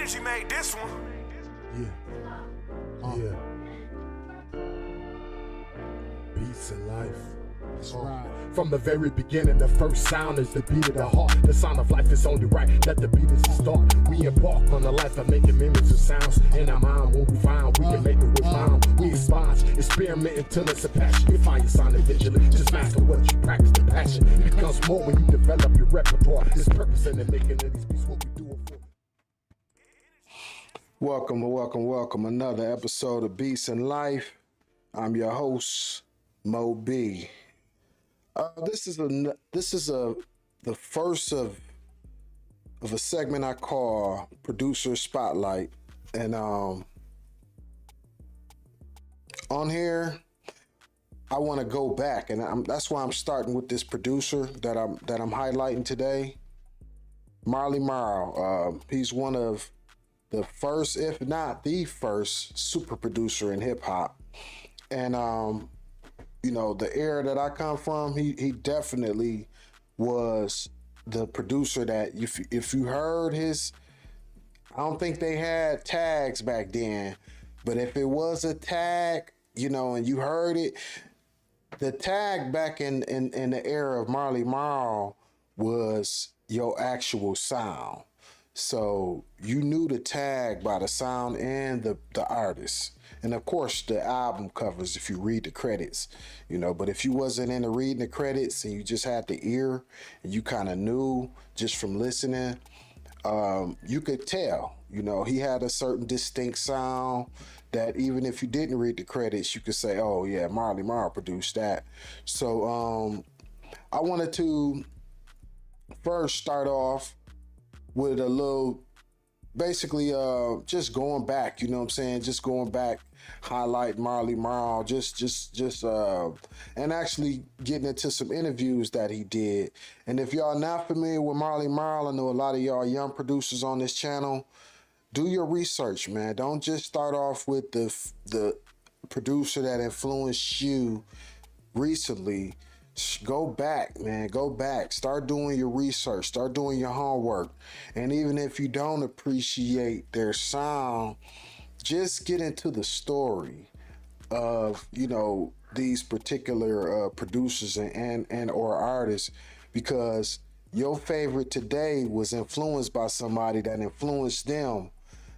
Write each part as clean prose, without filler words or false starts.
Energy made this one. Yeah. Beats in life. That's right. From the very beginning, the first sound is the beat of the heart. The sound of life is only right. Let the beat is the start. We embark on the life of making memories of sounds. In our mind, what we find, we can make it with sound. We experience, experiment until it's a passion. You find your sound vigilant. Just master what you practice, the passion. It becomes more when you develop your repertoire. There's purpose in the making of these beats. What we do it for. Welcome. Another episode of Beats in Life. I'm your host, Mo B. This is the first of a segment I call Producer Spotlight, and on here I want to go back, and that's why I'm starting with this producer that I'm highlighting today, Marl. He's one of the first, if not the first, super producer in hip hop, and you know, the era that I come from, he definitely was the producer that if you heard his, I don't think they had tags back then, but if it was a tag, you know, and you heard it, the tag back in the era of Marl was your actual sound. So you knew the tag by the sound and the artist. And of course the album covers if you read the credits, you know, but if you wasn't into reading the credits and you just had the ear and you kind of knew just from listening, you could tell, you know, he had a certain distinct sound that even if you didn't read the credits, you could say, oh yeah, Marl produced that. So I wanted to first start off with a little, basically just going back, you know what I'm saying? Just going back, highlight Marl, just and actually getting into some interviews that he did. And if y'all not familiar with Marl, I know a lot of y'all young producers on this channel, do your research, man. Don't just start off with the producer that influenced you recently. Go back, man. Go back. Start doing your research. Start doing your homework. And even if you don't appreciate their sound, just get into the story of, you know, these particular producers and or artists, because your favorite today was influenced by somebody that influenced them,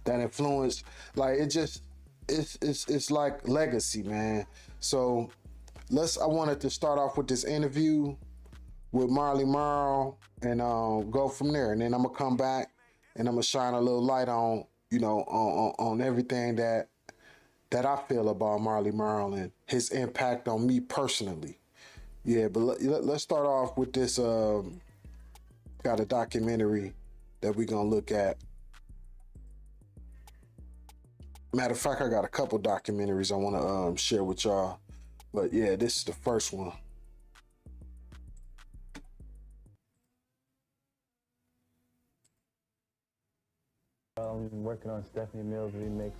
that influenced, like, it's like legacy, man. So I wanted to start off with this interview with Marl and go from there. And then I'm gonna come back and I'm gonna shine a little light on, you know, on everything that I feel about Marl and his impact on me personally. Yeah, but let's start off with this. Got a documentary that we're gonna look at. Matter of fact, I got a couple documentaries I wanna share with y'all. But yeah, this is the first one. I'm working on Stephanie Mills' remix,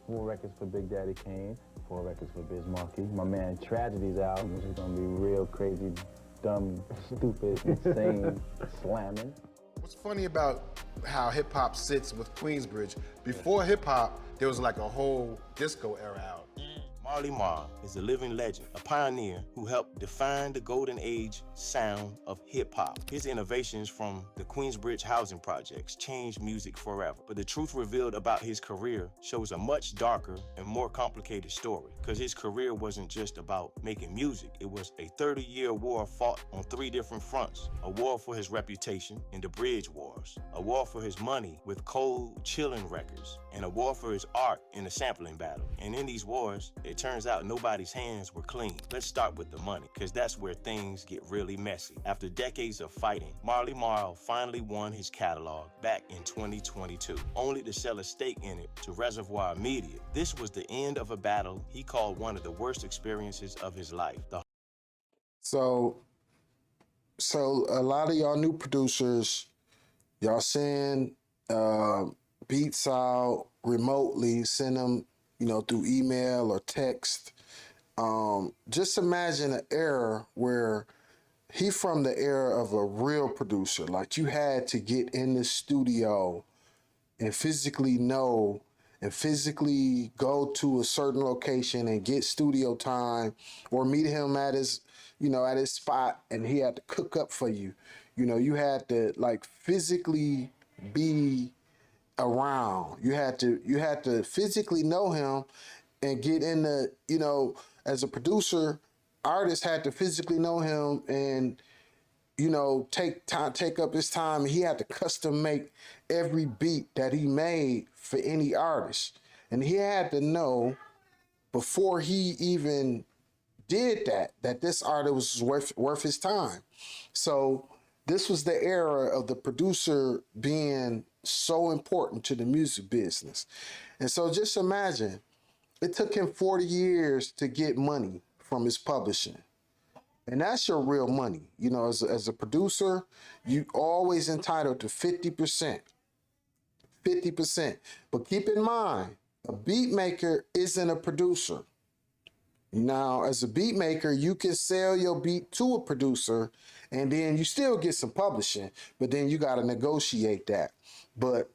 4 records for Big Daddy Kane, 4 records for Biz Markie. My man Tragedy's album, which is gonna be real crazy, dumb, stupid, insane, slamming. What's funny about how hip hop sits with Queensbridge, before hip hop, there was like a whole disco era out. Marley is a living legend, a pioneer who helped define the golden age sound of hip-hop. His innovations from the Queensbridge housing projects changed music forever. But the truth revealed about his career shows a much darker and more complicated story, because his career wasn't just about making music. It was a 30-year war fought on 3 different fronts. A war for his reputation in the Bridge Wars, a war for his money with Cold Chillin' records, and a war for his art in the sampling battle. And in these wars, it turns out nobody's hands were clean. Let's start with the money, because that's where things get really messy. After decades of fighting, Marl finally won his catalog back in 2022, only to sell a stake in it to Reservoir Media. This was the end of a battle he called one of the worst experiences of his life. So a lot of y'all new producers, y'all send beats out remotely, send them, you know, through email or text. Just imagine an era where he from the era of a real producer. Like, you had to get in the studio and physically know and physically go to a certain location and get studio time, or meet him at his, at his spot, and he had to cook up for you. You had to like physically be around. You had to physically know him and get in the, as a producer, artists had to physically know him and take up his time. He had to custom make every beat that he made for any artist. And he had to know before he even did that this artist was worth his time. So this was the era of the producer being so important to the music business. And so just imagine, it took him 40 years to get money from his publishing. And that's your real money. As a producer, you always entitled to 50%. 50%. But keep in mind, a beat maker isn't a producer. Now, as a beat maker, you can sell your beat to a producer and then you still get some publishing, but then you got to negotiate that. But,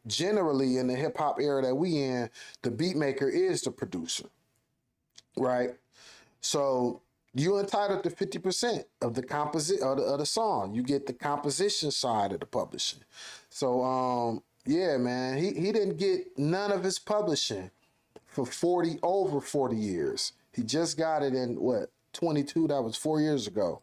generally in the hip hop era that we in, the beat maker is the producer, right? So you're entitled to 50% of the of the song. You get the composition side of the publishing. So, yeah, man, he didn't get none of his publishing for over 40 years. He just got it in 22, that was 4 years ago.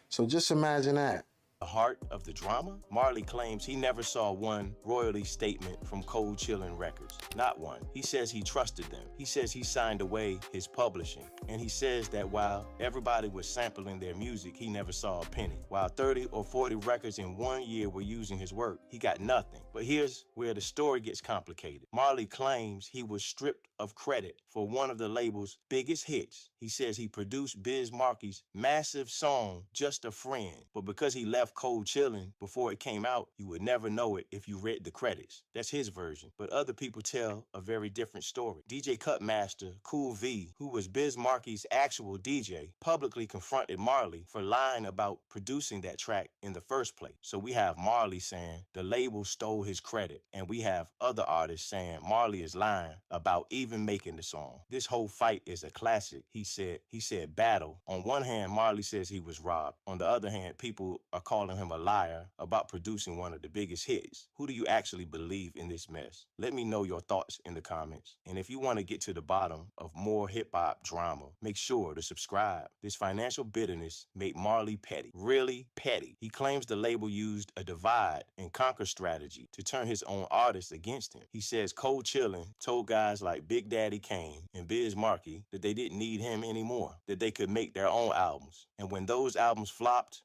So just imagine that. The heart of the drama? Marley claims he never saw one royalty statement from Cold Chillin' Records. Not one. He says he trusted them. He says he signed away his publishing. And he says that while everybody was sampling their music, he never saw a penny. While 30 or 40 records in 1 year were using his work, he got nothing. But here's where the story gets complicated. Marley claims he was stripped of credit for one of the label's biggest hits. He says he produced Biz Markie's massive song, Just a Friend, but because he left Cold Chillin' before it came out, you would never know it if you read the credits. That's his version, but other people tell a very different story. DJ Cutmaster, Cool V, who was Biz Markie's actual DJ, publicly confronted Marley for lying about producing that track in the first place. So we have Marley saying the label stole his credit, and we have other artists saying Marley is lying about even making the song. This whole fight is a classic. He said battle. On one hand, Marley says he was robbed. On the other hand, people are calling him a liar about producing one of the biggest hits. Who do you actually believe in this mess? Let me know your thoughts in the comments. And if you want to get to the bottom of more hip-hop drama, make sure to subscribe. This financial bitterness made Marley petty. Really petty. He claims the label used a divide and conquer strategy to turn his own artists against him. He says Cold Chillin' told guys like Big Daddy Kane and Biz Markie that they didn't need him anymore, that they could make their own albums. And when those albums flopped,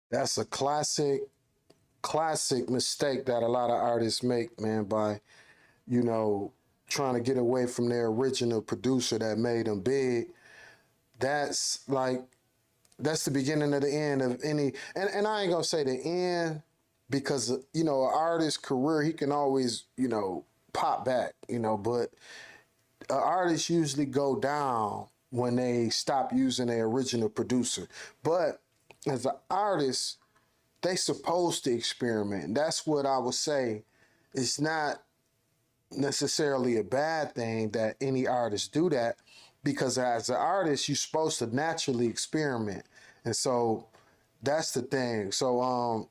that's a classic mistake that a lot of artists make, man, by, trying to get away from their original producer that made them big. That's the beginning of the end of any, and I ain't gonna say the end, because, an artist's career, he can always, pop back, but artists usually go down when they stop using their original producer. But as an artist, they supposed to experiment. And that's what I would say. It's not necessarily a bad thing that any artist do that, because as an artist, you're supposed to naturally experiment. And so that's the thing. So,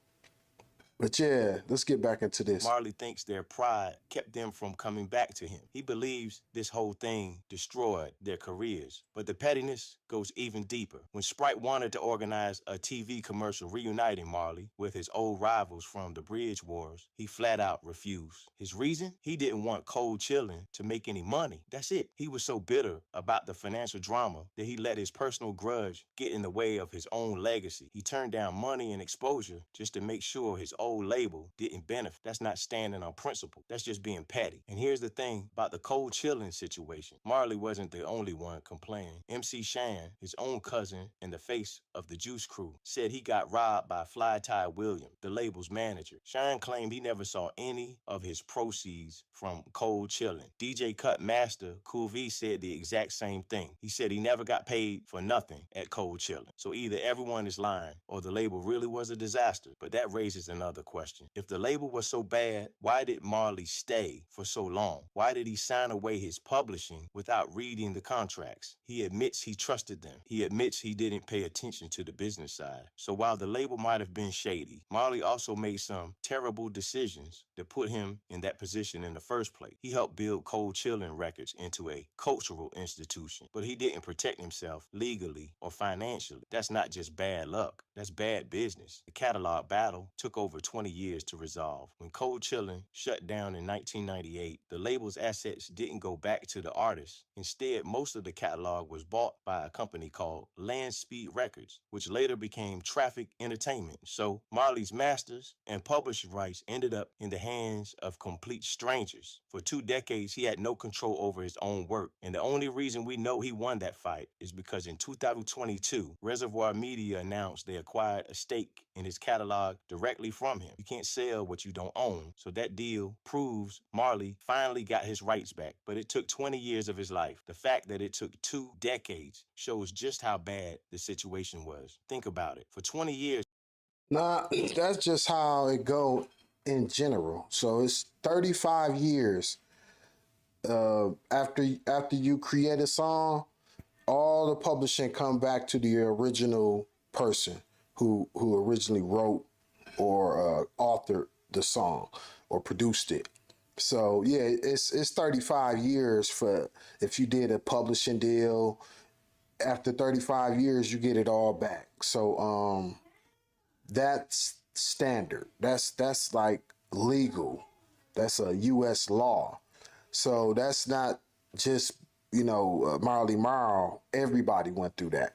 but yeah, let's get back into this. Marley thinks their pride kept them from coming back to him. He believes this whole thing destroyed their careers. But the pettiness goes even deeper. When Sprite wanted to organize a TV commercial reuniting Marley with his old rivals from the Bridge Wars, he flat out refused. His reason? He didn't want Cold Chillin' to make any money. That's it. He was so bitter about the financial drama that he let his personal grudge get in the way of his own legacy. He turned down money and exposure just to make sure his old label didn't benefit. That's not standing on principle. That's just being petty. And here's the thing about the Cold Chillin' situation. Marley wasn't the only one complaining. MC Shan, his own cousin and the face of the Juice Crew, said he got robbed by Fly Ty Williams, the label's manager. Shan claimed he never saw any of his proceeds from Cold Chillin'. DJ Cutmaster, Cool V, said the exact same thing. He said he never got paid for nothing at Cold Chillin'. So either everyone is lying or the label really was a disaster. But that raises another another question. If the label was so bad, why did Marley stay for so long? Why did he sign away his publishing without reading the contracts? He admits he trusted them. He admits he didn't pay attention to the business side. So while the label might have been shady, Marley also made some terrible decisions that put him in that position in the first place. He helped build Cold Chillin' Records into a cultural institution, but he didn't protect himself legally or financially. That's not just bad luck. That's bad business. The catalog battle took over 20 years to resolve. When Cold Chillin' shut down in 1998, the label's assets didn't go back to the artists. Instead, most of the catalog was bought by a company called Land Speed Records, which later became Traffic Entertainment. So Marley's masters and publishing rights ended up in the hands of complete strangers. For 2 decades, he had no control over his own work. And the only reason we know he won that fight is because in 2022, Reservoir Media announced they acquired a stake in his catalog directly from him. You can't sell what you don't own. So that deal proves Marley finally got his rights back. But it took 20 years of his life. The fact that it took 2 decades shows just how bad the situation was. Think about it. For 20 years, Nah, that's just how it go in general. So it's 35 years after you create a song, all the publishing come back to the original person who originally wrote or authored the song or produced it. So yeah, it's 35 years for if you did a publishing deal. After 35 years, you get it all back. So that's standard. That's like legal. That's a U.S. law. So that's not just Marley Marl. Everybody went through that.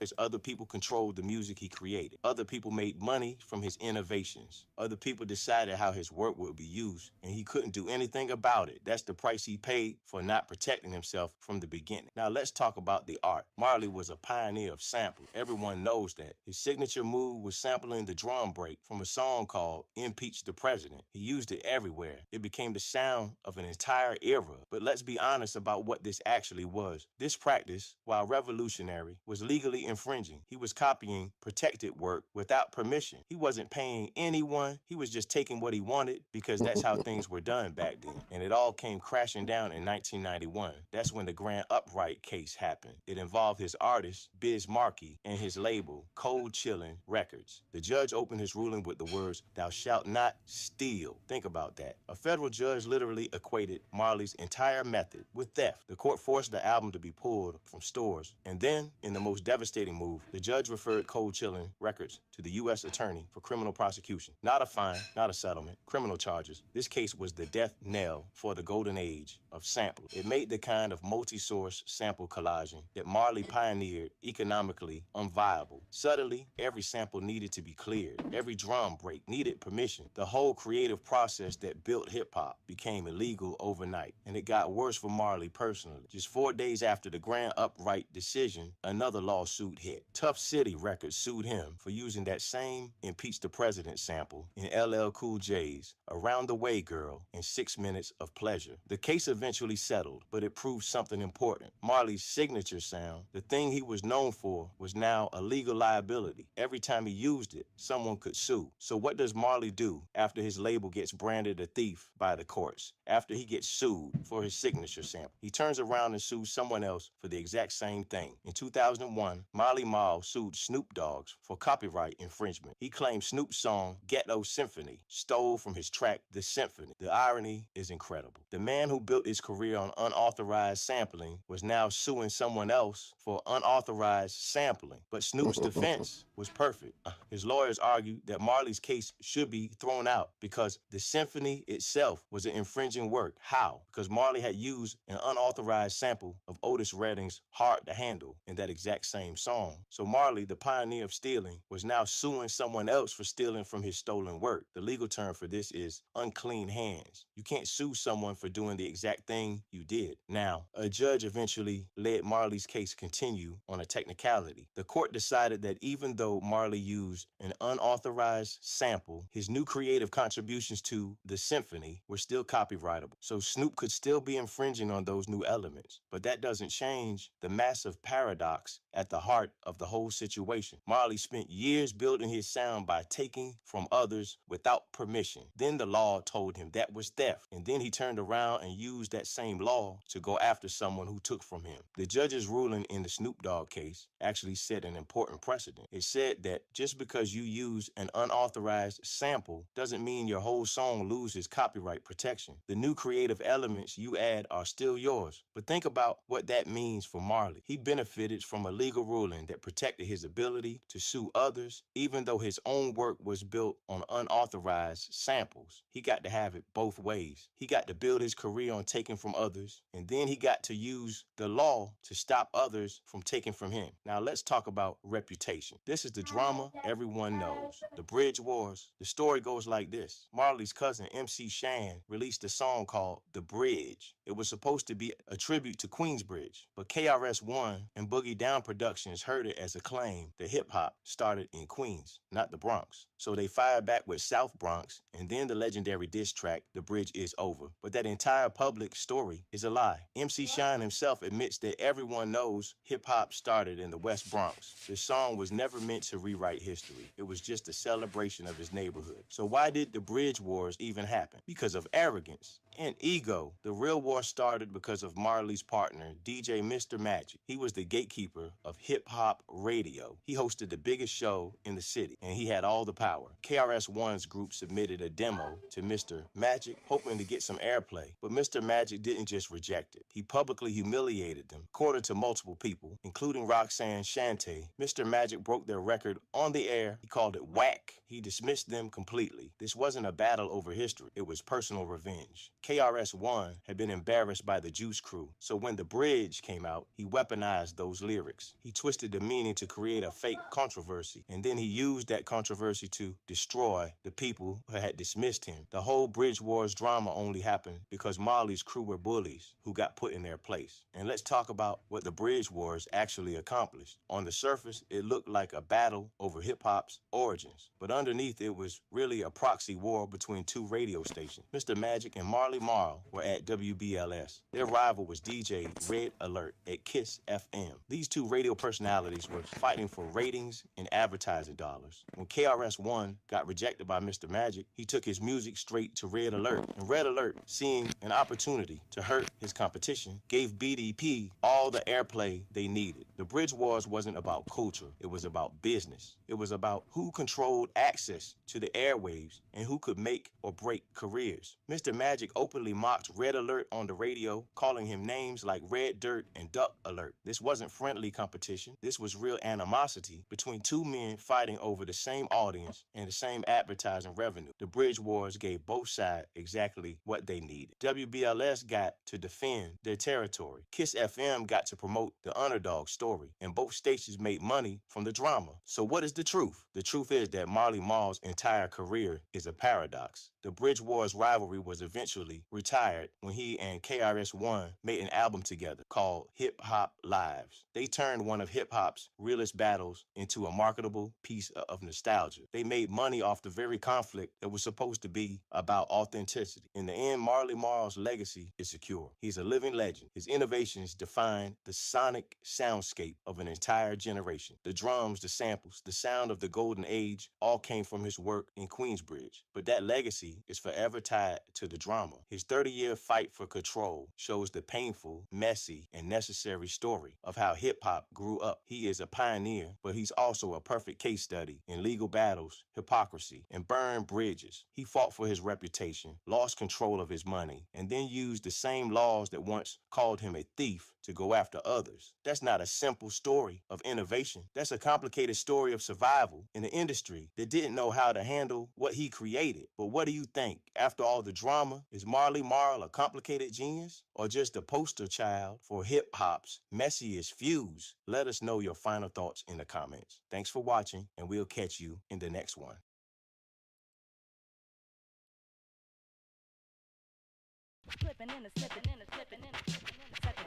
as other people controlled the music he created. Other people made money from his innovations. Other people decided how his work would be used, and he couldn't do anything about it. That's the price he paid for not protecting himself from the beginning. Now let's talk about the art. Marley was a pioneer of sampling. Everyone knows that. His signature move was sampling the drum break from a song called Impeach the President. He used it everywhere. It became the sound of an entire era. But let's be honest about what this actually was. This practice, while revolutionary, was legally infringing. He was copying protected work without permission. He wasn't paying anyone. He was just taking what he wanted because that's how things were done back then. And it all came crashing down in 1991. That's when the Grand Upright case happened. It involved his artist, Biz Markie, and his label, Cold Chillin' Records. The judge opened his ruling with the words, "Thou shalt not steal." Think about that. A federal judge literally equated Marley's entire method with theft. The court forced the album to be pulled from stores. And then, in the most devastating move, the judge referred Cold Chillin' Records to the U.S. attorney for criminal prosecution. Not a fine, not a settlement, criminal charges. This case was the death knell for the golden age of sampling. It made the kind of multi-source sample collaging that Marley pioneered economically unviable. Suddenly, every sample needed to be cleared. Every drum break needed permission. The whole creative process that built hip-hop became illegal overnight. And it got worse for Marley personally. Just 4 days after the Grand Upright decision, another lawsuit hit. Tough City Records sued him for using that same Impeach the President sample in LL Cool J's Around the Way Girl and 6 Minutes of Pleasure. The case eventually settled, but it proved something important. Marley's signature sound, the thing he was known for, was now a legal liability. Every time he used it, someone could sue. So what does Marley do after his label gets branded a thief by the courts? After he gets sued for his signature sample, he turns around and sues someone else for the exact same thing. In 2001, Marley Marl sued Snoop Dogg for copyright infringement. He claimed Snoop's song Ghetto Symphony stole from his track The Symphony. The irony is incredible. The man who built his career on unauthorized sampling was now suing someone else for unauthorized sampling. But Snoop's defense was perfect. His lawyers argued that Marley's case should be thrown out because the symphony itself was an infringing work. How? Because Marley had used an unauthorized sample of Otis Redding's Hard to Handle in that exact same song. So Marley, the pioneer of stealing, was now suing someone else for stealing from his stolen work. The legal term for this is unclean hands. You can't sue someone for doing the exact thing you did. Now, a judge eventually let Marley's case continue on a technicality. The court decided that even though Marley used an unauthorized sample, his new creative contributions to the symphony were still copyrightable. So Snoop could still be infringing on those new elements. But that doesn't change the massive paradox at the heart heart of the whole situation. Marley spent years building his sound by taking from others without permission. Then the law told him that was theft, and then he turned around and used that same law to go after someone who took from him. The judge's ruling in the Snoop Dogg case actually set an important precedent. It said that just because you use an unauthorized sample doesn't mean your whole song loses copyright protection. The new creative elements you add are still yours. But think about what that means for Marley. He benefited from a legal ruling that protected his ability to sue others, even though his own work was built on unauthorized samples. He got to have it both ways. He got to build his career on taking from others, and then he got to use the law to stop others from taking from him. Now let's talk about reputation. This is the drama everyone knows. The Bridge Wars. The story goes like this. Marley's cousin, MC Shan, released a song called The Bridge. It was supposed to be a tribute to Queensbridge, but KRS-One and Boogie Down Productions heard it as a claim that hip-hop started in Queens, not the Bronx. So they fired back with South Bronx, and then the legendary diss track, The Bridge Is Over. But that entire public story is a lie. MC Shine himself admits that everyone knows hip-hop started in the West Bronx. The song was never meant to rewrite history. It was just a celebration of his neighborhood. So why did the Bridge Wars even happen? Because of arrogance and ego. The real war started because of Marley's partner, DJ Mr. Magic. He was the gatekeeper of hip-hop radio. He hosted the biggest show in the city, and he had all the power. KRS-One's group submitted a demo to Mr. Magic, hoping to get some airplay. But Mr. Magic didn't just reject it. He publicly humiliated them. According to multiple people, including Roxanne Shante, Mr. Magic broke their record on the air. He called it whack. He dismissed them completely. This wasn't a battle over history. It was personal revenge. KRS-One had been embarrassed by the Juice Crew, so when The Bridge came out, he weaponized those lyrics. He twisted the meaning to create a fake controversy, and then he used that controversy to destroy the people who had dismissed him. The whole Bridge Wars drama only happened because Marley's crew were bullies who got put in their place. And let's talk about what the Bridge Wars actually accomplished. On the surface, it looked like a battle over hip-hop's origins, but underneath it was really a proxy war between two radio stations. Mr. Magic and Marley Marl were at WBLS. Their rival was DJ Red Alert at Kiss FM. These two radio personalities were fighting for ratings and advertising dollars. When KRS-One got rejected by Mr. Magic, he took his music straight to Red Alert. And Red Alert, seeing an opportunity to hurt his competition, gave BDP all the airplay they needed. The Bridge Wars wasn't about culture. It was about business. It was about who controlled access to the airwaves and who could make or break careers. Mr. Magic openly mocked Red Alert on the radio, calling him names like Red Dirt and Duck Alert. This wasn't friendly competition. This was real animosity between two men fighting over the same audience and the same advertising revenue. The Bridge Wars gave both sides exactly what they needed. WBLS got to defend their territory. Kiss FM got to promote the underdog story, and both stations made money from the drama. So what is the truth? The truth is that Marley Marl's entire career is a paradox. The Bridge Wars rivalry was eventually retired when he and KRS-One made an album together called Hip Hop Lives. They turned one of hip hop's realest battles into a marketable piece of nostalgia. They made money off the very conflict that was supposed to be about authenticity. In the end, Marley Marl's legacy is secure. He's a living legend. His innovations define the sonic soundscape of an entire generation. The drums, the samples, the sound of the golden age all came from his work in Queensbridge. But that legacy is forever tied to the drama. His 30-year fight for control shows the painful, messy, and necessary story of how hip-hop grew up. He is a pioneer, but he's also a perfect case study in legal battles, hypocrisy, and burned bridges. He fought for his reputation, lost control of his money, and then used the same laws that once called him a thief to go after others. That's not a simple story of innovation. That's a complicated story of survival in an industry that didn't know how to handle what he created. But what do you think? After all the drama, is Marley Marl a complicated genius or just a poster child for hip-hop's messiest fuse? Let us know your final thoughts in the comments. Thanks for watching, and we'll catch you in the next one.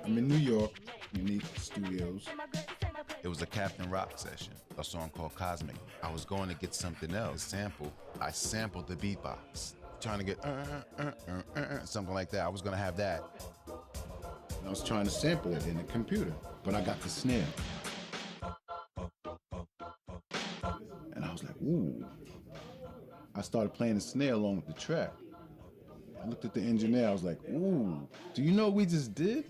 I'm in New York, Unique Studios. It was a Captain Rock session, a song called Cosmic. I was going to get something else, sample. I sampled the beatbox, trying to get something like that. I was gonna have that. I was trying to sample it in the computer, but I got the snare. ooh. I started playing the snare along with the track. I looked at the engineer, I was like, ooh, do you know what we just did?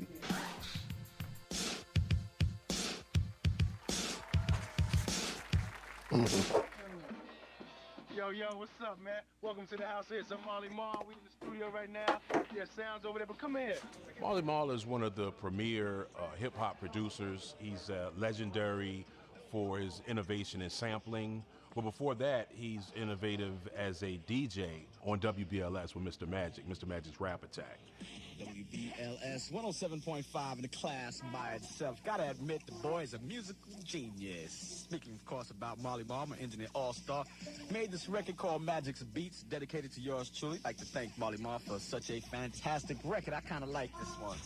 Yo, what's up, man? Welcome to the house here. It's Marley Marl. We in the studio right now. Yeah, sounds over there, but come here. Marley Marl is one of the premier hip-hop producers. He's legendary for his innovation in sampling. But before that, he's innovative as a DJ on WBLS with Mr. Magic, Mr. Magic's Rap Attack. WBLS 107.5 in the class by itself. Gotta admit, the boy is a musical genius. Speaking, of course, about Marley Marl, my engineer all-star, made this record called Magic's Beats, dedicated to yours truly. I'd like to thank Marley Marl for such a fantastic record. I kind of like this one.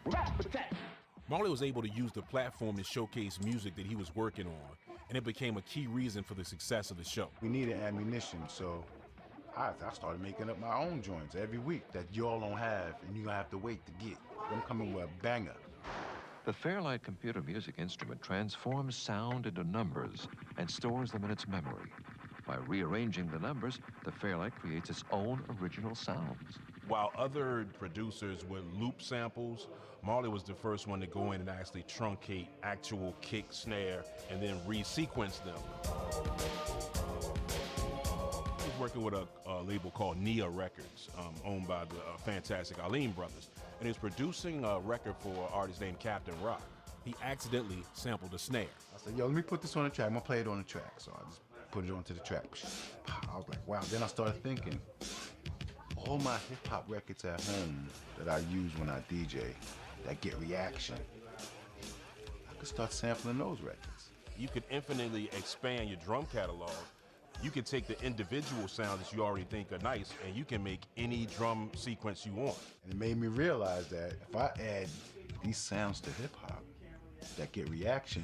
Rap Attack. Marley was able to use the platform to showcase music that he was working on, and it became a key reason for the success of the show. We needed ammunition, so I started making up my own joints every week that y'all don't have, and you're gonna have to wait to get. I'm coming with a banger. The Fairlight computer music instrument transforms sound into numbers and stores them in its memory. By rearranging the numbers, the Fairlight creates its own original sounds. While other producers would loop samples, Marley was the first one to go in and actually truncate actual kick, snare, and then re-sequence them. He was working with a label called Nia Records, owned by the fantastic Aleem brothers, and he was producing a record for an artist named Captain Rock. He accidentally sampled a snare. I said, yo, let me put this on the track. I'm gonna play it on the track. So I just put it onto the track. I was like, wow. Then I started thinking, all my hip-hop records at home that I use when I DJ, that get reaction, I could start sampling those records. You could infinitely expand your drum catalog. You can take the individual sounds that you already think are nice, and you can make any drum sequence you want. And it made me realize that if I add these sounds to hip-hop that get reaction,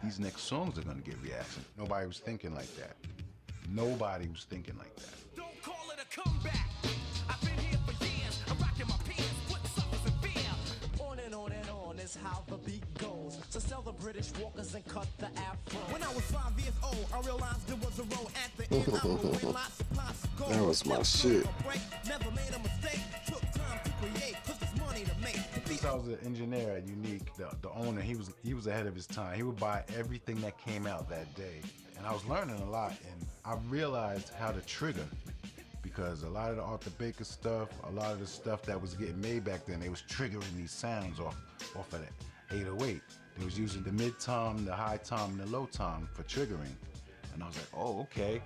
these next songs are gonna get reaction. Nobody was thinking like that. Nobody was thinking like that. Don't call it a comeback. I've been here for years. I'm rocking my pants, putting suckers in fear. On and on is how the beat goes. So sell the British walkers and cut the afro. When I was 5 years old, I realized there was a road at the end. I would win lots of plots of gold. That was my shit. Never made a mistake. Took time to create, 'cause there's money to make. Since I was an engineer at Unique, the owner, he was ahead of his time. He would buy everything that came out that day. And I was learning a lot, and I realized how to trigger, because a lot of the Arthur Baker stuff, a lot of the stuff that was getting made back then, they was triggering these sounds off of that 808. They was using the mid tom, the high tom, and the low tom for triggering. And I was like, oh, okay,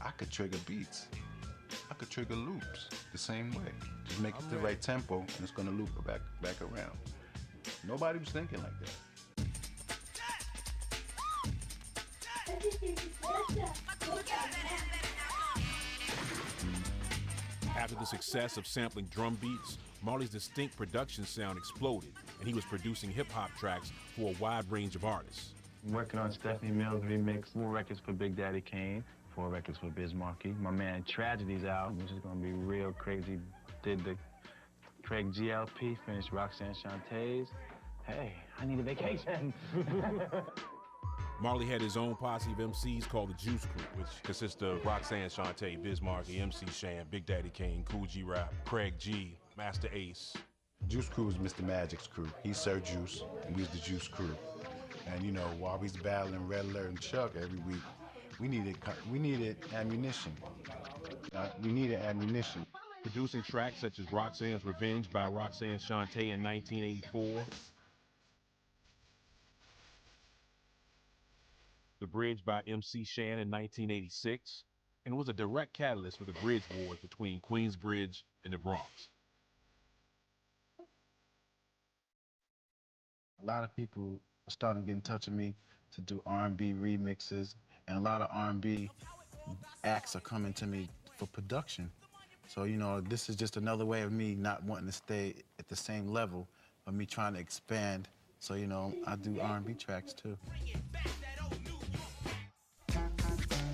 I could trigger beats. I could trigger loops the same way. Just make it the right tempo, and it's gonna loop it back around. Nobody was thinking like that. After the success of sampling drum beats, Marley's distinct production sound exploded, and he was producing hip-hop tracks for a wide range of artists. I'm working on Stephanie Mills remix, 4 records for Big Daddy Kane, 4 records for Biz Markie. My man Tragedy's out, which is gonna be real crazy. Did the Craig GLP, finished Roxanne Shantae's. Hey, I need a vacation. Marley had his own posse of MCs called the Juice Crew, which consists of Roxanne Shantae, Biz Markie, MC Shan, Big Daddy Kane, Cool G Rap, Craig G, Master Ace. Juice Crew was Mr. Magic's crew. He served Juice, and we was the Juice Crew. And you know, while we was battling Red Alert and Chuck every week, we needed ammunition. We needed ammunition. Producing tracks such as Roxanne's Revenge by Roxanne Shantae in 1984. The Bridge by MC Shan in 1986, and it was a direct catalyst for the bridge wars between Queensbridge and the Bronx. A lot of people are starting to get in touch with me to do R&B remixes, and a lot of R&B acts are coming to me for production. So, you know, this is just another way of me not wanting to stay at the same level, of me trying to expand. So, you know, I do R&B tracks too.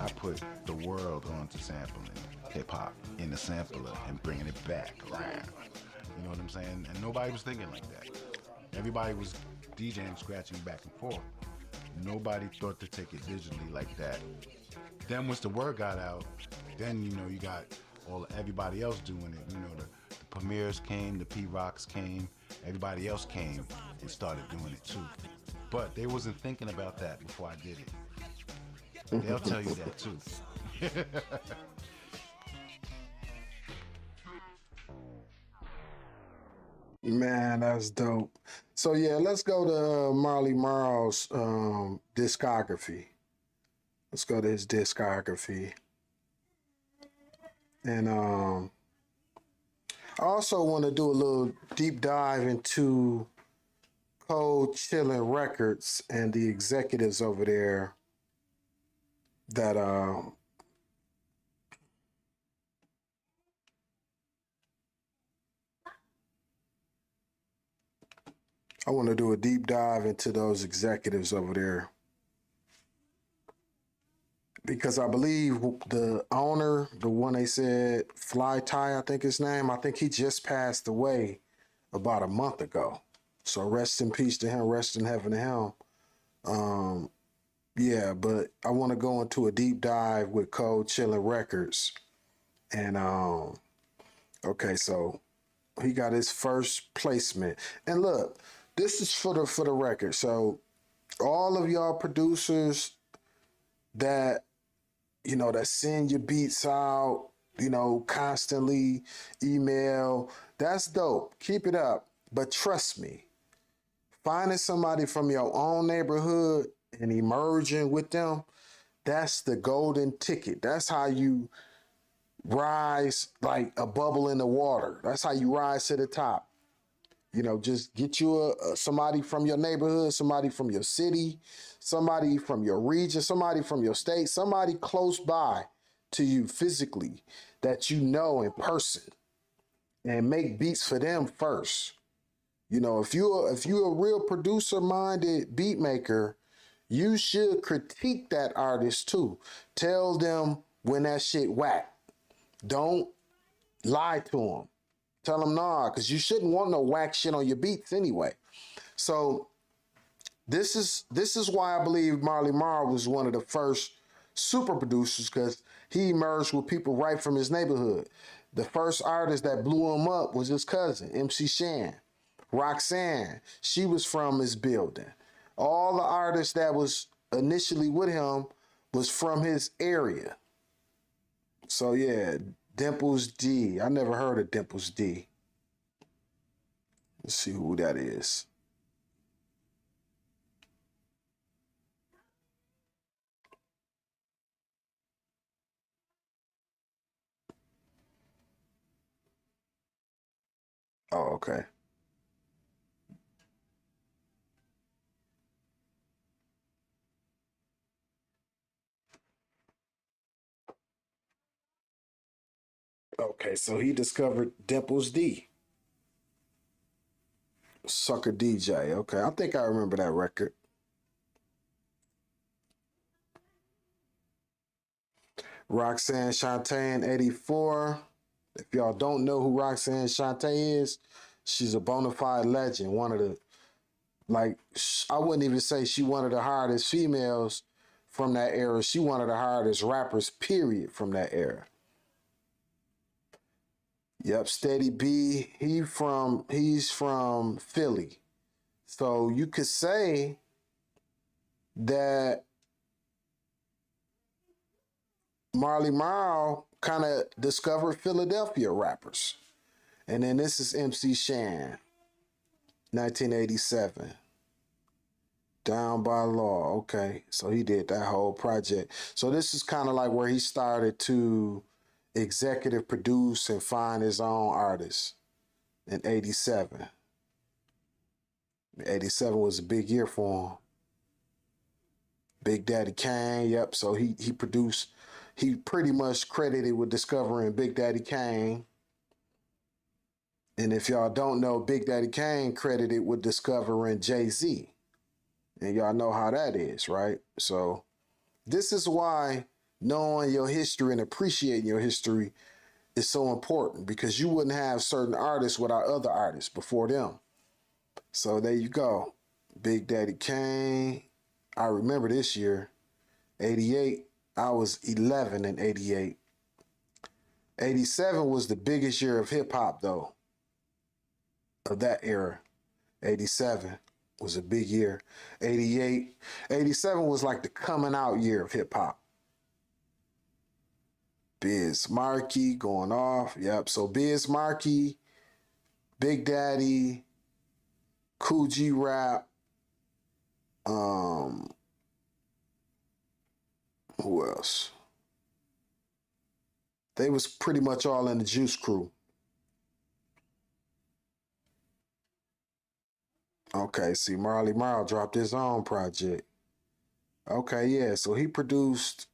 I put the world onto sampling hip-hop in the sampler and bringing it back around. You know what I'm saying? And nobody was thinking like that. Everybody was DJing, scratching back and forth. Nobody thought to take it digitally like that. Then once the word got out, then you got everybody else doing it. The Premiers came, the P-Rocks came, everybody else came and started doing it too. But they wasn't thinking about that before I did it. They'll tell you that too. Man, that's dope. So yeah, let's go to Marley Marl's discography. Let's go to his discography. And I also want to do a little deep dive into Cold Chillin' Records and the executives over there that I want to do a deep dive into those executives over there. Because I believe the owner, the one they said, Fly Ty, I think his name, I think he just passed away about a month ago. So rest in peace to him, rest in heaven to him. Yeah, but I want to go into a deep dive with Cold Chillin' Records. And okay, so he got his first placement. And look, this is for the record. So all of y'all producers that that send your beats out, constantly email, that's dope. Keep it up. But trust me, finding somebody from your own neighborhood and emerging with them, that's the golden ticket. That's how you rise like a bubble in the water. That's how you rise to the top. Just get you somebody from your neighborhood, somebody from your city, somebody from your region, somebody from your state, somebody close by to you physically that you know in person, and make beats for them first. If you're a real producer-minded beat maker, you should critique that artist too. Tell them when that shit whack. Don't lie to them. Tell them nah, because you shouldn't want no whack shit on your beats anyway. So this is why I believe Marley Marl was one of the first super producers, because he emerged with people right from his neighborhood. The first artist that blew him up was his cousin, MC Shan. Roxanne, she was from his building. All the artists that was initially with him was from his area. So yeah, Dimples D. I never heard of Dimples D. Let's see who that is. Oh, okay. Okay, so he discovered Dimples D. Sucker DJ. Okay, I think I remember that record. Roxanne Shante in 84. If y'all don't know who Roxanne Shante is, she's a bona fide legend. One of the, I wouldn't even say she one of the hardest females from that era. She one of the hardest rappers, period, from that era. Yep, Steady B, he's from Philly. So you could say that Marley Marl kind of discovered Philadelphia rappers. And then this is MC Shan, 1987. Down by Law, okay. So he did that whole project. So this is kind of like where he started to executive produce and find his own artists in 87. 87 was a big year for him. Big Daddy Kane, yep. So he produced, he pretty much credited with discovering Big Daddy Kane. And if y'all don't know, Big Daddy Kane credited with discovering Jay-Z. And y'all know how that is, right? So this is why knowing your history and appreciating your history is so important, because you wouldn't have certain artists without other artists before them. So there you go. Big Daddy Kane. I remember this year, 88, I was 11 in 88. 87 was the biggest year of hip hop though, of that era. 87 was a big year. 88, 87 was like the coming out year of hip hop. Biz Markie going off. Yep. So Biz Markie, Big Daddy, Cool G Rap, who else? They was pretty much all in the Juice Crew. Okay, see, Marl dropped his own project. Okay, yeah, so he produced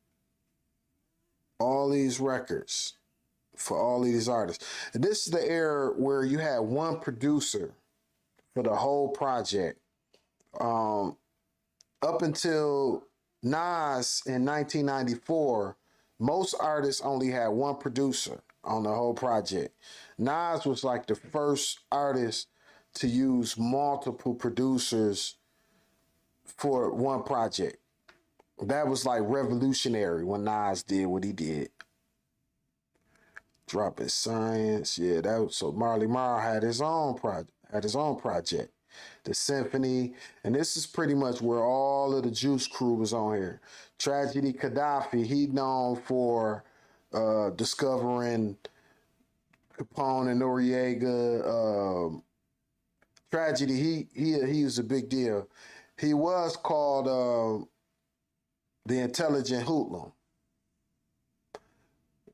all these records for all these artists. And this is the era where you had one producer for the whole project. Up until Nas in 1994, most artists only had one producer on the whole project. Nas was like the first artist to use multiple producers for one project. That was like revolutionary when Nas did what he did. Dropping Science, yeah, that was, so Marley Marl had his own project, The Symphony, and this is pretty much where all of the Juice Crew was on here. Tragedy Gaddafi, he known for discovering Capone and Noriega. Tragedy, he was a big deal. He was called the Intelligent Hoodlum.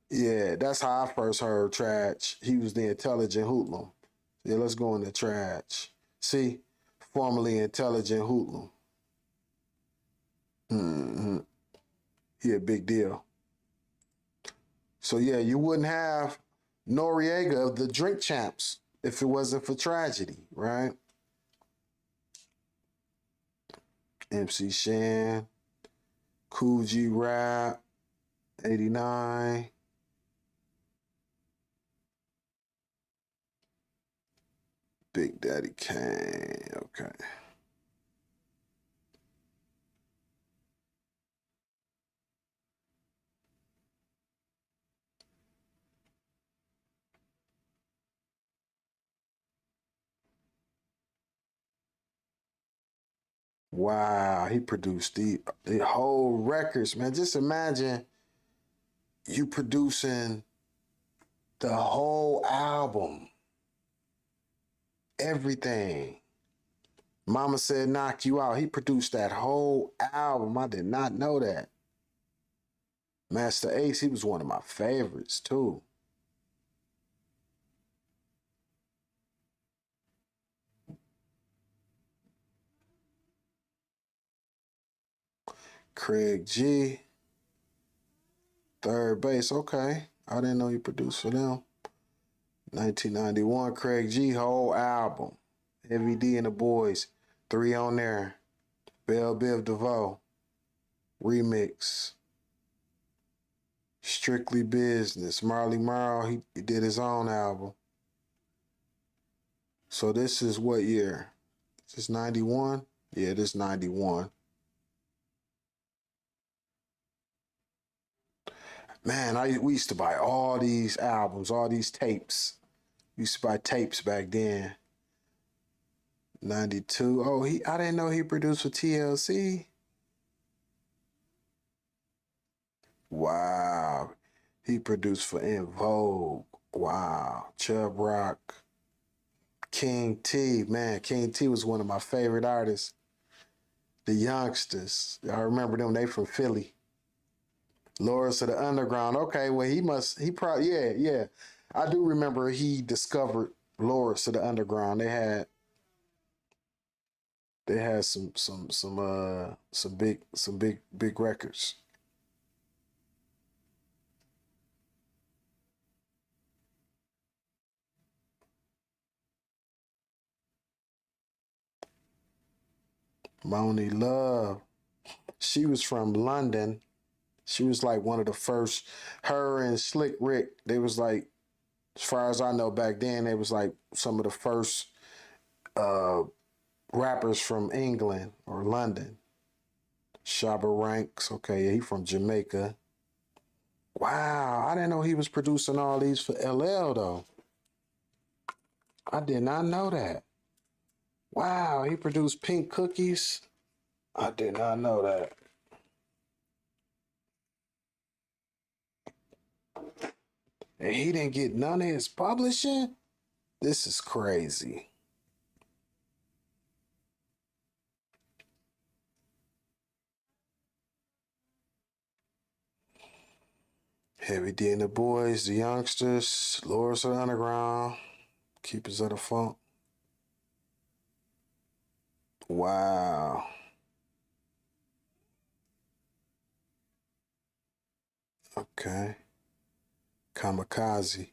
Yeah, that's how I first heard Trage. He was the Intelligent Hoodlum. Yeah, let's go into Trage. See, formerly Intelligent Hoodlum. Mm-hmm. He a big deal. So yeah, you wouldn't have Noriega of the Drink Champs if it wasn't for Tragedy, right? MC Shan, Cool G Rap, 89. Big Daddy Kane, okay. Wow, he produced the whole records, man. Just imagine you producing the whole album. Everything. Mama Said Knock You Out. He produced that whole album. I did not know that. Master Ace, he was one of my favorites too. Craig G. Third Base, okay. I didn't know he produced for them. 1991, Craig G, whole album. Heavy D and the Boys, 3 on there. Belle Biv DeVoe, remix. Strictly Business. Marley Marl, he did his own album. So this is what year? Is this 91? Yeah, this is 91. Man, we used to buy all these albums, all these tapes. We used to buy tapes back then. 92. Oh, I didn't know he produced for TLC. Wow. He produced for In Vogue. Wow. Chubb Rock. King T. Man, King T was one of my favorite artists. The Youngsters. I remember them. They from Philly. Lords of the Underground. Okay, well, he probably, yeah. I do remember he discovered Lords of the Underground. They had some big records. Moni Love. She was from London. She was like one of the first, her and Slick Rick, they was like, as far as I know back then, they was like some of the first rappers from England or London. Shabba Ranks. Okay, yeah, he from Jamaica. Wow, I didn't know he was producing all these for LL though. I did not know that. Wow, he produced Pink Cookies. I did not know that. And he didn't get none of his publishing? This is crazy. Heavy D and the Boys, the Youngsters, Lords of the Underground, Keepers of the Funk. Wow. Okay. Kamikaze.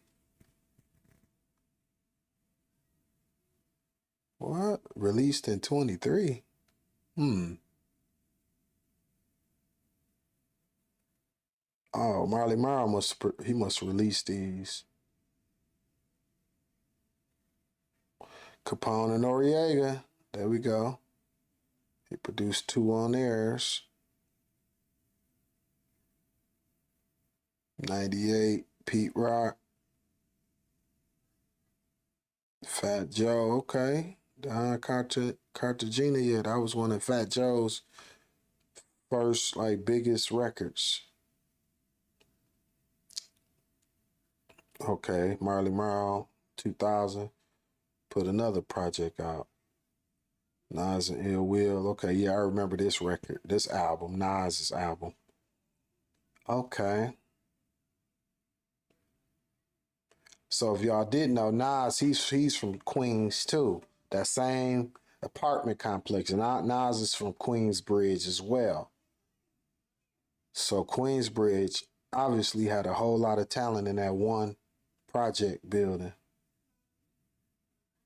What? Released in 23? Oh, Marley Marl must release these. Capone and Noriega. There we go. He produced 2 on theirs. 98, Pete Rock. Fat Joe, okay. Don Cartagena, yeah, that was one of Fat Joe's first, like, biggest records. Okay, Marley Marl, 2000, put another project out. Nas and Ill Will, okay, yeah, I remember this record, this album, Nas's album. Okay. So if y'all didn't know, Nas, he's from Queens too. That same apartment complex. And Nas is from Queensbridge as well. So Queensbridge obviously had a whole lot of talent in that one project building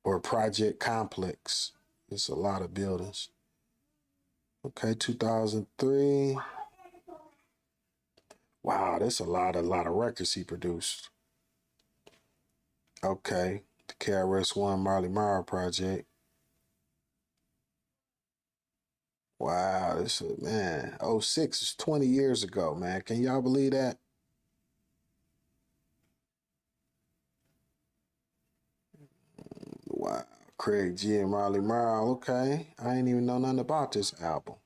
or project complex. It's a lot of buildings. Okay, 2003. Wow, that's a lot of records he produced. Okay, the KRS-One Marley Marl project. Wow, this is, man, 06 is 20 years ago, man. Can y'all believe that? Wow, Craig G and Marley Marl, okay. I ain't even know nothing about this album.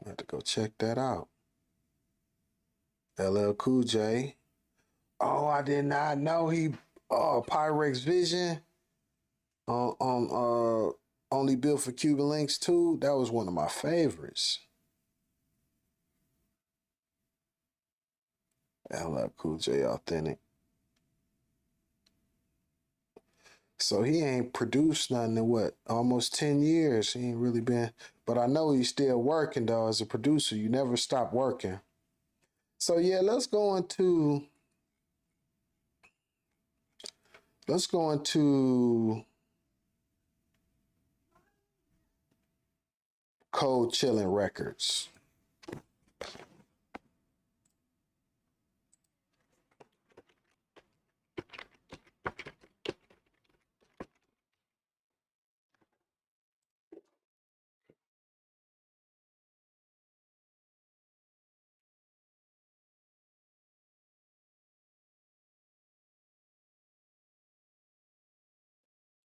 I have to go check that out. LL Cool J. Oh, I did not know he, Pyrex Vision on Only Built for Cuban Links 2. That was one of my favorites. LL Cool J Authentic. So he ain't produced nothing in what, almost 10 years. He ain't really been, but I know he's still working though as a producer. You never stop working. So yeah, let's go into Cold Chillin' Records.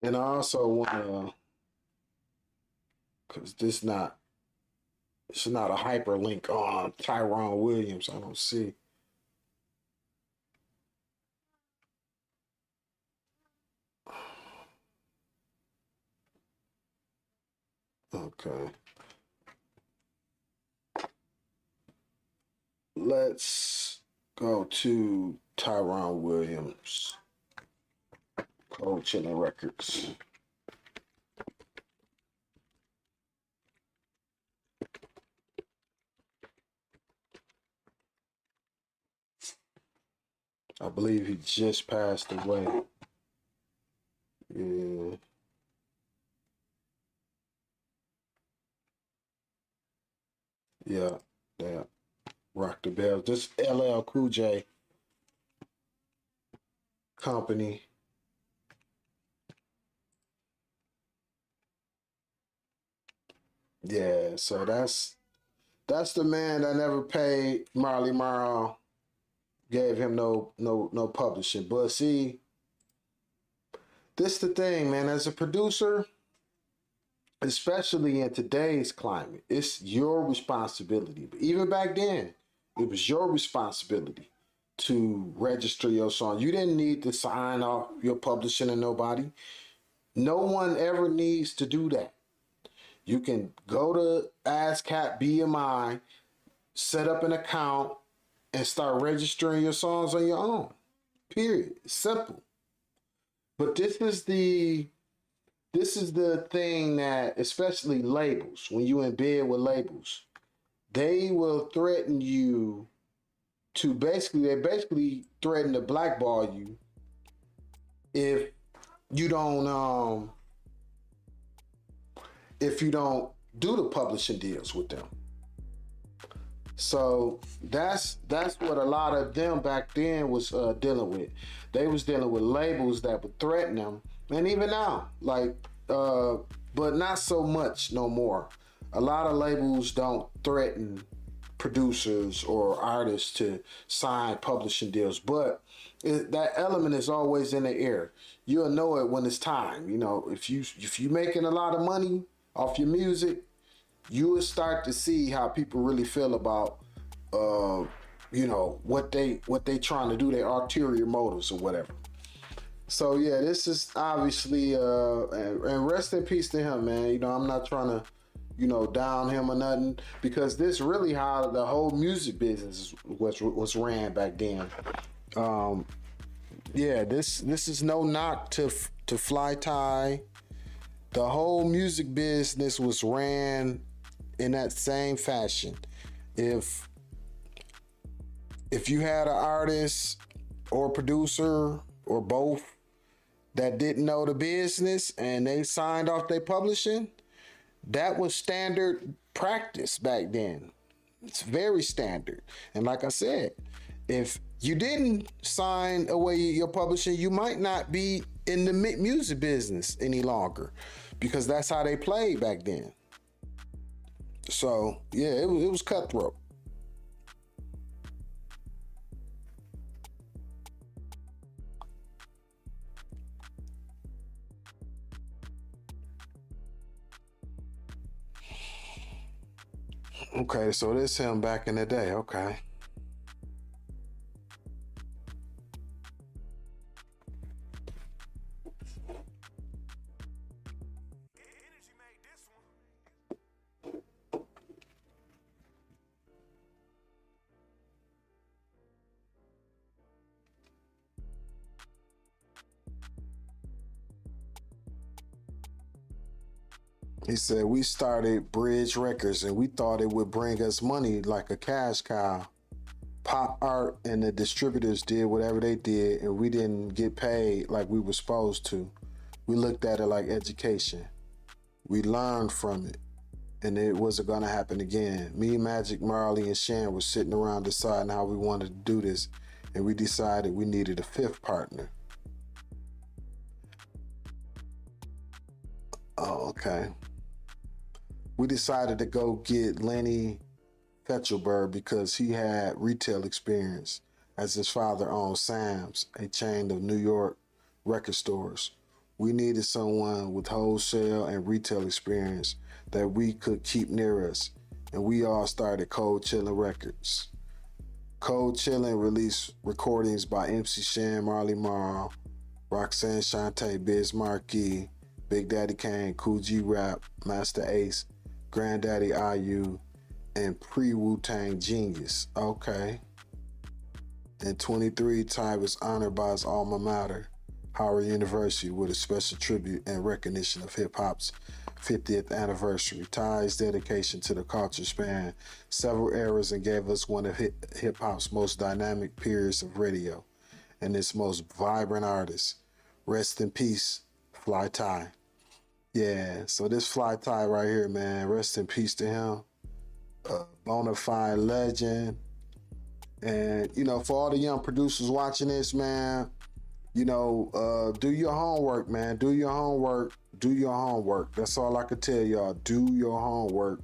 And I also want because it's not a hyperlink on Tyrone Williams. I don't see. Okay. Let's go to Tyrone Williams. Cold Chillin' Records. I believe he just passed away. Yeah. Yeah. Yeah. Rock the Bell. This LL Cool J company. Yeah, so that's That's the man that never paid Marley Marl, gave him no publishing. But see, this the thing, man. As a producer, especially in today's climate, it's your responsibility. But even back then, it was your responsibility to register your song. You didn't need to sign off your publishing to nobody. No one ever needs to do that. You can go to ASCAP BMI, set up an account, and start registering your songs on your own. Period. Simple. But this is the thing that, especially labels, when you in bed with labels, they will threaten you to basically threaten to blackball you if you don't do the publishing deals with them. So that's what a lot of them back then was dealing with. They was dealing with labels that would threaten them, and even now, but not so much no more. A lot of labels don't threaten producers or artists to sign publishing deals, but that element is always in the air. You'll know it when it's time. You know, if you making a lot of money off your music, you will start to see how people really feel about what they trying to do, their ulterior motives or whatever. So yeah, this is obviously and rest in peace to him, man. You know, I'm not trying to down him or nothing, because this really how the whole music business was ran back then. Yeah, this is no knock to Fly Tie. The whole music business was ran in that same fashion. If you had an artist or producer or both that didn't know the business and they signed off their publishing, that was standard practice back then. It's very standard. And like I said, if you didn't sign away your publishing, you might not be in the music business any longer, because that's how they played back then. So yeah, it was cutthroat. Okay, so this him back in the day. Okay. He said, we started Bridge Records and we thought it would bring us money like a cash cow. Pop Art and the distributors did whatever they did, and we didn't get paid like we were supposed to. We looked at it like education. We learned from it, and it wasn't gonna happen again. Me, Magic, Marley, and Shan were sitting around deciding how we wanted to do this, and we decided we needed a fifth partner. Oh, okay. We decided to go get Lenny Fetchelberg because he had retail experience, as his father owned Sam's, a chain of New York record stores. We needed someone with wholesale and retail experience that we could keep near us, and we all started Cold Chillin' Records. Cold Chillin' released recordings by MC Shan, Marley Marl, Roxanne Shante, Biz Markie, Big Daddy Kane, Kool G Rap, Master Ace, Granddaddy IU, and pre-Wu-Tang Genius. Okay. In 23, Ty was honored by his alma mater, Howard University, with a special tribute and recognition of hip-hop's 50th anniversary. Ty's dedication to the culture spanned several eras and gave us one of hip-hop's most dynamic periods of radio and its most vibrant artists. Rest in peace, Fly Ty. Yeah, so this Fly Ty right here, man, rest in peace to him. Bona fide legend. And, for all the young producers watching this, man, do your homework, man. Do your homework. Do your homework. That's all I could tell y'all. Do your homework.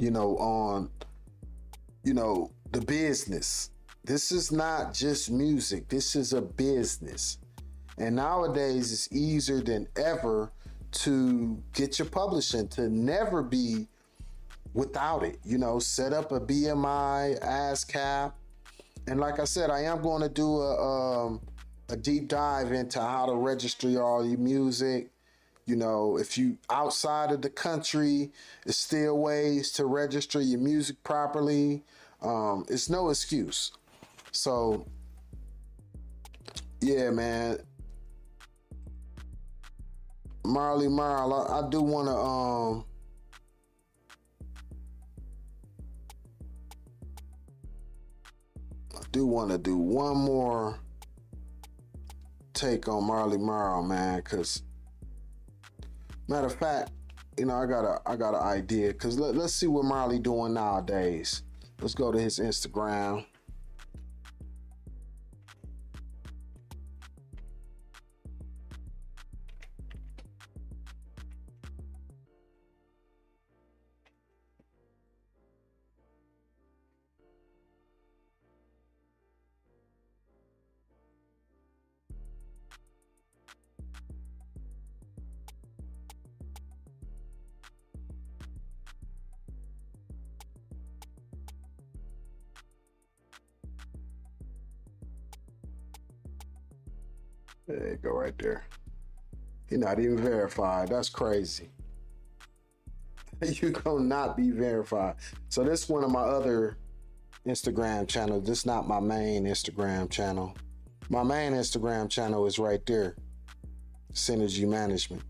on, the business. This is not just music. This is a business. And nowadays it's easier than ever to get your publishing, to never be without it. Set up a BMI, ASCAP. And like I said, I am going to do a deep dive into how to register all your music. If you outside of the country, there's still ways to register your music properly. It's no excuse. So, yeah, man. Marley Marl, I do want to do one more take on Marley Marl, man, because matter of fact, I got an idea, because let's see what Marley doing nowadays. Let's go to his Instagram. There you go, right there. You're not even verified. That's crazy. You gonna not be verified. So this is one of my other Instagram channels. This is not my main Instagram channel. My main Instagram channel is right there. Synergy Management.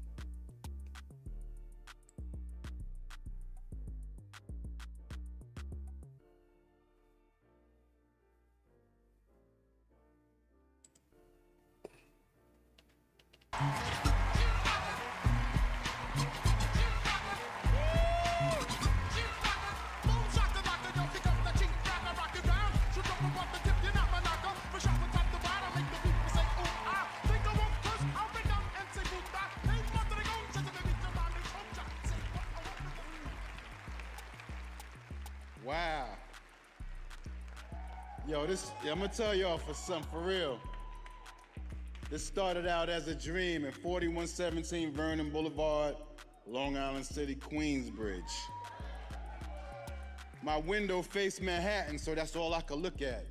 Wow. Yo, I'm gonna tell y'all for something for real. This started out as a dream at 4117 Vernon Boulevard, Long Island City, Queensbridge. My window faced Manhattan, so that's all I could look at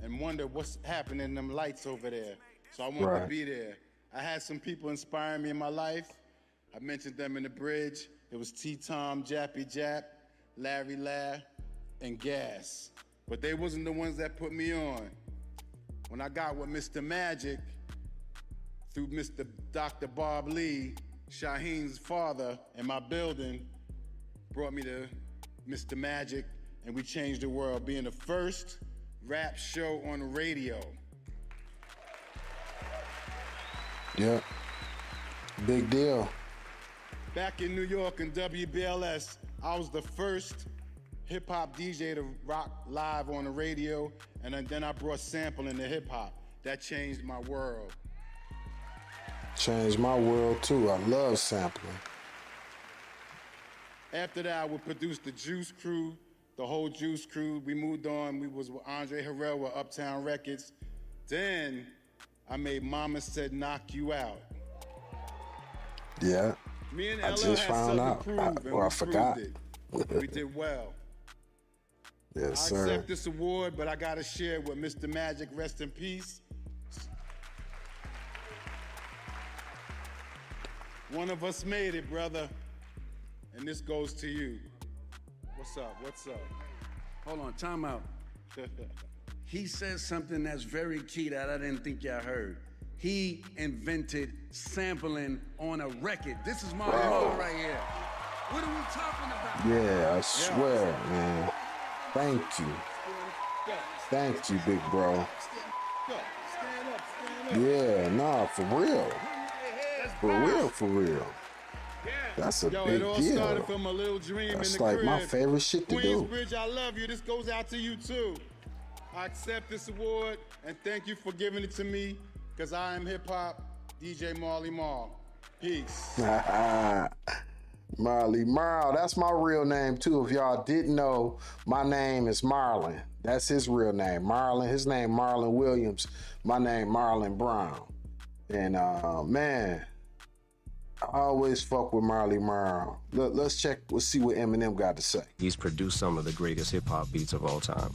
and wonder what's happening in them lights over there. So I wanted to be there. I had some people inspiring me in my life. I mentioned them in the bridge. It was T-Tom, Jappy Jap, Larry La, and Gas. But they wasn't the ones that put me on. When I got with Mr. Magic, through Mr. Dr. Bob Lee, Shaheen's father, in my building, brought me to Mr. Magic, and we changed the world, being the first rap show on the radio. Yeah, big deal. Back in New York in WBLS, I was the first hip-hop DJ to rock live on the radio, and then I brought sampling to hip-hop. That changed my world. Changed my world too. I love sampling. After that, I would produce the Juice Crew, the whole Juice Crew. We moved on. We was with Andre Harrell with Uptown Records. Then I made Mama Said Knock You Out. Yeah. Me and I Ella just had found something out. to prove, and I we forgot. proved it. We did well. Yes, I sir. accept this award, but I gotta share it with Mr. Magic, rest in peace. One of us made it, brother. And this goes to you. What's up? What's up? Hold on, time out. He says something that's very key that I didn't think y'all heard. He invented sampling on a record. This is my role right here. What are we talking about? Yeah, I swear, man. Thank you. Thank you, big bro. Yeah, nah, for real. For real. That's a big it all deal. started from a little dream That's in the like crib. my favorite shit to do. Queensbridge, I love you. This goes out to you too. I accept this award and thank you for giving it to me, because I am hip hop DJ Marley Marl. Peace. Marley Marl, that's my real name too. If y'all didn't know, my name is Marlon. That's his real name, Marlon. His name Marlon Williams. My name Marlon Brown. And man, I always fuck with Marley Marl. Let's see what Eminem got to say. He's produced some of the greatest hip-hop beats of all time.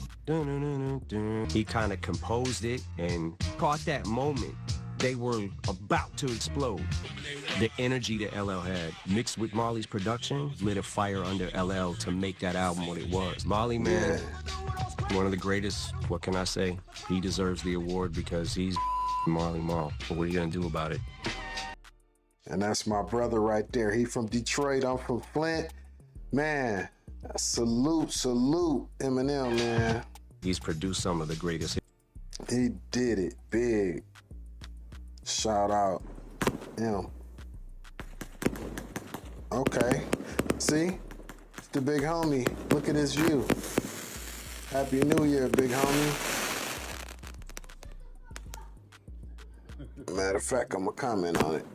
He kind of composed it and caught that moment. They were about to explode. The energy that LL had, mixed with Marley's production, lit a fire under LL to make that album what it was. Marley, man, one of the greatest. What can I say? He deserves the award because he's Marley Marl. But what are you gonna do about it? And that's my brother right there. He from Detroit, I'm from Flint. Man, salute Eminem, man. He's produced some of the greatest. He did it big. Shout out him. Okay, see? It's the big homie. Look at his view. Happy New Year, big homie. Matter of fact, I'm gonna comment on it.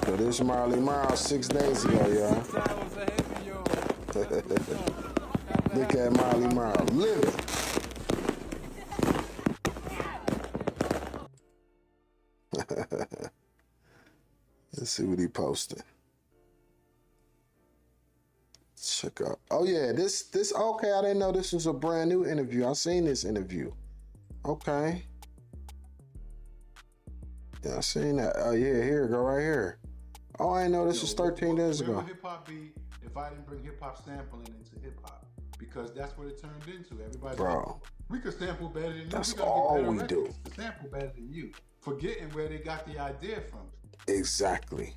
So this Marley Marl 6 days ago, y'all. Look at Marley Marl living. Let's see what he posted. Check out. Oh yeah, this okay. I didn't know this was a brand new interview. I seen this interview. Okay. Yeah, I seen that. Oh yeah, here go right here. Oh, I didn't know this was 13 days ago. Where would hip hop be if I didn't bring hip hop sampling into hip hop? Because that's what it turned into. Everybody's like, we could sample better than you. That's all we do. Sample better than you. Forgetting where they got the idea from. Exactly.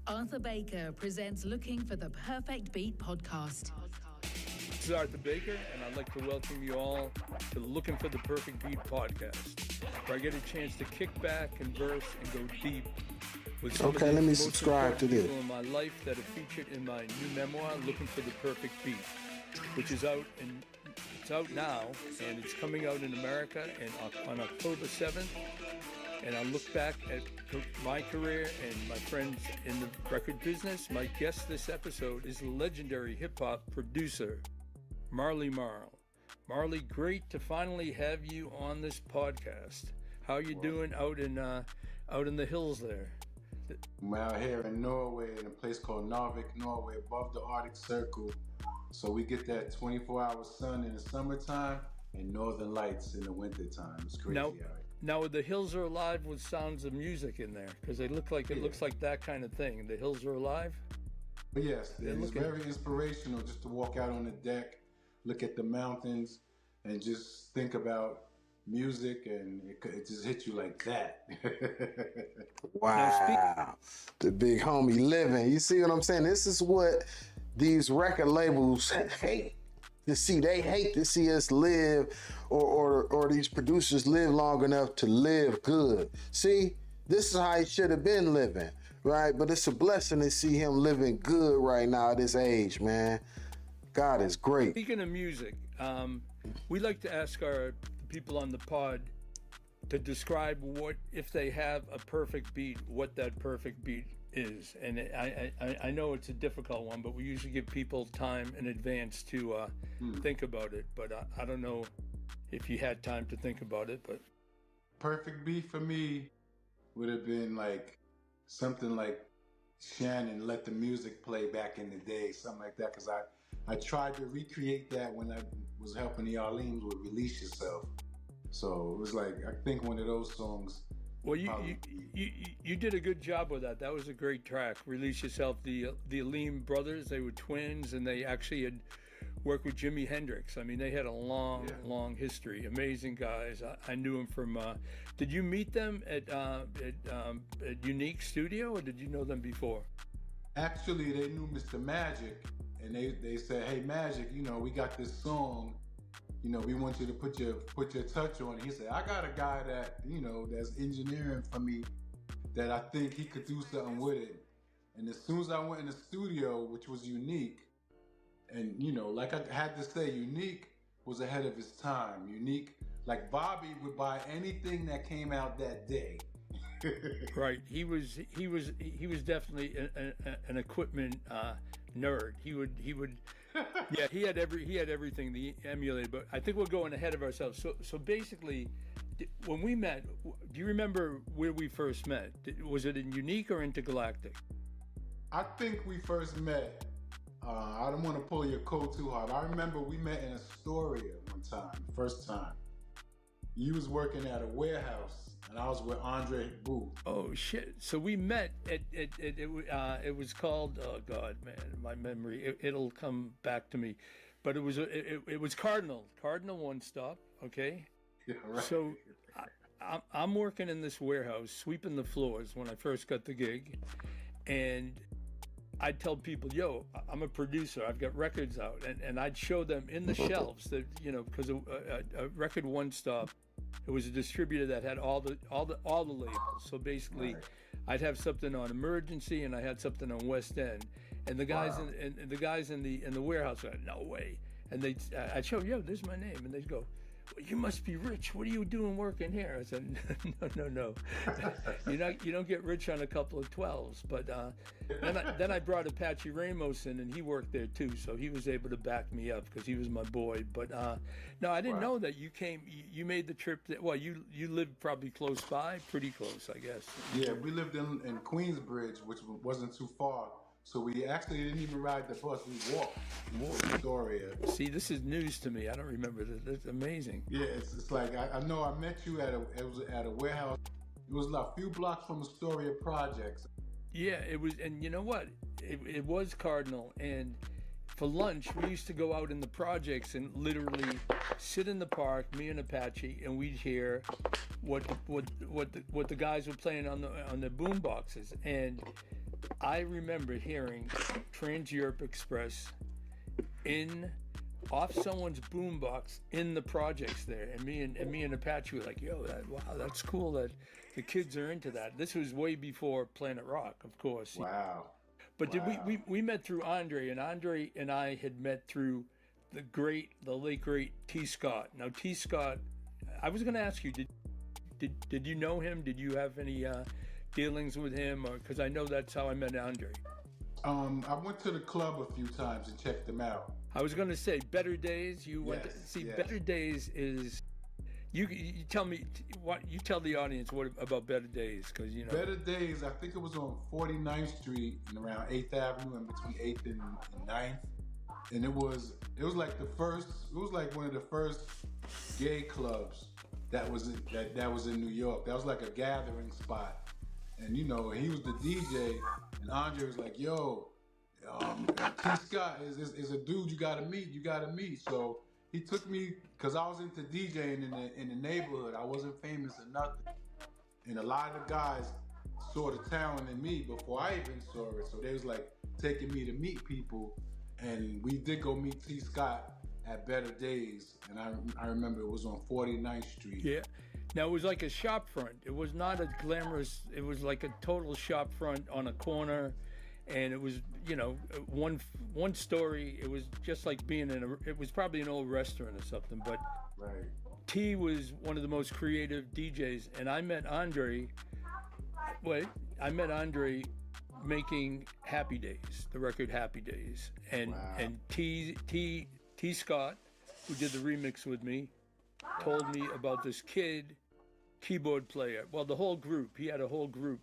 Arthur Baker presents Looking for the Perfect Beat podcast. This is Arthur Baker, and I'd like to welcome you all to the Looking for the Perfect Beat podcast, where I get a chance to kick back, converse, and go deep with some of the let me most subscribe to important this. people in my life that are featured in my new memoir, Looking for the Perfect Beat, which is out and it's out now, and it's coming out in America on October 7th. And I look back at my career and my friends in the record business. My guest this episode is legendary hip-hop producer, Marley Marl. Marley, great to finally have you on this podcast. How you doing out in the hills there? I'm out here in Norway, in a place called Narvik, Norway, above the Arctic Circle. So we get that 24-hour sun in the summertime and northern lights in the wintertime. It's crazy out here. Now the hills are alive with sounds of music in there, because they look like it looks like that kind of thing. The hills are alive. But yes, it's very inspirational just to walk out on the deck, look at the mountains, and just think about music, and it just hits you like that. Wow, the big homie living. You see what I'm saying? This is what these record labels hate to see. They hate to see us live, or these producers live long enough to live good. See, this is how he should have been living, right? But it's a blessing to see him living good right now at this age, man. God is great. Speaking of music, we like to ask our people on the pod to describe what, if they have a perfect beat, what that perfect beat is. And I know it's a difficult one, but we usually give people time in advance to think about it. But I don't know if you had time to think about it. But perfect beat for me would have been like something like Shannon, Let the Music Play back in the day, something like that. Because I tried to recreate that when I was helping the Arlenes with Release Yourself. So it was like, I think one of those songs. Well, you did a good job with that. That was a great track. Release Yourself. The Aleem brothers, they were twins, and they actually had worked with Jimi Hendrix. I mean, they had a long history. Amazing guys. I knew them from. Did you meet them at Unique Studio, or did you know them before? Actually, they knew Mr. Magic, and they said, "Hey, Magic, you know, we got this song. You know, we want you to put your touch on it." He said, "I got a guy that, you know, that's engineering for me that I think he could do something with it." And as soon as I went in the studio, which was Unique, and, you know, like I had to say, Unique was ahead of his time. Unique, like Bobby would buy anything that came out that day. Right. He was definitely an equipment nerd. He would yeah, he had everything, the emulator, but I think we're going ahead of ourselves. So basically, when we met, do you remember where we first met? Was it in Unique or Intergalactic? I think we first met, I don't want to pull your coat too hard. I remember we met in Astoria one time, first time. You was working at a warehouse, and I was with Andre Booth. Oh shit! So we met at it was called, oh god, man, my memory, it'll come back to me, but it was Cardinal One Stop. Okay. Yeah, right. So I'm working in this warehouse, sweeping the floors when I first got the gig, and I'd tell people, yo, I'm a producer, I've got records out, and I'd show them in the shelves that, you know, because a record One Stop, it was a distributor that had all the labels. So basically, right. I'd have something on Emergency, and I had something on West End, and the guys in the warehouse were like, no way, and I'd show, yo, there's my name, and they'd go, well, you must be rich. What are you doing working here? I said, no. You don't get rich on a couple of 12s. But then I brought Apache Ramos in, and he worked there too, so he was able to back me up because he was my boy. But no, I didn't know that you came. You made the trip. Well, you lived probably close by, pretty close, I guess. Yeah, we lived in Queensbridge, which wasn't too far. So we actually didn't even ride the bus. We walked Astoria. See, this is news to me. I don't remember this. That's amazing. Yeah, it's like I know I met you it was at a warehouse. It was like a few blocks from Astoria Projects. Yeah, it was, and you know what? It was Cardinal, and for lunch we used to go out in the projects and literally sit in the park, me and Apache, and we'd hear what the guys were playing on the boom boxes. And I remember hearing Trans-Europe Express off someone's boombox in the projects there, and me and Apache were like, "Yo, wow, that's cool that the kids are into that." This was way before Planet Rock, of course. Wow. But we met through Andre, and Andre and I had met through the late great T. Scott. Now T. Scott, I was going to ask you, did you know him? Did you have any dealings with him, or because I know that's how I met Andre? I went to the club a few times and checked him out. I was going to say Better Days. You went to see Better Days is. You tell me what you tell the audience what about Better Days, because you know Better Days. I think it was on 49th Street and around 8th Avenue, and between 8th and 9th, and it was like the first. It was like one of the first gay clubs that was in New York. That was like a gathering spot. And you know, he was the DJ, and Andre was like, "Yo, T. Scott is a dude you gotta meet." So he took me, cause I was into DJing in the neighborhood. I wasn't famous or nothing, and a lot of the guys saw the talent in me before I even saw it. So they was like taking me to meet people, and we did go meet T. Scott at Better Days, and I remember it was on 49th Street. Yeah. Now, it was like a shop front. It was not a glamorous, it was like a total shop front on a corner. And it was, you know, one story. It was just like being it was probably an old restaurant or something. But right. T was one of the most creative DJs. And I met Andre making Happy Days, the record Happy Days. And T. Scott, who did the remix with me, told me about this kid, keyboard player. Well, the whole group. He had a whole group.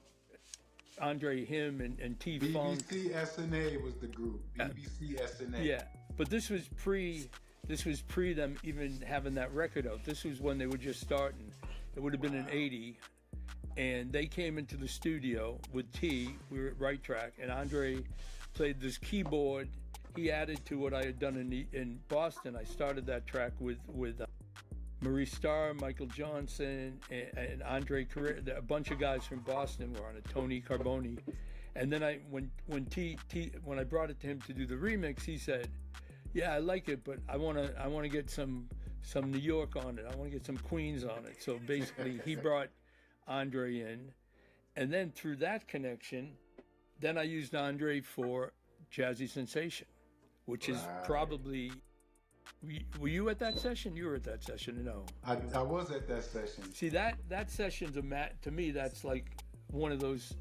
Andre, him, and T Funk. BBC SNA was the group. BBC SNA. Yeah, but this was pre them even having that record out. This was when they were just starting. It would have been in '80, and they came into the studio with T. We were at Right Track, and Andre played this keyboard, he added to what I had done in Boston. I started that track with Maurice Starr, Michael Johnson, and Andre Carrera. A bunch of guys from Boston were on it. Tony Carboni, and then when I brought it to him to do the remix, he said, "Yeah, I like it, but I wanna get some New York on it. I want to get some Queens on it." So basically, he brought Andre in, and then through that connection, then I used Andre for Jazzy Sensation, which is probably. Were you at that session? You were at that session, no? I was at that session. See, that session's to me, that's like one of those,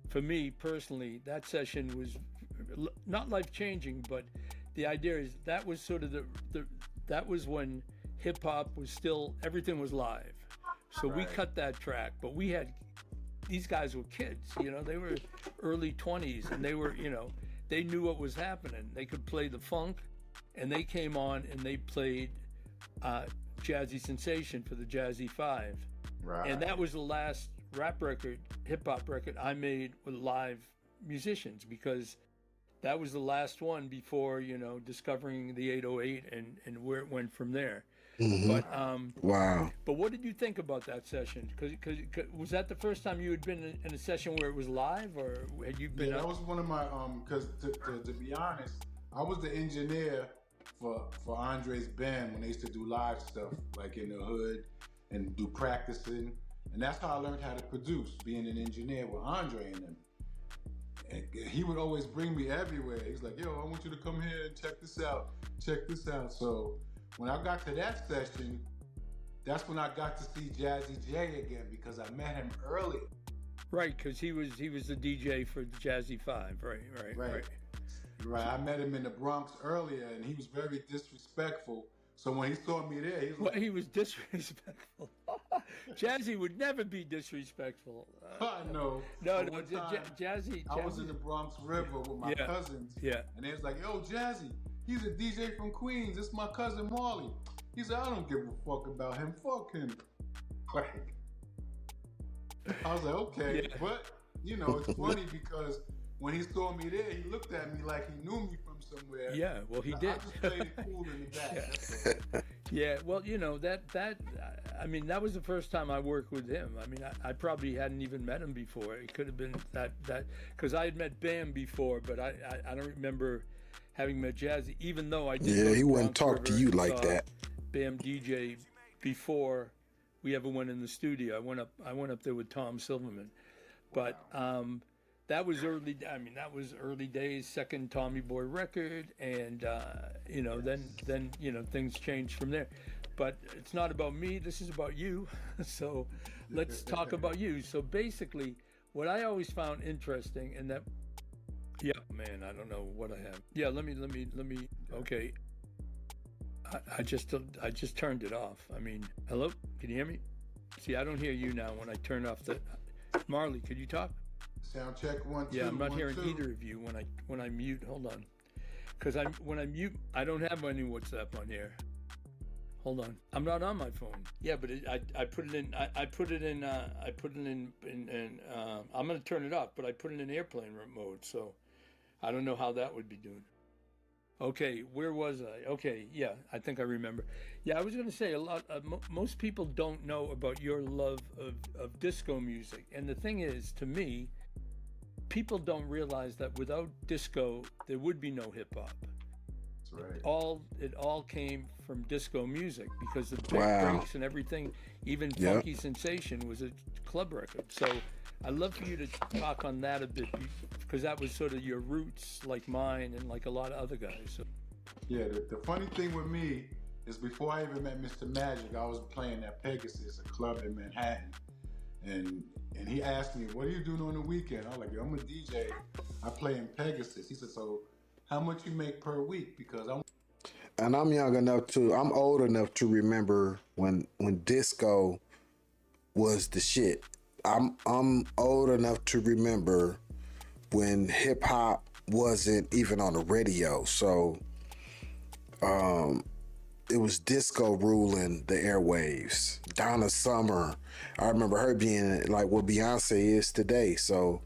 for me personally, that session was not life-changing, but the idea is that was sort of that was when hip-hop was still, everything was live. So we cut that track, but these guys were kids, they were early 20s, and they were, they knew what was happening. They could play the funk, and they came on and they played Jazzy Sensation for the Jazzy 5. Right. And that was the last rap record, hip-hop record I made with live musicians, because that was the last one before, discovering the 808 and where it went from there. Mm-hmm. But wow. But what did you think about that session? Because was that the first time you had been in a session where it was live, or had you been? Yeah, that was one of my because to be honest, I was the engineer for Andre's band when they used to do live stuff like in the hood and do practicing, and that's how I learned how to produce, being an engineer with Andre and them. And he would always bring me everywhere. He was like, "Yo, I want you to come here and check this out. Check this out." So when I got to that session, that's when I got to see Jazzy J again, because I met him early. Right, because he was the DJ for the Jazzy 5. Right. I met him in the Bronx earlier, and he was very disrespectful. So when he saw me there, he was he was disrespectful. Jazzy would never be disrespectful. I know. No, Jazzy. I was in the Bronx River with my cousins. Yeah. And they was like, "Yo, Jazzy, he's a DJ from Queens. It's my cousin Marley." He said, "I don't give a fuck about him. Fuck him." Like, I was like, okay. Yeah. But, it's funny because when he saw me there, he looked at me like he knew me from somewhere. Yeah, well, he did. I just played it cool in the back. Yeah, well, that was the first time I worked with him. I mean, I probably hadn't even met him before. It could have been that because I had met Bam before, but I don't remember having met Jazzy, even though I did. Yeah, he wouldn't talk to you like that. Bam DJ before we ever went in the studio. I went up there with Tom Silverman, but that was early. I mean, that was early days, second Tommy Boy record, and then things changed from there. But it's not about me. This is about you. So let's talk about you. So basically, what I always found interesting, and that, yeah, man, I don't know what I have. Yeah, let me. Okay, I just turned it off. I mean, hello, can you hear me? See, I don't hear you now when I turn off the. Marley, could you talk? Sound check 1 2. Yeah, I'm not 1 hearing 2. either of you when I mute. Hold on, because when I mute, I don't have any WhatsApp on here. Hold on, I'm not on my phone. Yeah, but I put it in. I put it in. I'm gonna turn it off, but I put it in airplane mode, so I don't know how that would be doing. Okay, where was I? Okay, yeah, I think I remember. Yeah, I was going to say most people don't know about your love of disco music. And the thing is, to me, people don't realize that without disco, there would be no hip-hop. That's right. It all came from disco music, because the big breaks and everything, even Funky Sensation was a club record. So I'd love for you to talk on that a bit, because that was sort of your roots, like mine and like a lot of other guys. So. Yeah, the funny thing with me is before I even met Mr. Magic, I was playing at Pegasus, a club in Manhattan. And he asked me, "What are you doing on the weekend?" I was like, "Yo, I'm a DJ. I play in Pegasus." He said, "So how much you make per week?" Because I'm old enough to remember when disco was the shit. I'm old enough to remember when hip hop wasn't even on the radio. So it was disco ruling the airwaves. Donna Summer, I remember her being like what Beyonce is today. So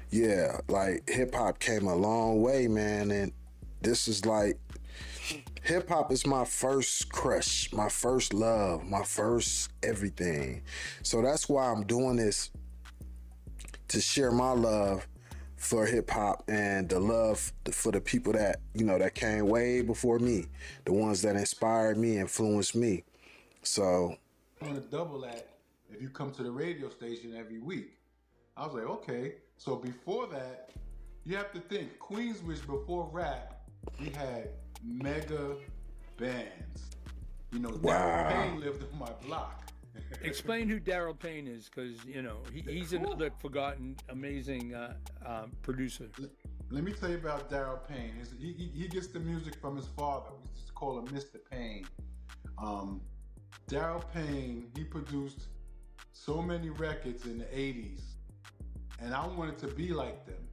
yeah, like hip hop came a long way, man. And This is like, hip hop is my first crush, my first love, my first everything. So that's why I'm doing this, to share my love for hip hop and the love for the people that, you know, that came way before me, the ones that inspired me, influenced me. So I'm gonna double that if you come to the radio station every week. I was like, okay. So before that, you have to think, Queensbridge before rap, we had mega bands. You know, Darryl Payne lived on my block. Explain who Darryl Payne is, because, you know, he's another forgotten, amazing producer. Let me tell you about Darryl Payne. He gets the music from his father. We used to call him Mr. Payne. Darryl Payne, he produced so many records in the 80s, and I wanted to be like them.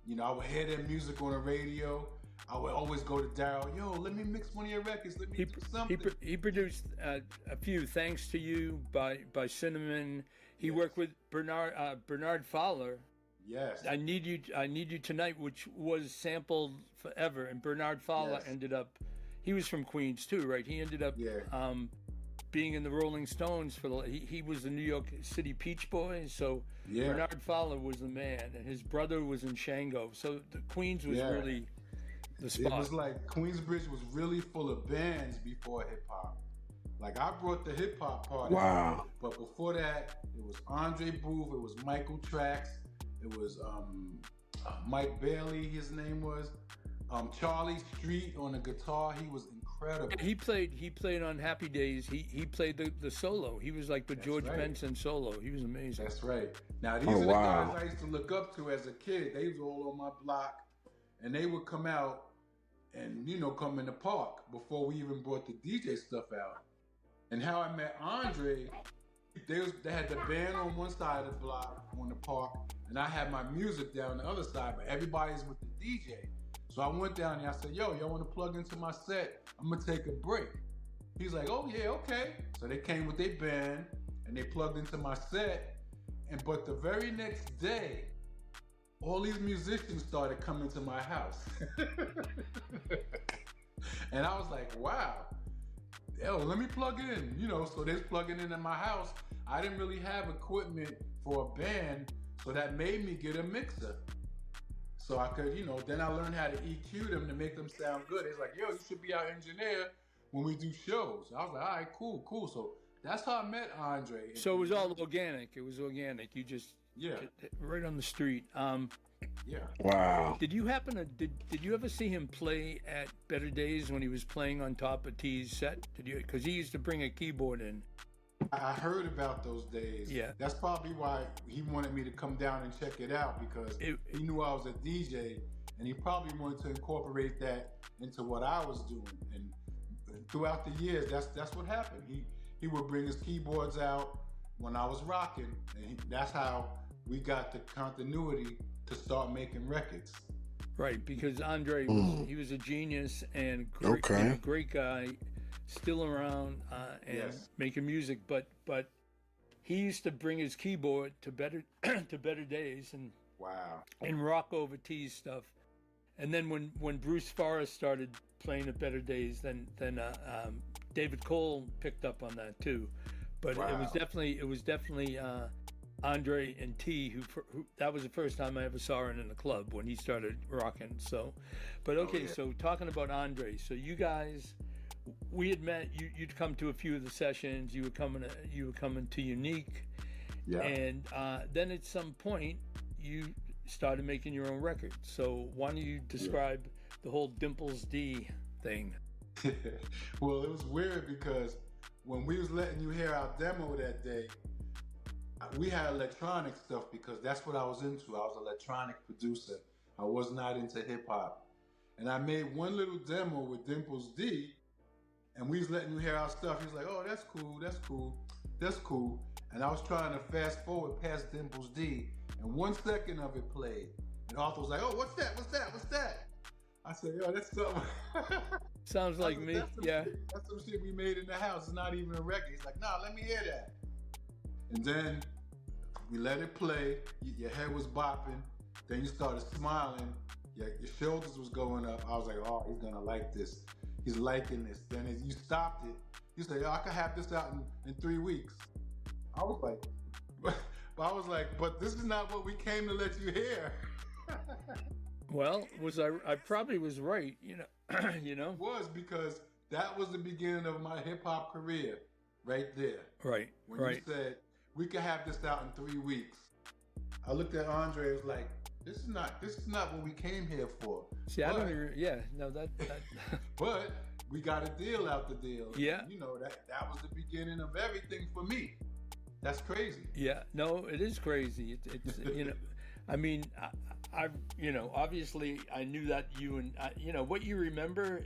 You know, I would hear their music on the radio. I would always go to Darryl, yo, let me mix one of your records, let me do something. He produced a few, Thanks to You by Cinnamon. He worked with Bernard Fowler. Yes. I Need You Tonight, which was sampled forever, and Bernard Fowler ended up, he was from Queens too, right? He ended up being in the Rolling Stones he was the New York City Peach Boys, so Bernard Fowler was the man, and his brother was in Shango. So the Queens was really the spot. It was like Queensbridge was really full of bands before hip hop. Like, I brought the hip hop part. Wow. But before that, it was Andre Booth, it was Michael Trax, it was Mike Bailey, his name was. Charlie Street on the guitar, he was incredible. He played on Happy Days. He played the solo. He was like the George Benson solo. He was amazing. That's right. Now these are the guys I used to look up to as a kid. They was all on my block, and they would come out and, you know, come in the park before we even brought the DJ stuff out. And how I met Andre, they had the band on one side of the block on the park, and I had my music down the other side, but everybody's with the DJ. So I went down there, I said, yo, y'all want to plug into my set? I'm going to take a break. He's like, oh, yeah, okay. So they came with their band, and they plugged into my set. But the very next day, all these musicians started coming to my house. And I was like, wow. Yo, let me plug in. You know, so they're plugging in my house. I didn't really have equipment for a band, so that made me get a mixer. So I could, you know, then I learned how to EQ them to make them sound good. It's like, yo, you should be our engineer when we do shows. I was like, all right, cool. So that's how I met Andre. So it was all organic. It was organic. You just right on the street. Wow. Did you happen to did you ever see him play at Better Days when he was playing on top of T's set? Did you? Because he used to bring a keyboard in. I heard about those days. Yeah. That's probably why he wanted me to come down and check it out, because he knew I was a DJ, and he probably wanted to incorporate that into what I was doing. And throughout the years, that's what happened. He would bring his keyboards out when I was rocking, and that's how we got the continuity to start making records. Right, because Andre he was a genius and great guy. Still around and making music, but he used to bring his keyboard to Better Days and and rock over T's stuff. And then when Bruce Forrest started playing at Better Days, then David Cole picked up on that too. But it was definitely Andre and T who that was the first time I ever saw him in a club when he started rocking. So, but okay, so talking about Andre, so you guys. We had met. You'd come to a few of the sessions. You were coming to Unique, and then at some point you started making your own records. So why don't you describe the whole Dimples D thing? Well, it was weird because when we was letting you hear our demo that day, we had electronic stuff because that's what I was into. I was an electronic producer. I was not into hip hop, and I made one little demo with Dimples D. And we was letting you hear our stuff. He was like, oh, that's cool. And I was trying to fast forward past Dimples D, and 1 second of it played. And Arthur was like, oh, what's that? I said, yo, that's something. Sounds like me, That's some shit we made in the house. It's not even a record. He's like, nah, let me hear that. And then we let it play. Your head was bopping. Then you started smiling. your shoulders was going up. I was like, oh, he's gonna like this. He's liking this. Then as you stopped it, you said, I could have this out in 3 weeks. I was like, but this is not what we came to let you hear. Well, I probably was right, you know. You know? It was, because that was the beginning of my hip hop career, right there. Right. When you said we could have this out in 3 weeks, I looked at Andre. It was like, this is not what we came here for. See, I don't even. Yeah, no, that. But we got a deal out the deal. Yeah. You know, that was the beginning of everything for me. That's crazy. Yeah, no, it is crazy. It's you know, I mean, I you know, obviously I knew that you and you know what you remember.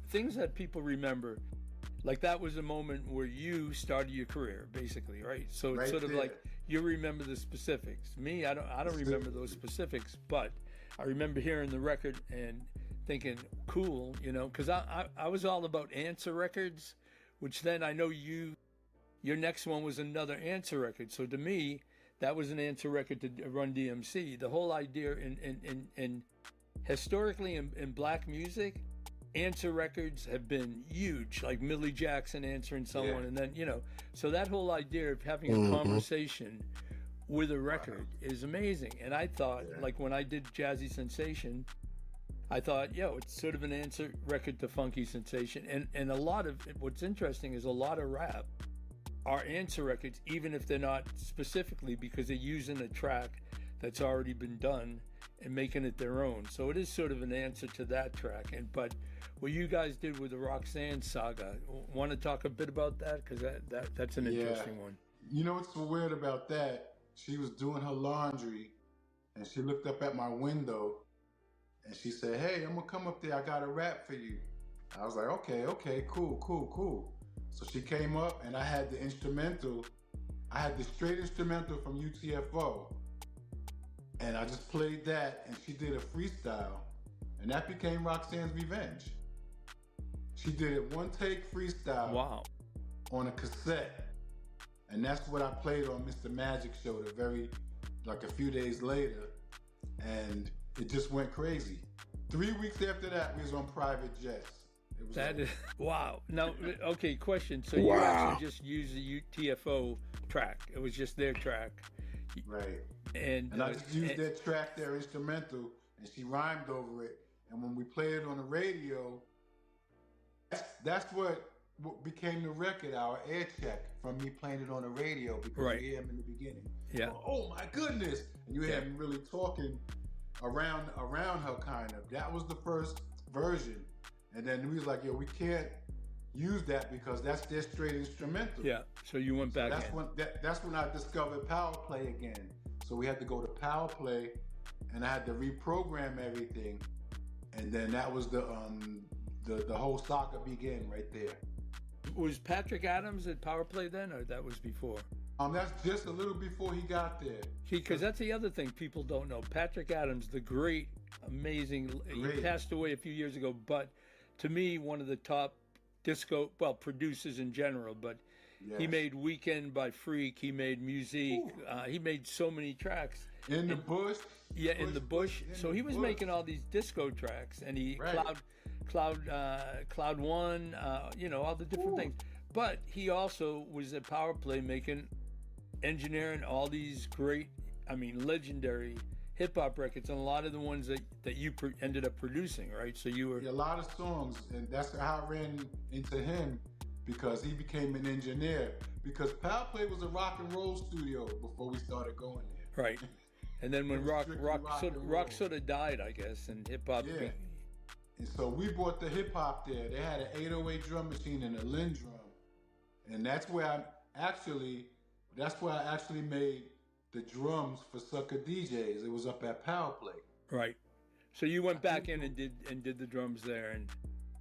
Things that people remember, like that was a moment where you started your career, basically, right? So it's sort of like you remember the specifics. Me, I don't remember those specifics, but I remember hearing the record and thinking, cool, you know, because I was all about Answer Records, which then I know your next one was another Answer record. So to me, that was an Answer record to Run DMC. The whole idea in historically in black music, Answer records have been huge, like Millie Jackson answering someone, and then, you know, so that whole idea of having a conversation with a record is amazing. And I thought, like when I did Jazzy Sensation, I thought, it's sort of an Answer record to Funky Sensation. And a lot of what's interesting is a lot of rap are Answer records, even if they're not specifically, because they're using a track that's already been done and making it their own. So it is sort of an answer to that track. But what you guys did with the Roxanne saga, want to talk a bit about that? Because that's an interesting one. You know what's so weird about that? She was doing her laundry, and she looked up at my window, and she said, hey, I'm going to come up there. I got a rap for you. I was like, okay, cool. So she came up, and I had the instrumental. I had the straight instrumental from UTFO. And I just played that, and she did a freestyle. And that became Roxanne's Revenge. She did it one take freestyle. Wow. On a cassette. And that's what I played on Mr. Magic Show like a few days later. And it just went crazy. 3 weeks after that, we was on private jets. Wow. Now, okay, question. So you actually just used the UTFO track. It was just their track. Right. And I just used that track, their instrumental, and she rhymed over it. And when we played it on the radio, that's what became the record, our air check, from me playing it on the radio, because you hear him in the beginning. Yeah. Oh my goodness. And you hear him really talking around her, kind of. That was the first version. And then we was like, we can't use that because that's their straight instrumental. Yeah. So you went back. That's when I discovered Power Play again. So we had to go to Power Play, and I had to reprogram everything, and then that was the whole saga began right there. Was Patrick Adams at Power Play then, or that was before? That's just a little before he got there. Because that's the other thing people don't know. Patrick Adams, the great, amazing, he passed away a few years ago, but to me, one of the top disco, producers in general, but he made Weekend by Freak, he made Musique, he made so many tracks. In the Bush? Yeah, in the Bush. So he was making all these disco tracks, and he, Cloud One, all the different things. But he also was at Power Play engineering all these great, legendary hip-hop records, and a lot of the ones that you ended up producing, right? So you were... a lot of songs, and that's how I ran into him, because he became an engineer. Because Power Play was a rock and roll studio before we started going there. Right. And then when rock sort of died, I guess, and hip-hop... Yeah. And so we brought the hip-hop there. They had an 808 drum machine and a Linn drum. And that's where I actually made the drums for Sucker DJs. It was up at Power Play. Right. So you went back in and did the drums there, and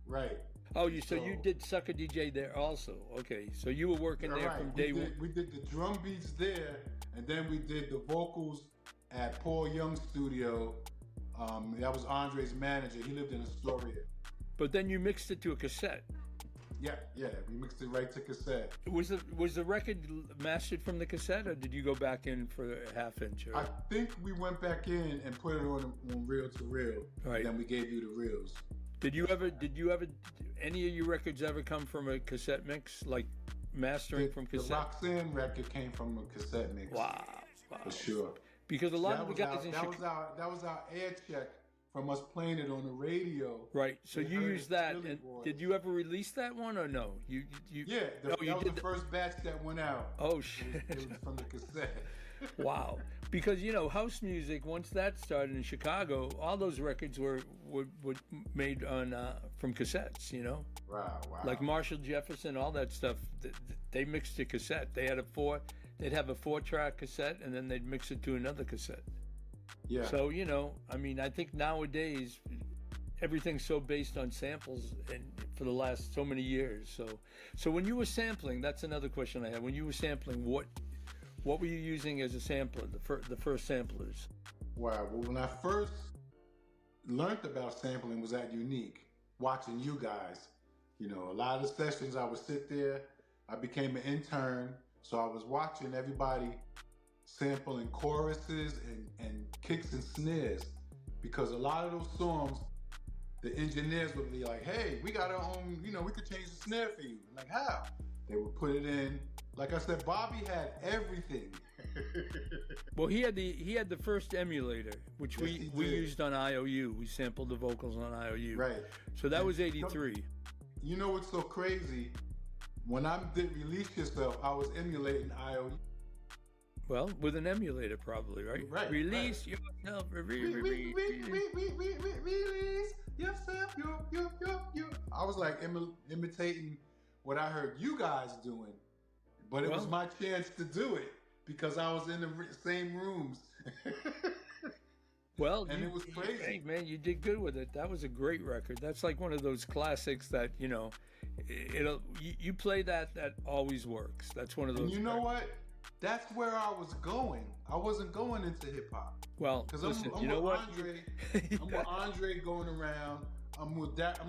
right. Oh, you did Sucker DJ there also. Okay, so you were working there from day one. We did the drum beats there, and then we did the vocals at Paul Young's studio. That was Andre's manager. He lived in Astoria. But then you mixed it to a cassette. Yeah, we mixed it right to cassette. Was the record mastered from the cassette, or did you go back in for a half inch? Or? I think we went back in and put it on reel to reel. Right. And then we gave you the reels. Did you ever? Any of your records ever come from a cassette mix, like mastering from cassette? The Roxanne record came from a cassette mix. Wow. For sure. Because a lot of the guys in Chicago, that was our air check from us playing it on the radio. Right. So you used that. And did you ever release that one or no? You that was the first batch that went out. Oh shit! It was from the cassette. Wow. Because house music, once that started in Chicago, all those records were made on from cassettes. Wow. Like Marshall Jefferson, all that stuff. They mixed to cassette. They'd have a 4-track cassette, and then they'd mix it to another cassette. Yeah. So I think nowadays everything's so based on samples, and for the last so many years. So when you were sampling, that's another question I had. When you were sampling, what were you using as a sampler? The first samplers. Wow. Well, when I first learned about sampling was at Unique, watching you guys. A lot of the sessions I would sit there. I became an intern, so I was watching everybody sampling choruses and kicks and snares, because a lot of those songs, the engineers would be like, "Hey, we got our own, we could change the snare for you." I'm like, how? They would put it in. Like I said, Bobby had everything. Well, he had the first emulator, which we used on IOU. We sampled the vocals on IOU. Right. So that was '83. You know what's so crazy? When I did Release Yourself, I was emulating IOU. Well, with an emulator probably, right? Right. Release yourself. Release yourself. You. I was like imitating what I heard you guys doing, but it was my chance to do it because I was in the same rooms. Well, and it was crazy. Hey, man, you did good with it. That was a great record. That's like one of those classics that you play that always works. That's one of those. And you know what? That's where I was going. I wasn't going into hip hop. Well, because listen, I'm with Andre. I'm with Andre going around. I'm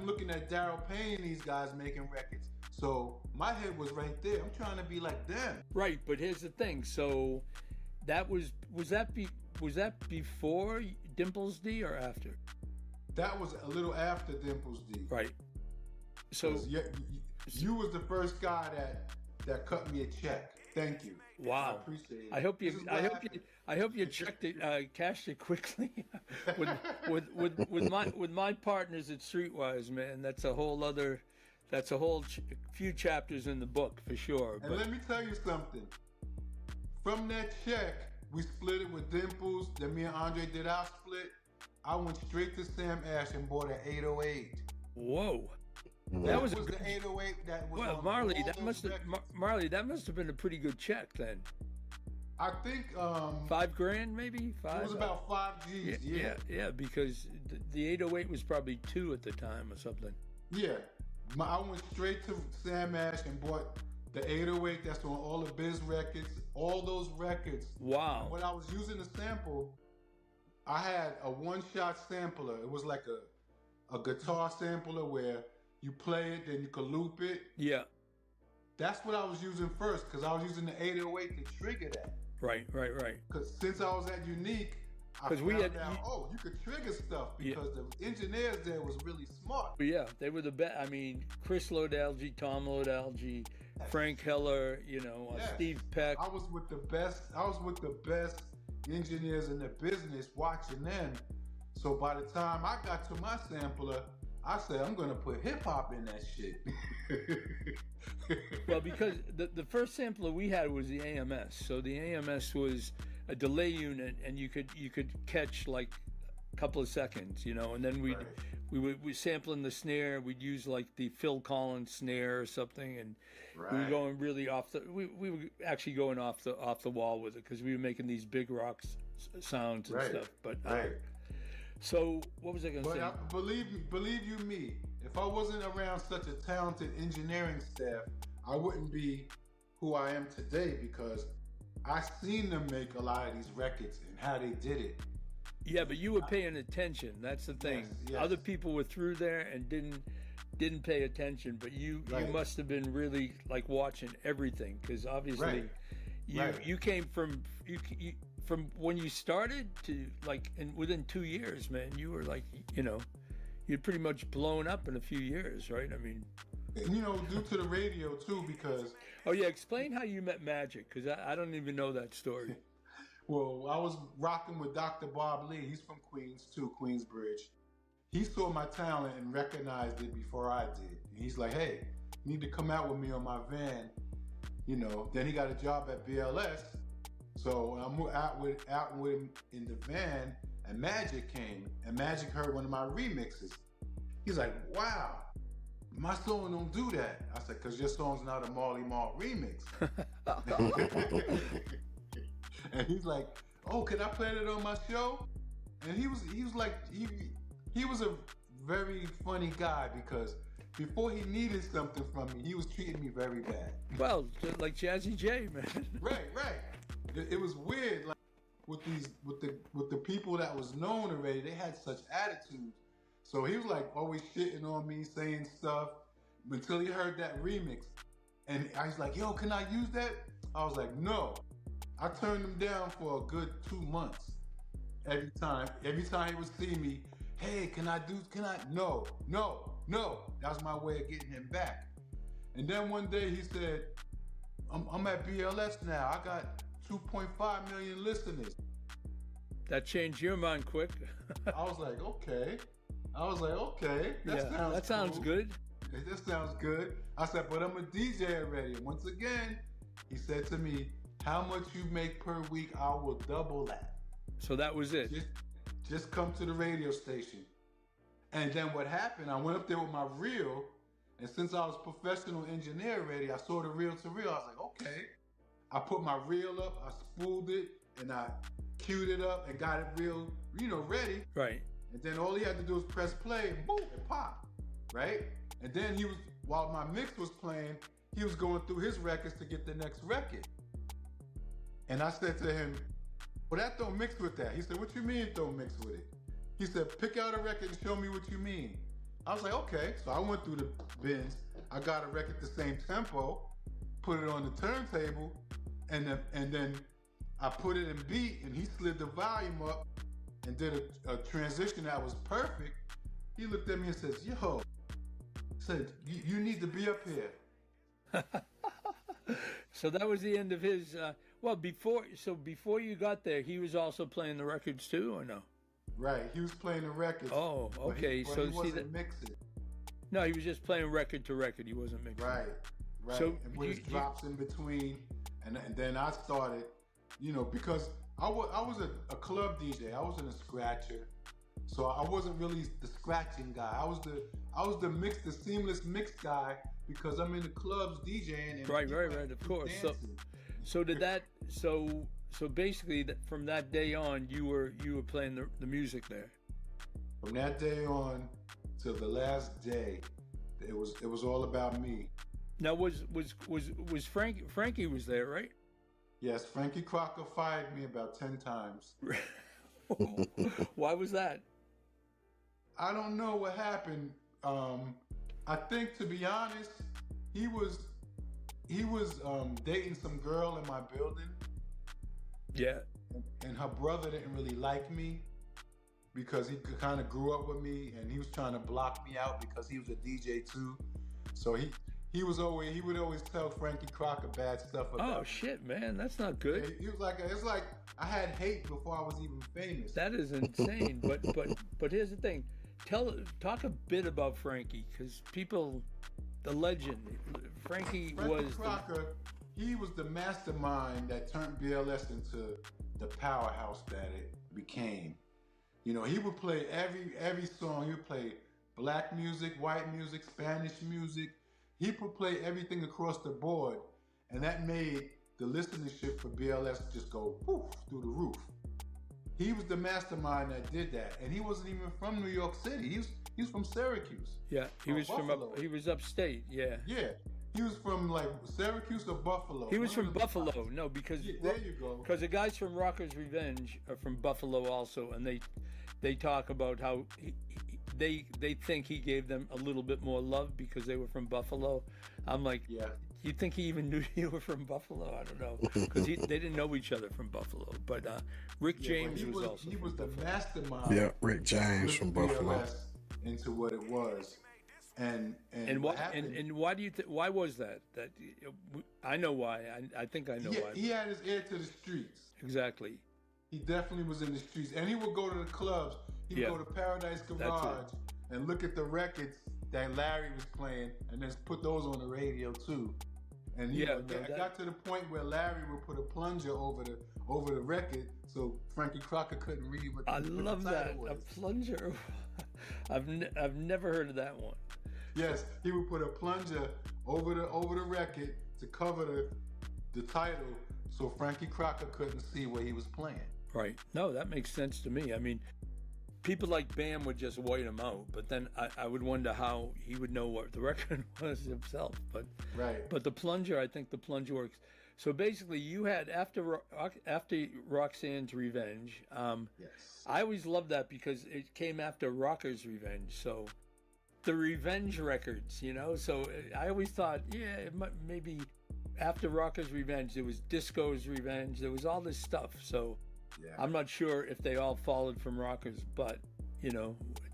looking at Daryl Payne and these guys making records. So my head was right there. I'm trying to be like them. Right, but here's the thing. So that was that before Dimples D or after? That was a little after Dimples D. Right. So you was the first guy that cut me a check. Thank you. Wow. I appreciate it. I hope you checked it, cashed it quickly. with my partners at Streetwise, man. That's a whole few chapters in the book for sure. And let me tell you something. From that check, we split it with Dimples. Then me and Andre did our split. I went straight to Sam Ash and bought an 808. Whoa. That was the 808 that was on Marley, that must have been a pretty good check then. I think $5,000 maybe. It was about 5 G's. Yeah, because the 808 was probably 2 at the time or something. Yeah, I went straight to Sam Ash and bought the 808 that's on all the Biz records, all those records. Wow. When I was using the sample, I had a one-shot sampler. It was like a guitar sampler where you play it, then you can loop it. Yeah. That's what I was using first, because I was using the 808 to trigger that. Right. Because since I was at Unique, I found out, you could trigger stuff, because the engineers there was really smart. Yeah, they were the best. I mean, Chris Lodalgi, Tom Lodalgi, Frank Heller, Steve Peck. I was with the best engineers in the business, watching them. So by the time I got to my sampler, I said, I'm going to put hip-hop in that shit. Well, because the first sampler we had was the AMS. So the AMS was a delay unit, and you could catch like a couple of seconds, and then we sampling the snare. We'd use like the Phil Collins snare or something, and we were going really we were actually going off the wall with it, because we were making these big rock sounds and stuff. But so what was I going to say? But believe you me, if I wasn't around such a talented engineering staff, I wouldn't be who I am today, because I seen them make a lot of these records and how they did it. Yeah, but you were paying attention. That's the thing. Yes. Other people were through there and didn't didn't pay attention, but you must have been really like watching everything, because obviously you came from from when you started to like, and within 2 years, man, you were like, you know, you'd pretty much blown up in a few years, right? I mean, you know, due to the radio too, because oh yeah, explain how you met Magic, because I don't even know that story. Well, I was rocking with Dr. Bob Lee. He's from Queens too, Queensbridge. He saw my talent and recognized it before I did. And he's like, hey, you need to come out with me on my van. You know, then he got a job at BLS. So I'm out with him in the van, and Magic came, and Magic heard one of my remixes. He's like, wow, my song don't do that. I said, because your song's not a Marley Marl remix. And he's like, oh, can I play it on my show? And he was like, he was a very funny guy, because before he needed something from me, he was treating me very bad. Well, just like Jazzy J, man. Right. It was weird, like with the people that was known already, they had such attitudes. So he was like always shitting on me, saying stuff until he heard that remix. And I was like, yo, can I use that? I was like, no. I turned him down for a good 2 months. Every time he would see me, hey, no. That was my way of getting him back. And then one day he said, I'm at BLS now. I got 2.5 million listeners. That changed your mind quick. I was like, okay. That sounds good. That sounds good. I said, but I'm a DJ already. And once again, he said to me, how much you make per week, I will double that. So that was it. Just come to the radio station. And then what happened, I went up there with my reel, and since I was a professional engineer already, I saw the reel to reel. I was like, okay. I put my reel up, I spooled it, and I queued it up and got it real, ready. Right. And then all he had to do was press play, and boom, it popped, right? And then while my mix was playing, he was going through his records to get the next record. And I said to him, well, that don't mix with that. He said, what you mean it don't mix with it? He said, pick out a record and show me what you mean. I was like, okay. So I went through the bins. I got a record the same tempo, put it on the turntable, and then I put it in beat, and he slid the volume up and did a transition that was perfect. He looked at me and says, yo, you need to be up here. So that was the end of his, before you got there, he was also playing the records too, or no? Right, he was playing the records. Oh, okay. But he wasn't mixing. No, he was just playing record to record. He wasn't mixing. Right. So and with his drops in between, and then I started, because I was a club DJ. I wasn't a scratcher, so I wasn't really the scratching guy. I was the seamless mix guy, because I'm in the clubs DJing. And right, of course. So did that? So basically, from that day on, you were playing the music there. From that day on till the last day, it was all about me. Now was Frankie was there, right? Yes, Frankie Crocker fired me about 10 times. Why was that? I don't know what happened. I think, to be honest, he was dating some girl in my building. Yeah. And her brother didn't really like me because he kind of grew up with me, and he was trying to block me out because he was a DJ too. So he would always tell Frankie Crocker bad stuff about me. Oh shit, man, that's not good. He was like, it's like I had hate before I was even famous. That is insane. but here's the thing. Talk a bit about Frankie, because people, the legend, Frankie was Crocker. He was the mastermind that turned BLS into the powerhouse that it became. He would play every song. He would play black music, white music, Spanish music. He would play everything across the board, and that made the listenership for BLS just go poof through the roof. He was the mastermind that did that, and he wasn't even from New York City. He was from Syracuse. Yeah, he was upstate. Yeah. Yeah. He was from like Syracuse or Buffalo. He was from Buffalo. No, because there you go. Because the guys from Rocker's Revenge are from Buffalo also, and they talk about how they think he gave them a little bit more love because they were from Buffalo. I'm like, Yeah. You think he even knew you were from Buffalo? I don't know, because they didn't know each other from Buffalo. But Rick James was also. He was the Buffalo. mastermind. Yeah, Rick James from Buffalo. PLS into what it was, and why do you why was that? That I know why. I think I know why. He had his ear to the streets. Exactly. He definitely was in the streets, and he would go to the clubs. He would go to Paradise Garage and look at the records that Larry was playing, and then put those on the radio too. And got to the point where Larry would put a plunger over the record, so Frankie Crocker couldn't read what I the love that was. a plunger. I've never heard of that one. Yes, he would put a plunger over the record to cover the title, so Frankie Crocker couldn't see what he was playing. Right. No, that makes sense to me. I mean, people like Bam would just white him out, but then I would wonder how he would know what the record was himself. But But the plunger, I think the plunger works. So basically, you had after Roxanne's Revenge. Yes. I always loved that because it came after Rocker's Revenge. So the Revenge records, So I always thought, it might, maybe after Rocker's Revenge, there was Disco's Revenge. There was all this stuff. So. Yeah. I'm not sure if they all followed from Rockers, but it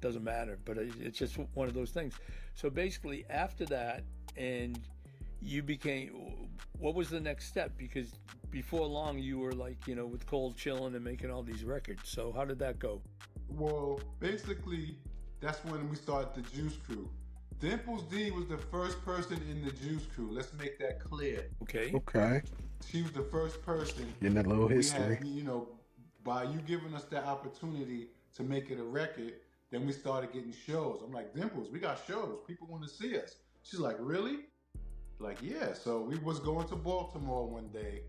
doesn't matter. But it's just one of those things. So basically, after that, and you became, what was the next step? Because before long, you were like, with Cold Chillin' and making all these records. So how did that go? Well, basically, that's when we started the Juice Crew. Dimples D was the first person in the Juice Crew. Let's make that clear. Okay. She was the first person. In that little history. We had, by you giving us that opportunity to make it a record, then we started getting shows. I'm like, Dimples, we got shows. People want to see us. She's like, really? Like, yeah. So we was going to Baltimore one day.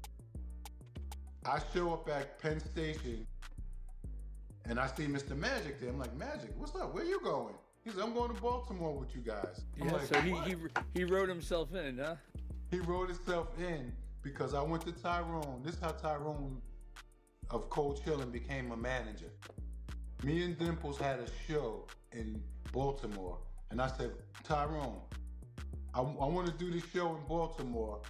I show up at Penn Station, and I see Mr. Magic there. I'm like, Magic, what's up? Where you going? He said, I'm going to Baltimore with you guys. I'm like, so he wrote himself in, huh? He wrote himself in because I went to Tyrone. This is how Tyrone of Cold Chillin' became a manager. Me and Dimples had a show in Baltimore, and I said, Tyrone, I want to do this show in Baltimore,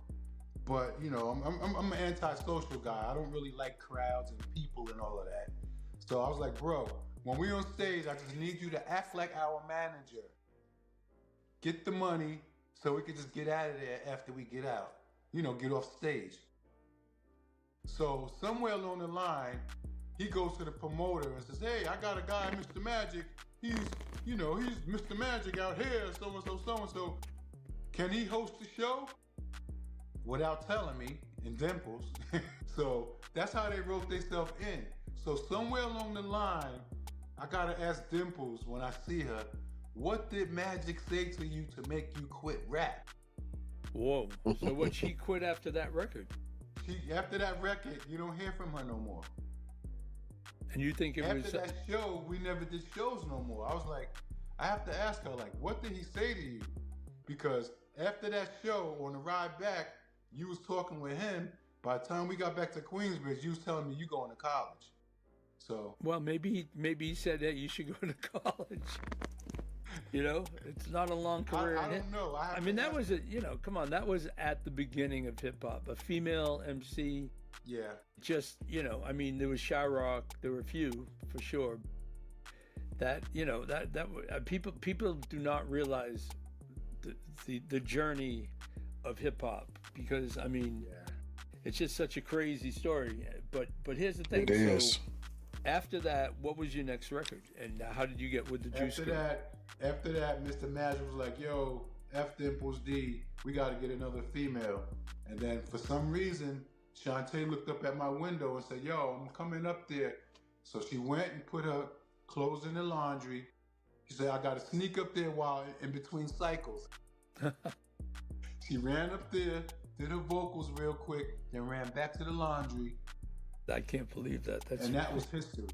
but I'm an antisocial guy. I don't really like crowds and people and all of that. So I was like, bro, when we on stage, I just need you to act like our manager. Get the money so we can just get out of there after we get out. Get off stage. So somewhere along the line, he goes to the promoter and says, hey, I got a guy, Mr. Magic. He's Mr. Magic out here, so-and-so, so-and-so. Can he host the show? Without telling me, and Dimples. So that's how they wrote themselves in. So somewhere along the line, I gotta ask Dimples when I see her, what did Magic say to you to make you quit rap? Whoa. So what, she quit after that record? After that record, you don't hear from her no more. And you think after that show, we never did shows no more. I was like, I have to ask her, like, what did he say to you? Because after that show, on the ride back, you was talking with him. By the time we got back to Queensbridge, you was telling me you going to college. So well, maybe he said that you should go to college. It's not a long career. I don't know. I mean, that was come on, that was at the beginning of hip hop. A female MC. Yeah. Just I mean, there was Shyrock. There were a few for sure. That people do not realize the journey of hip hop, because I mean, it's just such a crazy story. But here's the thing. It is. So after that, what was your next record, and how did you get with the Juice Crew? After that, Mr. Magic was like, yo, F Dimples D, we got to get another female. And then for some reason, Shantae looked up at my window and said, yo, I'm coming up there. So she went and put her clothes in the laundry. She said, I got to sneak up there while in between cycles. She ran up there, did her vocals real quick, then ran back to the laundry. I can't believe that. That was history.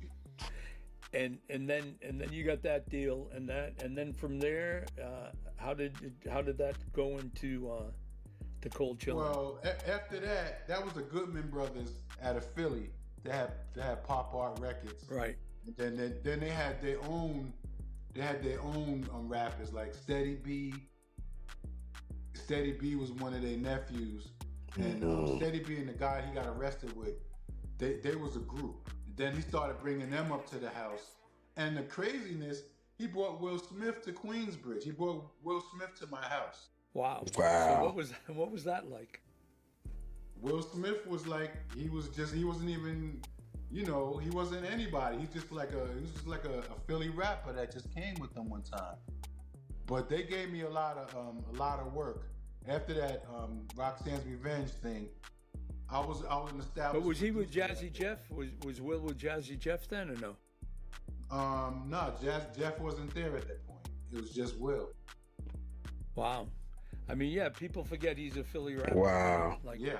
And then you got that deal, and then from there, how did that go into the Cold Chillin'? Well, after that was the Goodman Brothers out of Philly. They had Pop Art Records, right? And then they had their own their own rappers like Steady B. Steady B was one of their nephews, and Steady B and the guy he got arrested with, they was a group. Then he started bringing them up to the house, and the craziness, he brought Will Smith to Queensbridge. He brought Will Smith to my house. Wow. Wow. So what was that like? Will Smith was like, he wasn't even, you know, he wasn't anybody. He was just like a Philly rapper that just came with them one time. But they gave me a lot of work. After that Roxanne's Revenge thing, I was an established. But was he with Jazzy Jeff? Was Will with Jazzy Jeff then or no? No, Jeff wasn't there at that point. It was just Will. Wow. I mean, yeah, people forget he's a Philly rapper. Wow. Like, yeah.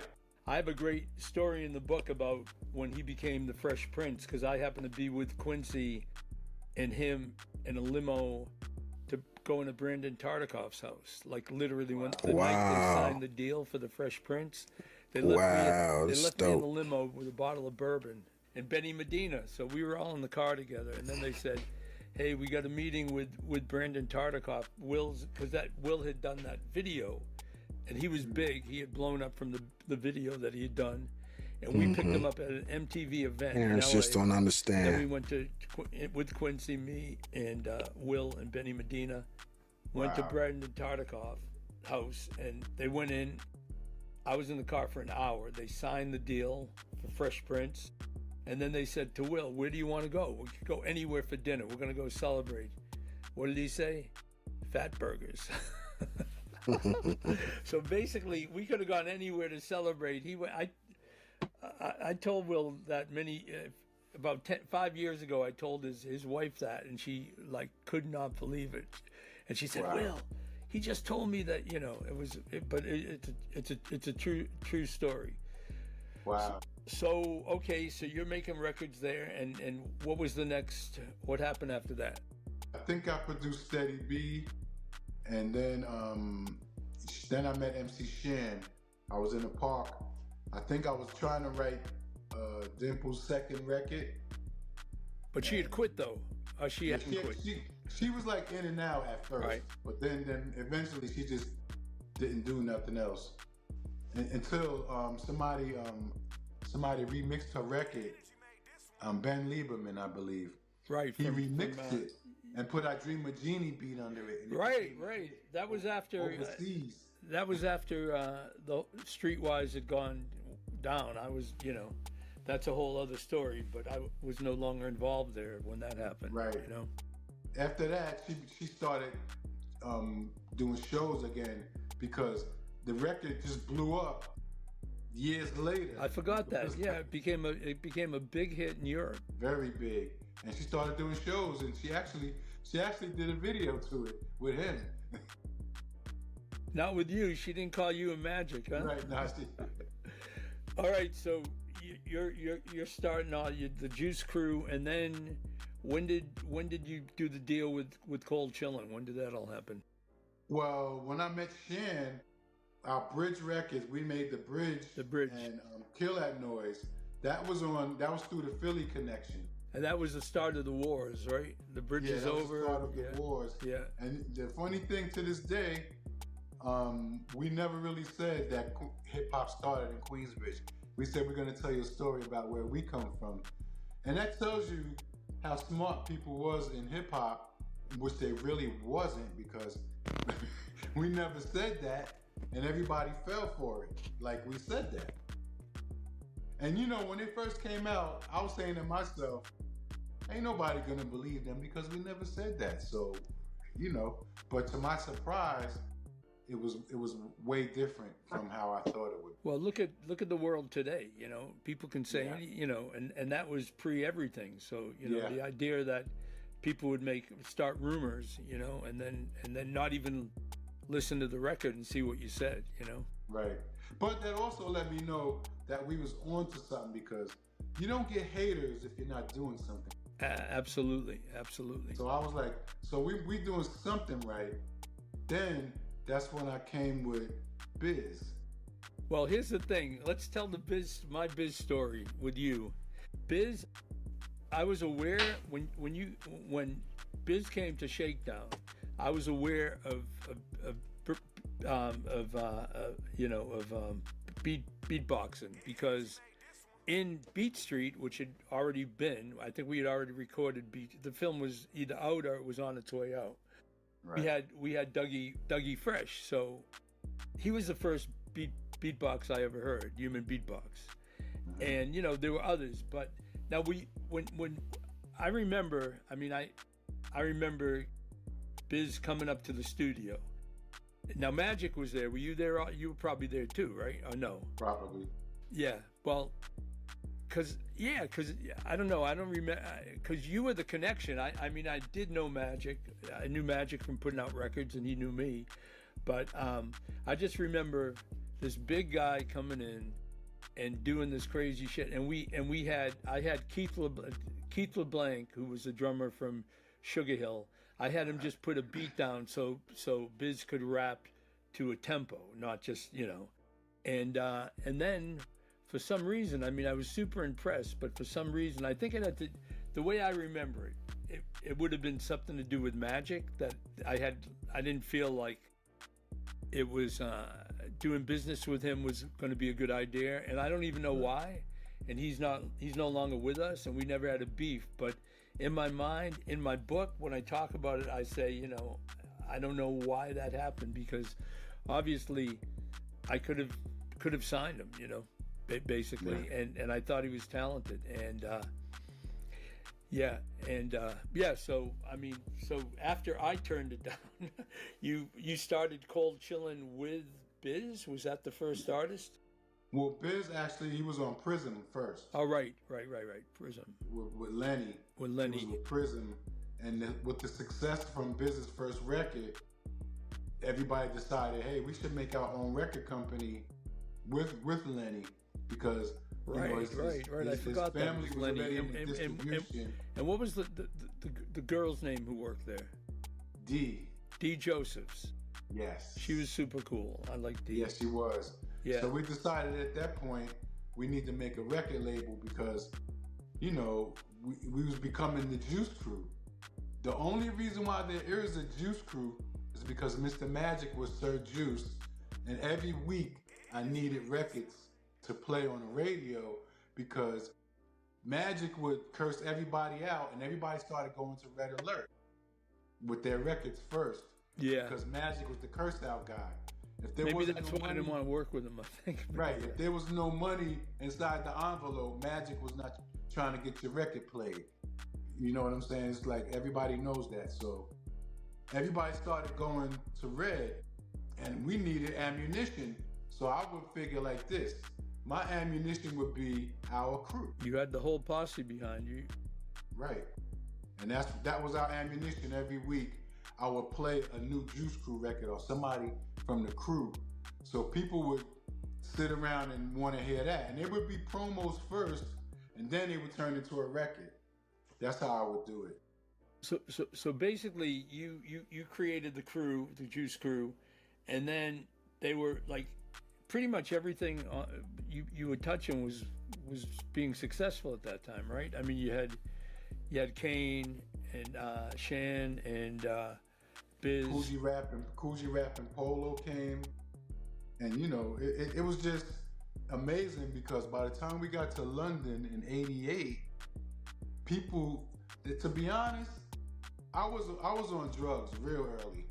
I have a great story in the book about when he became the Fresh Prince, because I happened to be with Quincy and him in a limo to go into Brandon Tartikoff's house. Like literally when the night they signed the deal for the Fresh Prince, they left me in the limo with a bottle of bourbon and Benny Medina. So we were all in the car together, and then they said, hey, we got a meeting with Brandon Tartikoff. Because Will had done that video, and he was big. He had blown up from the video that he had done, and we picked him up at an MTV event. Parents in LA. just don't understand. Then we went with Quincy, me, and Will and Benny Medina. Went to Brandon Tartikoff house, and they went in. I was in the car for an hour. They signed the deal for Fresh Prince. And then they said to Will, where do you want to go? We could go anywhere for dinner. We're going to go celebrate. What did he say? Fat burgers. So basically, we could have gone anywhere to celebrate. I told Will that about 5 years ago, I told his wife that, and she like could not believe it. And she said, Will, he just told me that, you know, it's a true story. Wow. So, okay, so you're making records there, and what was what happened after that? I think I produced Steady B, and then I met MC Shan. I was in the park. I think I was trying to write Dimple's second record. But she had quit, though. She hadn't quit. She was like in and out at first, right. But then eventually she just didn't do nothing else until somebody remixed her record. Ben Lieberman, I believe. Right. He remixed it and put I Dream a Genie beat under it. Right. That was after overseas. That was after the Streetwise had gone down. I was, you know, that's a whole other story. But I was no longer involved there when that happened. Right. You know. After that, she started doing shows again because the record just blew up. Years later, I forgot that. Yeah, it became a big hit in Europe. Very big, and she started doing shows, and she actually did a video to it with him. Not with you. She didn't call you a Magic, huh? Right. No, all right. So you're starting all the Juice Crew, and then when did you do the deal with Cold Chillin'? When did that all happen? Well, when I met Shan. Our Bridge records, we made the bridge, and Kill That Noise. That was through the Philly connection. And that was the start of the wars, right? The bridge is over. The start of the wars. Yeah. And the funny thing to this day, we never really said that hip hop started in Queensbridge. We said we're going to tell you a story about where we come from, and that tells you how smart people was in hip hop, which they really wasn't, because we never said that. And everybody fell for it, like we said that. And you know, when it first came out, I was saying to myself, ain't nobody gonna believe them because we never said that. So, you know, but to my surprise, it was way different from how I thought it would. Well, look at the world today. You know, people can say, you know, and that was pre everything. So, you know, the idea that people would start rumors, you know, and then not even listen to the record and see what you said, you know? Right. But that also let me know that we was onto something, because you don't get haters if you're not doing something. Absolutely. So I was like, so we doing something right. Then that's when I came with Biz. Well, here's the thing. Let's tell my Biz story with you. Biz, I was aware when Biz came to Shakedown, I was aware of beatboxing, because in Beat Street, which had already been, I think we had already recorded the film was either out or it was on its way out. Right. We had Dougie Fresh, so he was the first beatbox I ever heard, human beatbox. And there were others, but now when I remember, I remember Biz coming up to the studio. Now Magic was there. Were you there? You were probably there too, right? Or no? Probably. Yeah. Well, cause I don't know. I don't remember, cause you were the connection. I did know Magic. I knew Magic from putting out records, and he knew me. But I just remember this big guy coming in and doing this crazy shit. And I had Keith LeBlanc, who was the drummer from Sugar Hill. I had him just put a beat down so Biz could rap to a tempo, not just, and then for some reason, I was super impressed, but for some reason, I think it had to, the way I remember it would have been something to do with Magic, that I didn't feel like it was, doing business with him was going to be a good idea, and I don't even know why, and he's no longer with us, and we never had a beef, but in my mind, in my book, when I talk about it, I say, I don't know why that happened, because obviously I could have signed him, basically, and I thought he was talented, and so after I turned it down, you started Cold Chillin' with Biz. Was that the first artist? Well, Biz actually, he was on Prism first. Oh, right. Prism. With Lenny. With Lenny. He was with Prism. And with the success from Biz's first record, everybody decided, hey, we should make our own record company with Lenny, because I forgot that was Lenny. And what was the girl's name who worked there? D Josephs. Yes. She was super cool. I like D. Yes, she was. Yeah. So we decided at that point we need to make a record label, because, we was becoming the Juice Crew. The only reason why there is a Juice Crew is because Mr. Magic was Sir Juice, and every week I needed records to play on the radio, because Magic would curse everybody out, and everybody started going to Red Alert with their records first. Yeah. Because Magic was the cursed out guy. Maybe that's why I didn't want to work with him, I think. Right. If there was no money inside the envelope, Magic was not trying to get your record played. You know what I'm saying? It's like everybody knows that. So everybody started going to Red, and we needed ammunition. So I would figure like this. My ammunition would be our crew. You had the whole posse behind you. Right. And that was our ammunition. Every week I would play a new Juice Crew record or somebody from the crew. So people would sit around and want to hear that. And it would be promos first, and then it would turn into a record. That's how I would do it. So basically you created the crew, the Juice Crew, and then they were like pretty much everything you were touching was being successful at that time, right? You had Kane and Shan and Biz. Coogee Rap and Polo came, and it was just amazing, because by the time we got to London in '88, people, to be honest, I was on drugs real early.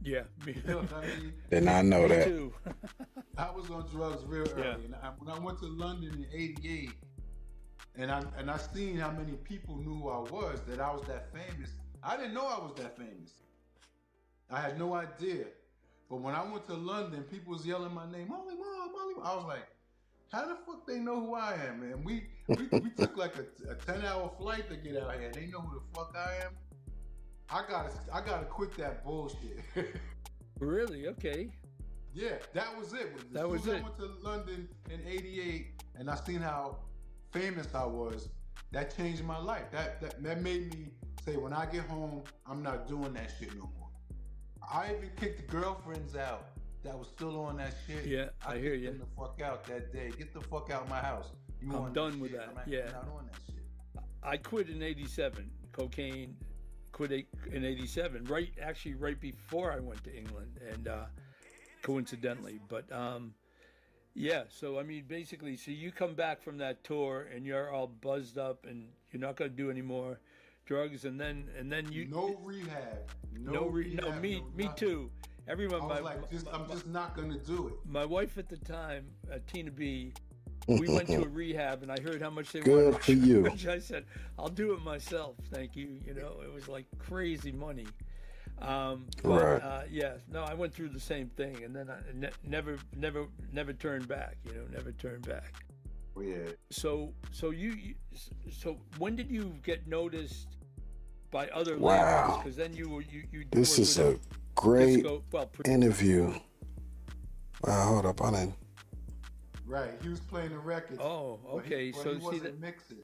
Yeah. You know what I mean? Did not know that. Too. I was on drugs real early. Yeah. And when I went to London in '88, and I seen how many people knew who I was, that I was that famous. I didn't know I was that famous. I had no idea. But when I went to London, people was yelling my name, Marley Marl, Marley Marl. I was like, how the fuck they know who I am, man? We took like a 10-hour flight to get out here. They know who the fuck I am. I gotta quit that bullshit. Really? Okay. Yeah, that was it. I went to London in '88, and I seen how famous I was. That changed my life. That made me say, when I get home, I'm not doing that shit no more. I even kicked girlfriends out that was still on that shit. Yeah, I hear you. Get the fuck out that day. Get the fuck out of my house. I'm done with that. I'm not on that shit. I quit in '87. Cocaine, quit in '87. Right before I went to England, and coincidentally, but yeah. So I mean, basically, so you come back from that tour and you're all buzzed up, and you're not gonna do any more drugs, and then you no rehab, no me nothing. too. Everyone, I'm just not gonna do it. My wife at the time, Tina B, we went to a rehab, and I heard how much they Good wanted for to you. charge. I said, "I'll do it myself, thank you." You know, it was like crazy money. Right. Yeah, no, I went through the same thing, and then I never turned back. You know, never turned back. Yeah. So when did you get noticed by other labels? Wow. Because then you This is a great interview. Wow, hold up, I didn't. Right, he was playing the records. Oh, okay. But So he see wasn't that? mixing.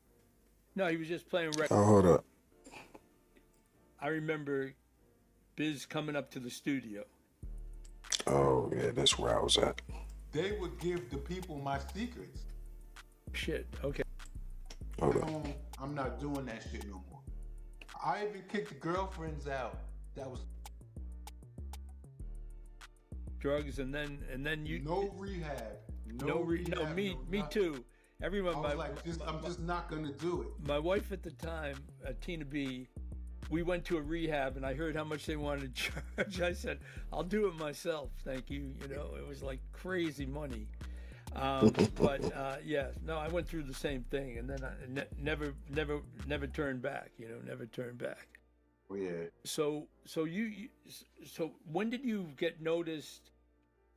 No, he was just playing records. Oh, hold up. I remember Biz coming up to the studio. Oh, yeah, that's where I was at. They would give the people my secrets. Shit, okay. Hold up. I'm not doing that shit no more. I even kicked the girlfriends out. That was drugs, and then you no rehab. No, me nothing. too. Everyone, I'm just not gonna do it. My wife at the time, Tina B, we went to a rehab, and I heard how much they wanted to charge. I said, "I'll do it myself, thank you." You know, it was like crazy money. But yeah, no, I went through the same thing, and then I never turned back. You know, never turned back. Yeah. So when did you get noticed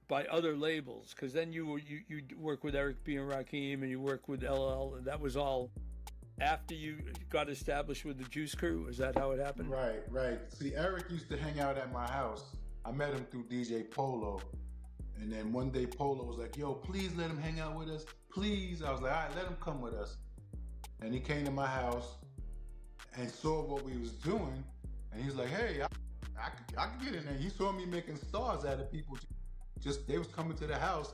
by other labels? Because then you work with Eric B and Rakim, and you work with LL, and that was all after you got established with the Juice Crew. Is that how it happened? Right. See, Eric used to hang out at my house. I met him through DJ Polo, and then one day Polo was like, "Yo, please let him hang out with us, please." I was like, "All right, let him come with us." And he came to my house and saw what we was doing, and he's like, "Hey, I can get in there." He saw me making stars out of people. Just they was coming to the house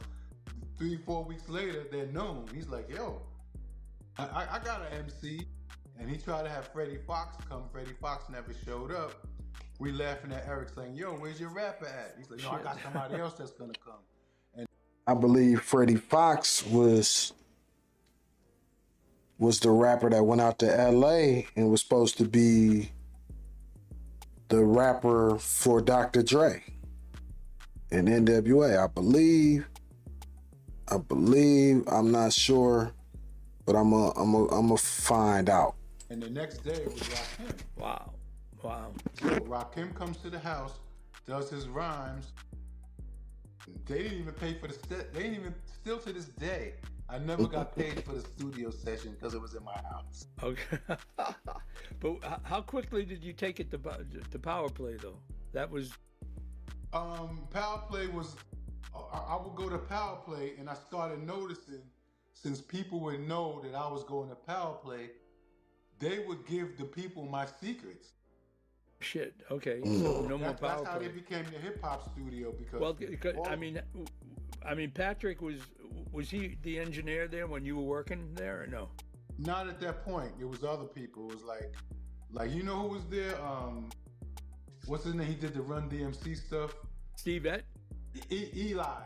3-4 weeks later, they're known. He's like, "Yo, I got an MC," and he tried to have Freddie Fox come. Freddie Fox never showed up. We laughing at Eric saying, "Yo, where's your rapper at?" He's like, "No, I got somebody else that's gonna come." And I believe Freddie Fox was the rapper that went out to LA and was supposed to be the rapper for Dr. Dre and NWA. I believe. I'm not sure, but I'm a find out. And the next day it was Rakim. Wow. So Rakim comes to the house, does his rhymes. They didn't even pay for the they didn't even, still to this day, I never got paid for the studio session because it was in my house. Okay. But how quickly did you take it to Power Play though? That was Power Play was I would go to Power Play, and I started noticing, since people would know that I was going to Power Play, they would give the people my secrets. Shit. Okay. So no more Power Play. That's how they became the hip hop studio. Because I mean, Patrick was he the engineer there when you were working there or no? Not at that point. It was other people. It was like you know who was there? What's his name? He did the Run DMC stuff. Steve Ett? Eli.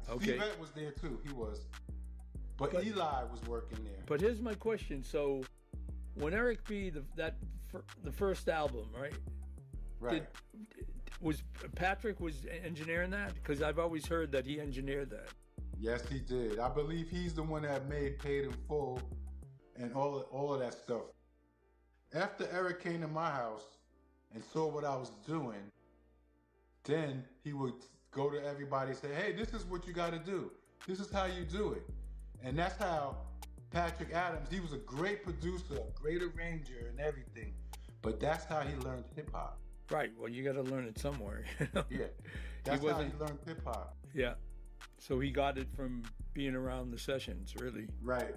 Okay. Steve Ett was there too. He was. But Eli was working there. But here's my question. So when Eric B, the first album, right? Right. Was Patrick was engineering that? Because I've always heard that he engineered that. Yes, he did. I believe he's the one that made Paid in Full and all of that stuff. After Eric came to my house and saw what I was doing, then he would go to everybody and say, "Hey, this is what you got to do. This is how you do it." And that's how Patrick Adams, he was a great producer, a great arranger and everything, but that's how he learned hip hop. Right. Well, you got to learn it somewhere. You know? Yeah. That's how he learned hip hop. Yeah. So he got it from being around the sessions, really. Right.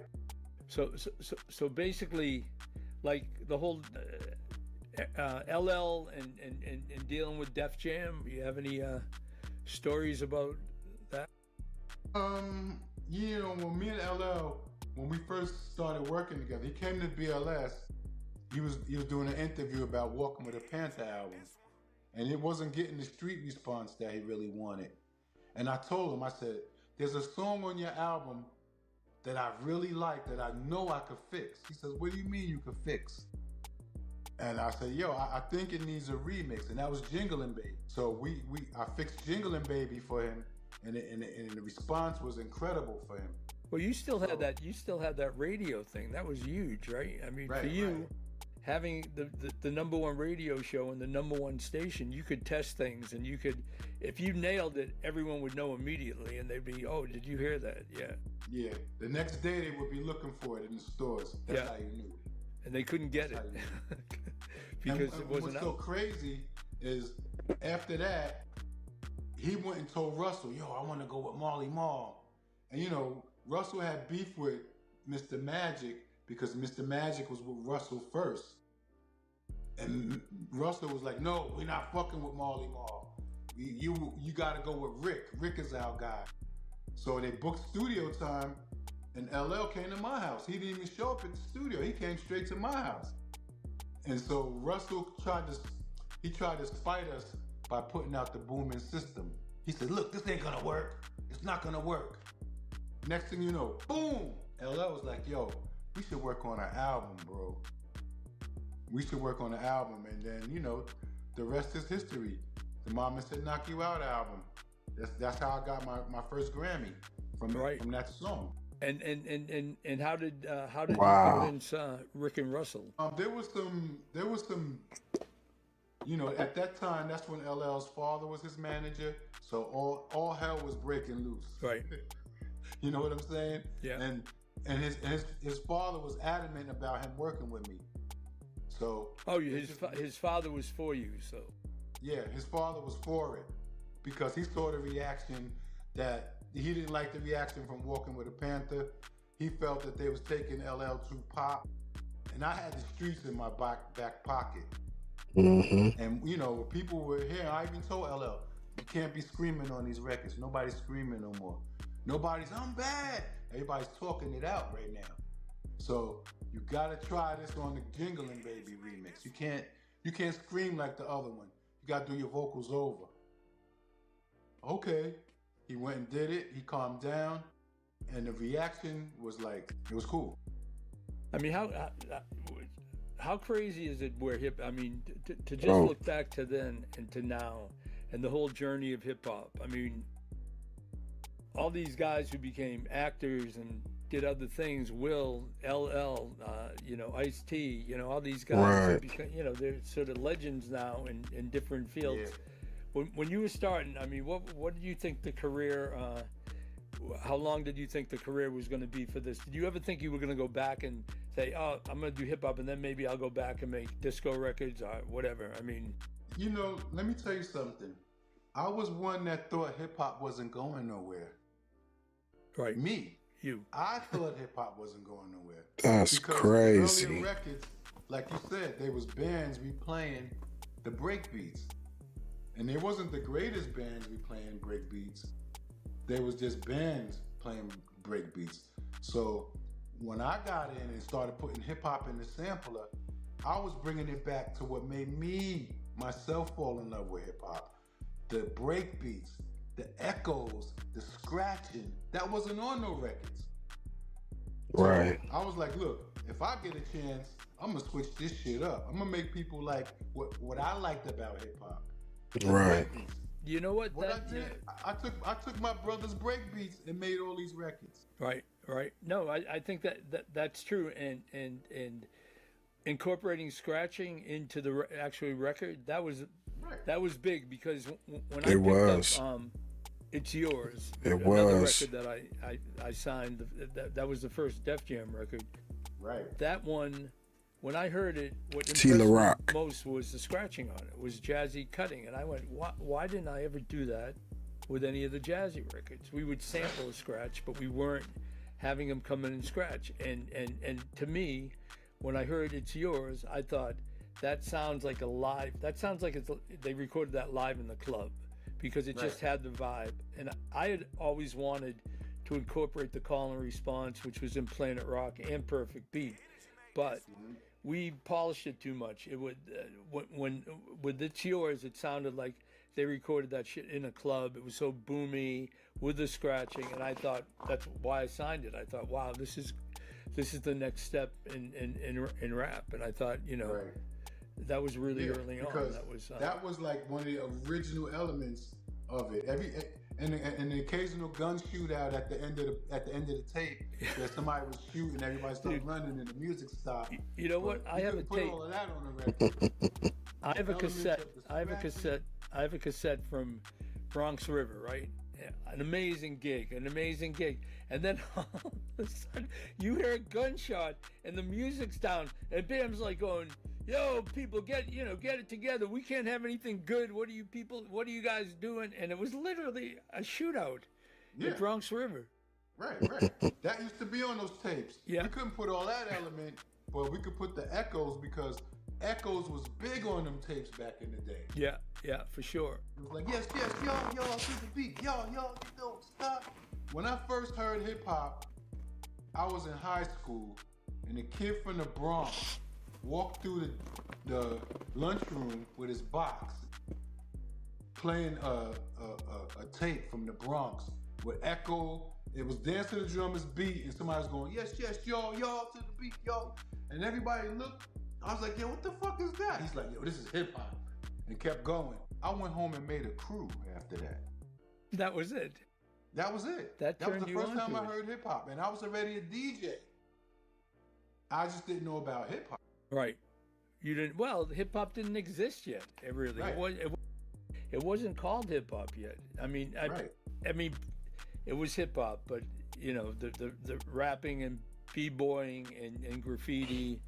So basically, like the whole LL and dealing with Def Jam. You have any stories about that? You know, when me and LL, when we first started working together, he came to BLS. he was doing an interview about Walking with a Panther album, and it wasn't getting the street response that he really wanted. And I told him, I said, "There's a song on your album that I really like that I know I could fix." He says, "What do you mean you could fix?" And I said, "Yo, I think it needs a remix," and that was Jinglin' Baby. So I fixed Jinglin' Baby for him, and the response was incredible for him. Well, you still had that. You still had that radio thing. That was huge, right? I mean, for you, having the number one radio show and the number one station, you could test things, and you could, if you nailed it, everyone would know immediately, and they'd be, "Oh, did you hear that?" Yeah. Yeah. The next day they would be looking for it in the stores. That's how you knew. And they couldn't get it because it wasn't what's so crazy is after that, he went and told Russell, "Yo, I want to go with Marley Marl." And you know, Russell had beef with Mr. Magic because Mr. Magic was with Russell first. And Russell was like, "No, we're not fucking with Marley Marl. You got to go with Rick. Rick is our guy." So they booked studio time, and LL came to my house. He didn't even show up at the studio. He came straight to my house. And so Russell tried to fight us by putting out the booming system. He said, "Look, this ain't gonna work. It's not gonna work." Next thing you know, boom! LL was like, "Yo, we should work on an album, bro. We should work on an album." And then, you know, the rest is history. The Mama Said Knock You Out album. That's how I got my first Grammy from that song. And how did you convince Rick and Russell? There was some, you know, at that time, that's when LL's father was his manager. So all hell was breaking loose. Right. You know what I'm saying? Yeah. And his father was adamant about him working with me. So. Oh, his father was for you, so. Yeah, his father was for it because he saw the reaction that he didn't like the reaction from Walking with a Panther. He felt that they was taking LL too pop, and I had the streets in my back pocket. Mm-hmm. And you know, people were here. I even told LL, "You can't be screaming on these records. Nobody's screaming no more. Nobody's I'm bad. Everybody's talking it out right now. So you gotta try this on the Jinglin' Baby remix. You can't scream like the other one. You gotta do your vocals over." Okay. He went and did it. He calmed down, and the reaction was like, it was cool. I mean, how crazy is it where I mean, to just look back to then and to now, and the whole journey of hip hop. I mean, all these guys who became actors and did other things, Will, LL, you know, Ice-T, you know, all these guys, you know, they're sort of legends now in different fields. Yeah. When you were starting, I mean, what did you think the career, how long did you think the career was going to be for this? Did you ever think you were going to go back and say, "Oh, I'm going to do hip hop and then maybe I'll go back and make disco records or whatever"? I mean. You know, let me tell you something. I was one that thought hip hop wasn't going nowhere. Right. Me. You. I thought hip hop wasn't going nowhere. That's crazy. Earlier records, like you said, they was bands replaying the break beats. And they wasn't the greatest bands replaying break beats. They was just bands playing break beats. So when I got in and started putting hip hop in the sampler, I was bringing it back to what made myself fall in love with hip hop. The break beats, the echoes, the scratching, that wasn't on no records. Right. So I was like, look, if I get a chance, I'm gonna switch this shit up. I'm gonna make people like what I liked about hip hop. Right. You know what? I took my brother's break beats and made all these records. Right. No, I think that's true, and incorporating scratching into the actual record, that was big because when I picked up It's Yours, another record that I signed, that was the first Def Jam record. Right. That one. When I heard it, what T. impressed La me Rock. most was the scratching on it. It was jazzy cutting. And I went, why didn't I ever do that with any of the jazzy records? We would sample a scratch, but we weren't having them come in and scratch. And to me, when I heard It's Yours, I thought, that sounds like they recorded that live in the club because it just had the vibe. And I had always wanted to incorporate the call and response, which was in Planet Rock and Perfect Beat. But we polished it too much. It would when with It's Yours, it sounded like they recorded that shit in a club. It was so boomy with the scratching, and I thought that's why I signed it. I thought, wow, this is the next step in rap, and I thought, that was really early on. That was like one of the original elements of it. And the occasional gun shootout at the end of the tape, where somebody was shooting, everybody started running, and the music stopped. You know what? I have a put tape. all of that on the record. I have a cassette. I have a cassette from Bronx River, right? Yeah, an amazing gig. And then all of a sudden, you hear a gunshot, and the music's down, and Bam's like going, "Yo, people, get it together. We can't have anything good. What are you guys doing?" And it was literally a shootout at Bronx River. Right. That used to be on those tapes. Yeah. We couldn't put all that element, but we could put the echoes, because echoes was big on them tapes back in the day. Yeah, for sure. It was like, yes, y'all, to the beat. Y'all, you don't stop. When I first heard hip hop, I was in high school, and a kid from the Bronx walked through the lunchroom with his box, playing a tape from the Bronx with echo. It was Dance to the Drummer's beat, and somebody was going, yes, y'all to the beat, y'all. And everybody looked. I was like, yo, what the fuck is that? He's like, yo, this is hip hop, and kept going. I went home and made a crew after that. That was it. That was it. That was the turned you first on time to I it. heard hip hop, and I was already a DJ. I just didn't know about hip hop. Right. You didn't. Well, hip hop didn't exist yet. It really. Right. It wasn't called hip hop yet. I mean, it was hip hop, but the rapping and b-boying and graffiti,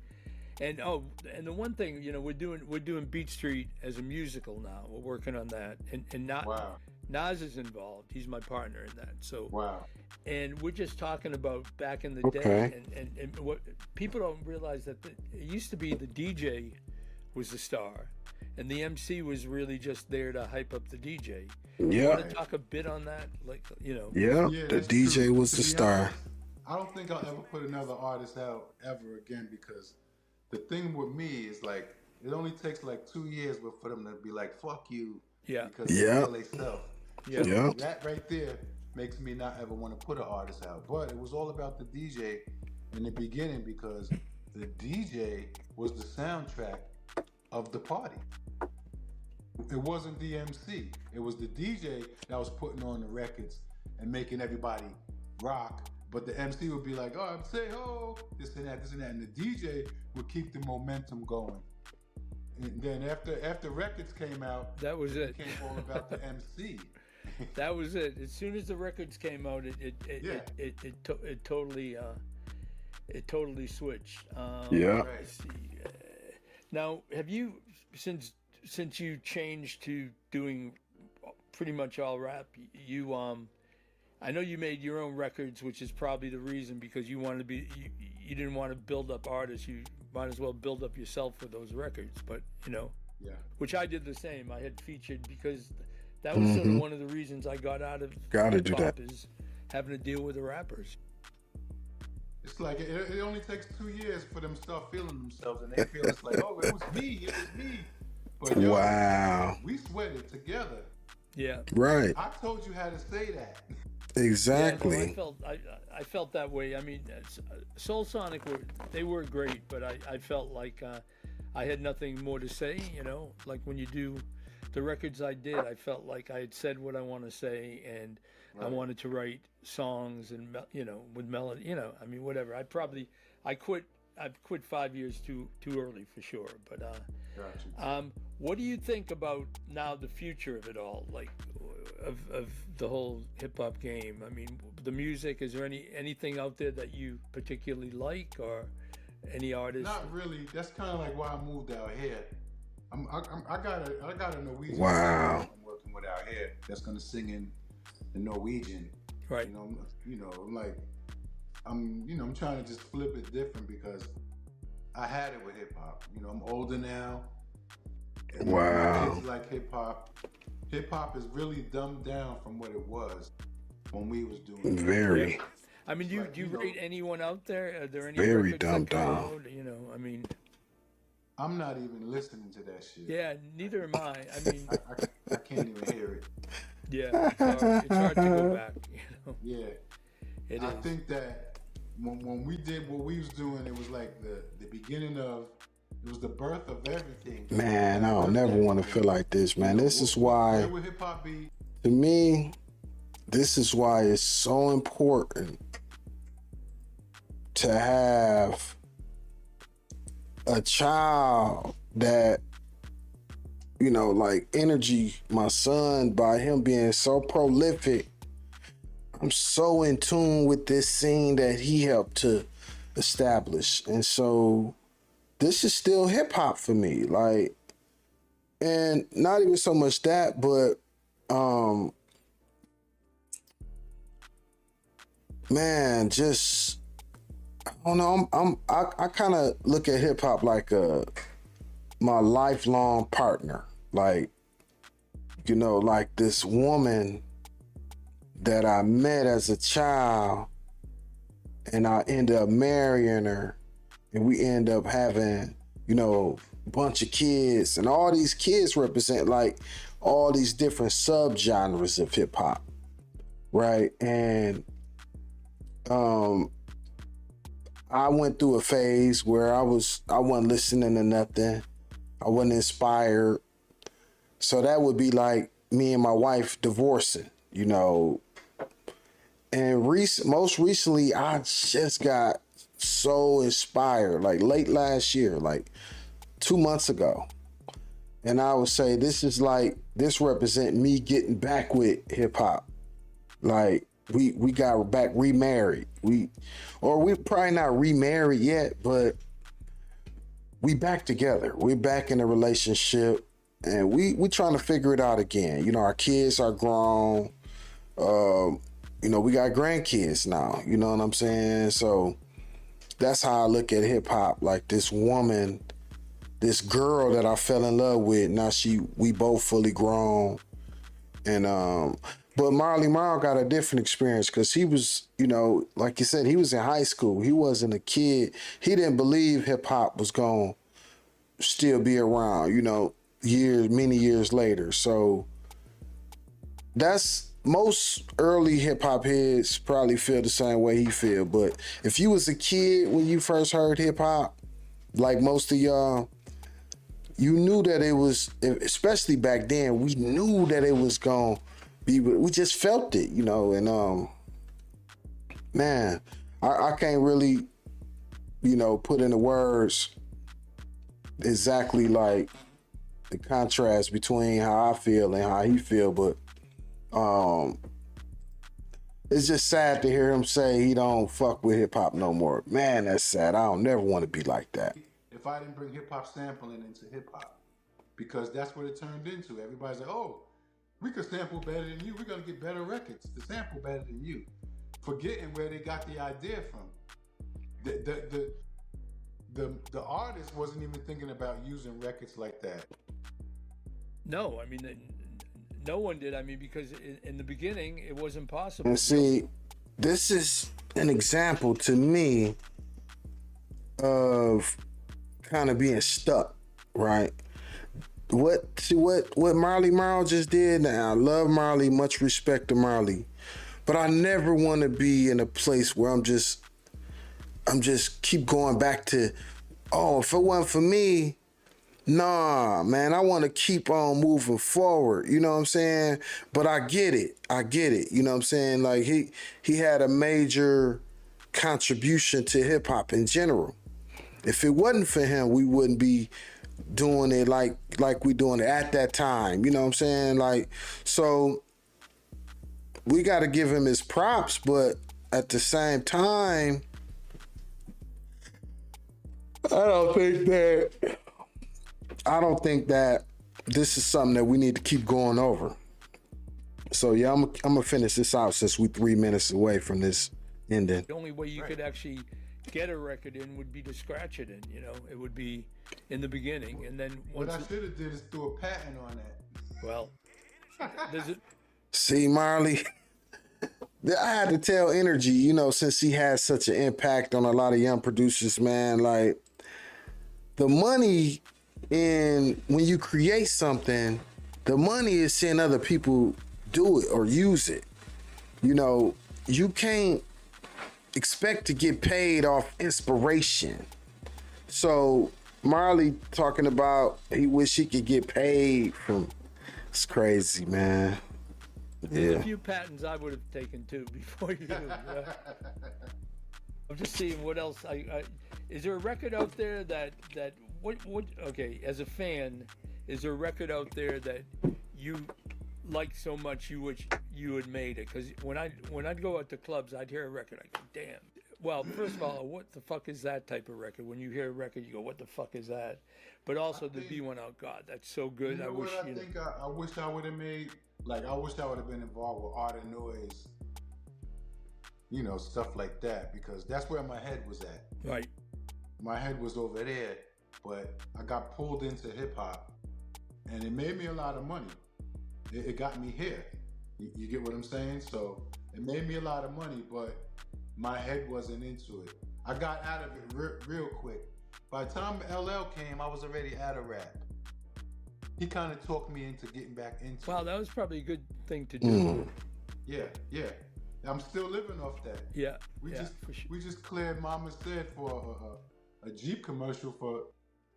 and the one thing, we're doing Beat Street as a musical now. We're working on that, and not. Wow. Nas is involved. He's my partner in that. So wow. And we're just talking about back in the day, and what people don't realize that it used to be the DJ was the star, and the MC was really just there to hype up the DJ. Yeah. You want to talk a bit on that, Yeah, the DJ was the star. I don't think I'll ever put another artist out ever again, because the thing with me is like it only takes like 2 years for them to be like, fuck you. Yeah. Because they feel they self. Yeah. That right there makes me not ever want to put an artist out. But it was all about the DJ in the beginning, because the DJ was the soundtrack of the party. It wasn't the MC. It was the DJ that was putting on the records and making everybody rock. But the MC would be like, oh, say ho, this and that. And the DJ would keep the momentum going. And then after records came out, that was it. It became all about the MC. That was it. As soon as the records came out, it totally switched. Let's see. Now, have you since you changed to doing pretty much all rap, you I know you made your own records, which is probably the reason, because you wanted to be you didn't want to build up artists. You might as well build up yourself for those records. But which I did the same. I had featured, because that was sort of one of the reasons I got out of hip-hop, is having to deal with the rappers. It's like it only takes 2 years for them to start feeling themselves, and they feel it's like, oh, it was me. But wow, we sweated together. Yeah. Right. I told you how to say that. Exactly. Yeah, no, I felt that way. I mean, Soul Sonic they were great, but I felt like I had nothing more to say. Like when you do the records I did, I felt like I had said what I want to say, and I wanted to write songs and with melody. I mean, whatever. I quit 5 years too early for sure. But what do you think about now the future of it all, like of the whole hip hop game? I mean, the music. Is there anything out there that you particularly like, or any artists? Not really. That's kind of like why I moved out here. I got a Norwegian. Wow. I'm working with out here that's gonna sing in the Norwegian. Right. I'm trying to just flip it different, because I had it with hip hop. I'm older now. Wow. Kids like hip hop. Hip hop is really dumbed down from what it was when we was doing it. Very. I mean, do you rate anyone out there? Are there any very records dumbed that come down? out? I mean, I'm not even listening to that shit. Yeah, neither am I. I mean, I can't even hear it. Yeah, it's hard to go back. You know. Yeah, it I is. think that when we did what we was doing, it was like the beginning of. It was the birth of everything. Man, I don't never want to feel like this, man. This is why, where would hip hop be? to me, this is why it's so important to have a child that, you know, like Energy, my son, by him being so prolific, I'm so in tune with this scene that he helped to establish. And so this is still hip hop for me. Like, and not even so much that, but man, just I don't know. I kind of look at hip hop like my lifelong partner. Like, you know, like this woman that I met as a child, and I end up marrying her, and we end up having, you know, a bunch of kids, and all these kids represent like all these different subgenres of hip hop, right? And I went through a phase where I wasn't listening to nothing. I wasn't inspired. So that would be like me and my wife divorcing, you know. And most recently, I just got so inspired, like late last year, like 2 months ago. And I would say this represent me getting back with hip hop. Like we got back remarried. We're probably not remarried yet, but we back together. We're back in a relationship, and we trying to figure it out again. You know, our kids are grown. You know, we got grandkids now, you know what I'm saying? So that's how I look at hip hop. Like this woman, this girl that I fell in love with, now we both fully grown. And but Marley Marl got a different experience because he was, you know, like you said, he was in high school. He wasn't a kid. He didn't believe hip hop was gonna still be around, you know, many years later. So that's most early hip hop heads probably feel the same way he feel. But if you was a kid when you first heard hip hop, like most of y'all, you knew that it was, especially back then, we knew that it was gonna be, we just felt it, you know. And man, I can't really, you know, put into words exactly like the contrast between how I feel and how he feel, but it's just sad to hear him say he don't fuck with hip hop no more. Man, that's sad. I don't never want to be like that. If I didn't bring hip hop sampling into hip hop, because that's what it turned into. Everybody's like, oh, we could sample better than you. We're gonna get better records to sample better than you, forgetting where they got the idea from. The artist wasn't even thinking about using records like that. No, I mean, no one did. I mean, because in the beginning, it wasn't possible. And see, this is an example to me of kind of being stuck, right? What Marley Marl just did, now I love Marley, much respect to Marley, but I never want to be in a place where I'm just keep going back to, oh, if it wasn't for me, nah, man, I want to keep on moving forward. You know what I'm saying? But I get it. You know what I'm saying? Like he had a major contribution to hip hop in general. If it wasn't for him, we wouldn't be doing it like we doing it at that time. You know what I'm saying? Like, so we got to give him his props, but at the same time, I don't think that this is something that we need to keep going over. So yeah, I'm gonna finish this out since we 3 minutes away from this ending. The only way you could actually get a record in would be to scratch it in, you know. It would be in the beginning, and then once what I should have did is threw a patent on that. Well, does it? See, Marley, I had to tell Energy, you know, since he has such an impact on a lot of young producers, man, like, the money in when you create something, the money is seeing other people do it or use it. You know, you can't expect to get paid off inspiration. So Marley talking about he wish he could get paid from, it's crazy, man. There's a few patents I would have taken too before you. I'm just seeing what else. Is there a record out there that what? Okay, as a fan, is there a record out there that you like so much you wish you had made it? Because when I'd go out to clubs, I'd hear a record, I go, damn. Well, first of all, what the fuck is that type of record? When you hear a record, you go, what the fuck is that? But also the B1, oh God, that's so good. You know what I think I wish I would have made? Like, I wish I would have been involved with Art and Noise, you know, stuff like that, because that's where my head was at. Right. My head was over there, but I got pulled into hip hop, and it made me a lot of money. It got me here. You get what I'm saying? So it made me a lot of money, but my head wasn't into it. I got out of it real quick. By the time LL came, I was already out of rap. He kind of talked me into getting back into it. Wow, that was probably a good thing to do. Yeah. I'm still living off that. Yeah. We just cleared Mama Said for a Jeep commercial for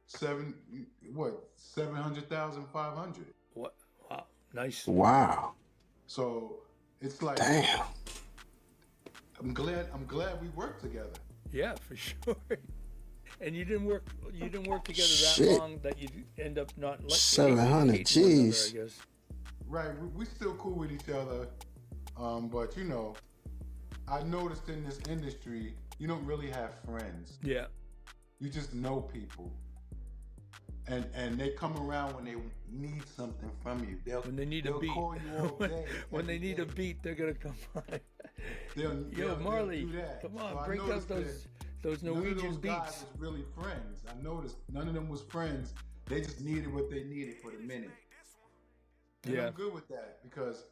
$700,500. What? Wow, nice. Wow. So it's like, damn. I'm glad we worked together. Yeah, for sure. And you didn't work together that Shit. long that you end up not like 700, jeez. I guess. Right, we still cool with each other, but you know, I noticed in this industry, you don't really have friends. Yeah. You just know people, and they come around when they need something from you. When they need a beat. Call you all day, when they need a beat, they're gonna come by. Yo, Marley, come on, So break out those Norwegian none of those beats. guys was really friends. I noticed none of them was friends. They just needed what they needed for the minute. And Yeah. I'm good with that because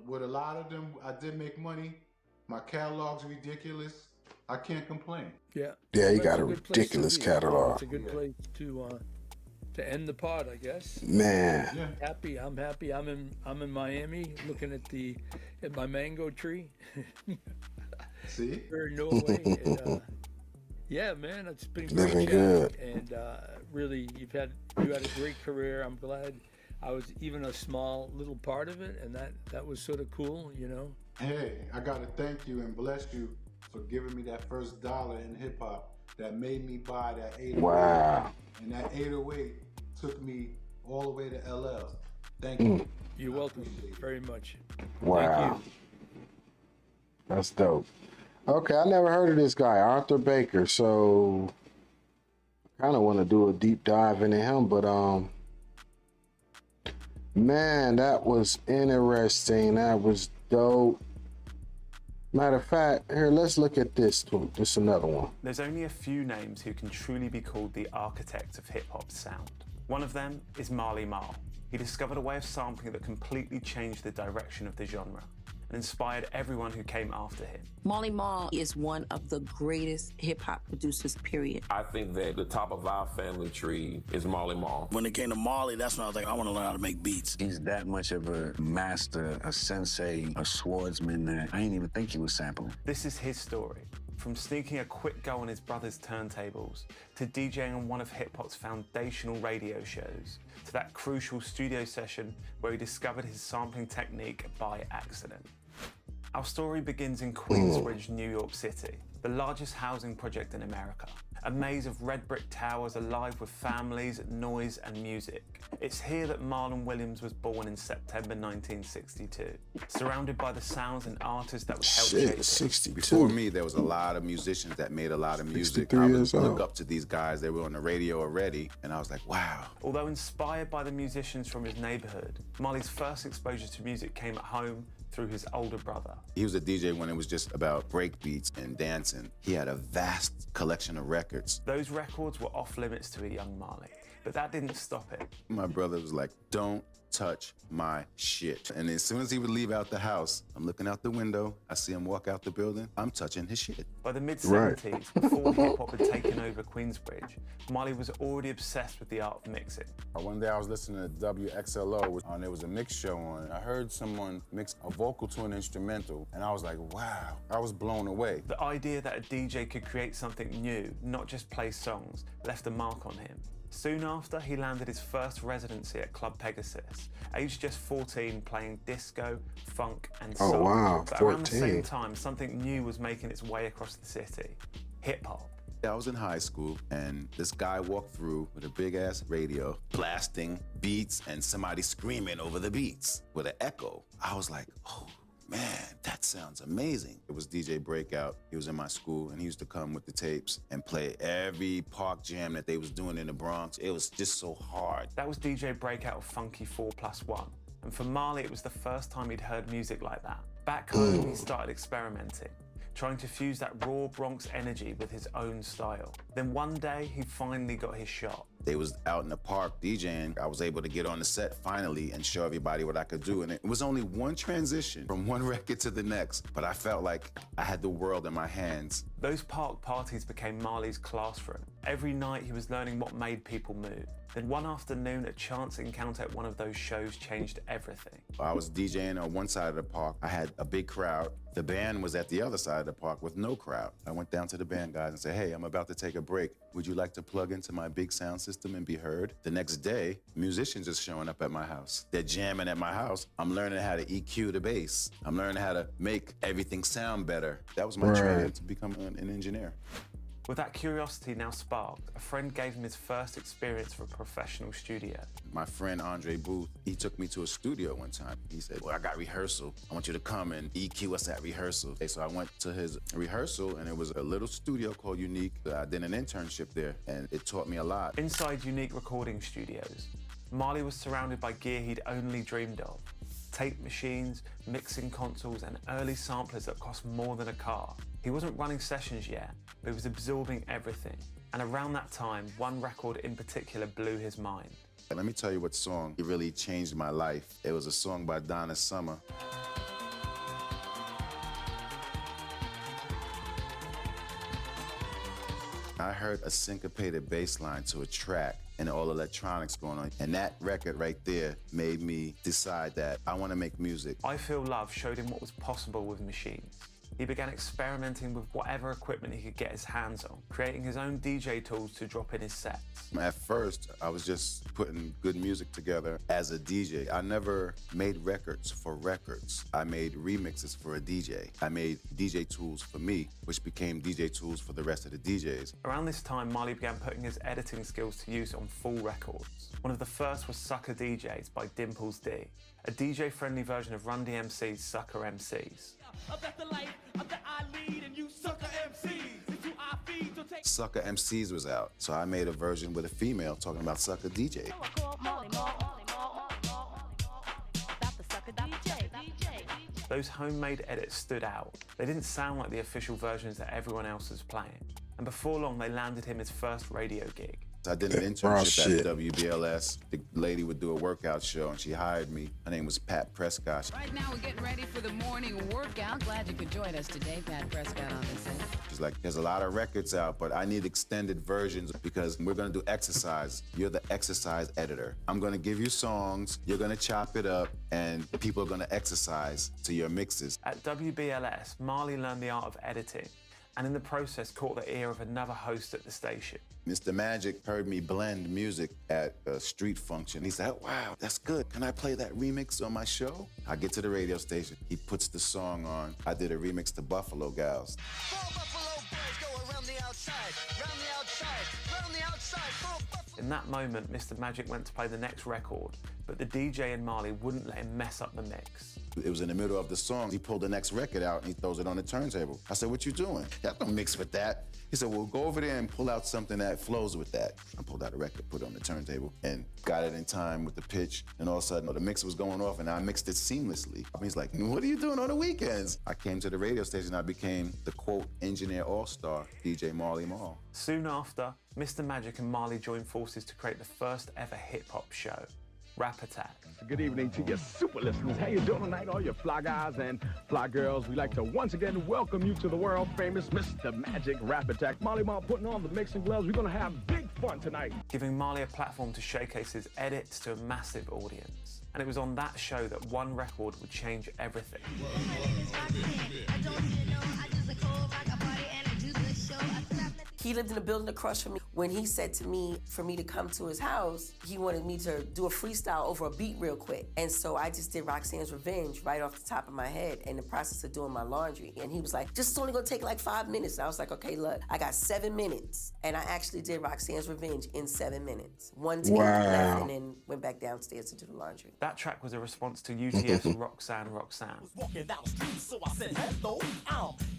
with a lot of them, I did make money. My catalog's ridiculous. I can't complain. Yeah. Yeah, you Well, got that's a good place to ridiculous be. catalog. It's a good place to end the pod, I guess. Man. Yeah. Happy. I'm happy. I'm in Miami, looking at my mango tree. See? We're in Norway. And, yeah, man, it's been great. Living chatting. good. And really, you had a great career. I'm glad I was even a small little part of it, and that was sort of cool, you know. Hey, I gotta thank you and bless you for giving me that first dollar in hip hop that made me buy that 808. Wow. And that 808 took me all the way to LL. Thank you. You're welcome very much. Wow. Thank you. That's dope. Okay, I never heard of this guy, Arthur Baker, so I kind of want to do a deep dive into him, but man, that was interesting. That was dope. Matter of fact, here, let's look at this too. This is another one. There's only a few names who can truly be called the architect of hip-hop sound. One of them is Marley Marl. He discovered a way of sampling that completely changed the direction of the genre and inspired everyone who came after him. Marley Marl is one of the greatest hip-hop producers, period. I think that the top of our family tree is Marley Marl. When it came to Marley, that's when I was like, I want to learn how to make beats. He's that much of a master, a sensei, a swordsman that I didn't even think he was sampling. This is his story. From sneaking a quick go on his brother's turntables, to DJing on one of hip-hop's foundational radio shows, to that crucial studio session where he discovered his sampling technique by accident. Our story begins in Queensbridge, New York City, the largest housing project in America. A maze of red brick towers alive with families, noise, and music. It's here that Marlon Williams was born in September 1962, surrounded by the sounds and artists that would help shape it. 62. Before me, there was a lot of musicians that made a lot of music. 63 I years would look old. up to these guys. They were on the radio already, and I was like, wow. Although inspired by the musicians from his neighborhood, Marley's first exposure to music came at home through his older brother. He was a DJ when it was just about break beats and dancing. He had a vast collection of records. Those records were off limits to a young Marley, but that didn't stop it. My brother was like, don't touch my shit. And as soon as he would leave out the house, I'm looking out the window, I see him walk out the building, I'm touching his shit. By the mid-70s, before hip-hop had taken over Queensbridge, Marley was already obsessed with the art of mixing. One day I was listening to WXLO, and there was a mix show on. I heard someone mix a vocal to an instrumental, and I was like, wow, I was blown away. The idea that a DJ could create something new, not just play songs, left a mark on him. Soon after, he landed his first residency at Club Pegasus, aged just 14, playing disco, funk, and soul. Oh, wow, but 14. around the same time, something new was making its way across the city: hip-hop. I was in high school, and this guy walked through with a big-ass radio, blasting beats and somebody screaming over the beats with an echo. I was like, oh, man, that sounds amazing. It was DJ Breakout. He was in my school, and he used to come with the tapes and play every park jam that they was doing in the Bronx. It was just so hard. That was DJ Breakout of Funky 4+1. And for Marley, it was the first time he'd heard music like that. Back home, he started experimenting, trying to fuse that raw Bronx energy with his own style. Then one day, he finally got his shot. They was out in the park DJing. I was able to get on the set finally and show everybody what I could do. And it was only one transition from one record to the next, but I felt like I had the world in my hands. Those park parties became Marley's classroom. Every night he was learning what made people move. Then one afternoon, a chance encounter at one of those shows changed everything. I was DJing on one side of the park. I had a big crowd. The band was at the other side of the park with no crowd. I went down to the band guys and said, hey, I'm about to take a break. Would you like to plug into my big sound system and be heard? The next day, musicians are showing up at my house. They're jamming at my house. I'm learning how to EQ the bass. I'm learning how to make everything sound better. That was my training to become an engineer. With that curiosity now sparked, a friend gave him his first experience for a professional studio. My friend Andre Booth, he took me to a studio one time. He said, well, I got rehearsal. I want you to come and EQ us at rehearsal. Okay, so I went to his rehearsal, and it was a little studio called Unique. I did an internship there, and it taught me a lot. Inside Unique Recording Studios, Marley was surrounded by gear he'd only dreamed of. Tape machines, mixing consoles, and early samplers that cost more than a car. He wasn't running sessions yet, but he was absorbing everything. And around that time, one record in particular blew his mind. Let me tell you what song it really changed my life. It was a song by Donna Summer. I heard a syncopated bass line to a track and all electronics going on. And that record right there made me decide that I want to make music. I Feel Love showed him what was possible with machines. He began experimenting with whatever equipment he could get his hands on, creating his own DJ tools to drop in his sets. At first, I was just putting good music together as a DJ. I never made records for records. I made remixes for a DJ. I made DJ tools for me, which became DJ tools for the rest of the DJs. Around this time, Marley began putting his editing skills to use on full records. One of the first was Sucker DJs by Dimples D, a DJ-friendly version of Run DMC's Sucker MCs. Sucker MCs was out, so I made a version with a female talking about Sucker DJ. Those homemade edits stood out. They didn't sound like the official versions that everyone else was playing. And before long, they landed him his first radio gig. I did an internship at WBLS. The lady would do a workout show, and she hired me. Her name was Pat Prescott. Right now, we're getting ready for the morning workout. Glad you could join us today, Pat Prescott on this end. She's like, there's a lot of records out, but I need extended versions because we're gonna do exercise. You're the exercise editor. I'm gonna give you songs, you're gonna chop it up, and people are gonna exercise to your mixes. At WBLS, Marley learned the art of editing, and in the process caught the ear of another host at the station. Mr. Magic heard me blend music at a street function. He said, wow, that's good. Can I play that remix on my show? I get to the radio station. He puts the song on. I did a remix to Buffalo Gals. In that moment, Mr. Magic went to play the next record, but the DJ and Marley wouldn't let him mess up the mix. It was in the middle of the song. He pulled the next record out and he throws it on the turntable. I said, what you doing? That don't mix with that. He said, well, go over there and pull out something that flows with that. I pulled out a record, put it on the turntable, and got it in time with the pitch. And all of a sudden, the mix was going off, and I mixed it seamlessly. He's like, what are you doing on the weekends? I came to the radio station. I became the, quote, engineer all-star, DJ Marley-Marl. Soon after, Mr. Magic and Marley joined forces to create the first ever hip-hop show. Rap Attack. Good evening to your super listeners. How you doing tonight, all your fly guys and fly girls? We'd like to once again welcome you to the world famous Mr. Magic Rap Attack. Marley Marl putting on the mixing gloves. We're gonna have big fun tonight. Giving Marley a platform to showcase his edits to a massive audience. And it was on that show that one record would change everything. He lived in a building across from me. When he said to me for me to come to his house, he wanted me to do a freestyle over a beat real quick. And so I just did Roxanne's Revenge right off the top of my head in the process of doing my laundry. And he was like, just it's only gonna take like 5 minutes. And I was like, okay, look, I got 7 minutes. And I actually did Roxanne's Revenge in 7 minutes. One take left and then went back downstairs to do the laundry. That track was a response to UTF's Roxanne, Roxanne. Walking down the street, so I said, hello,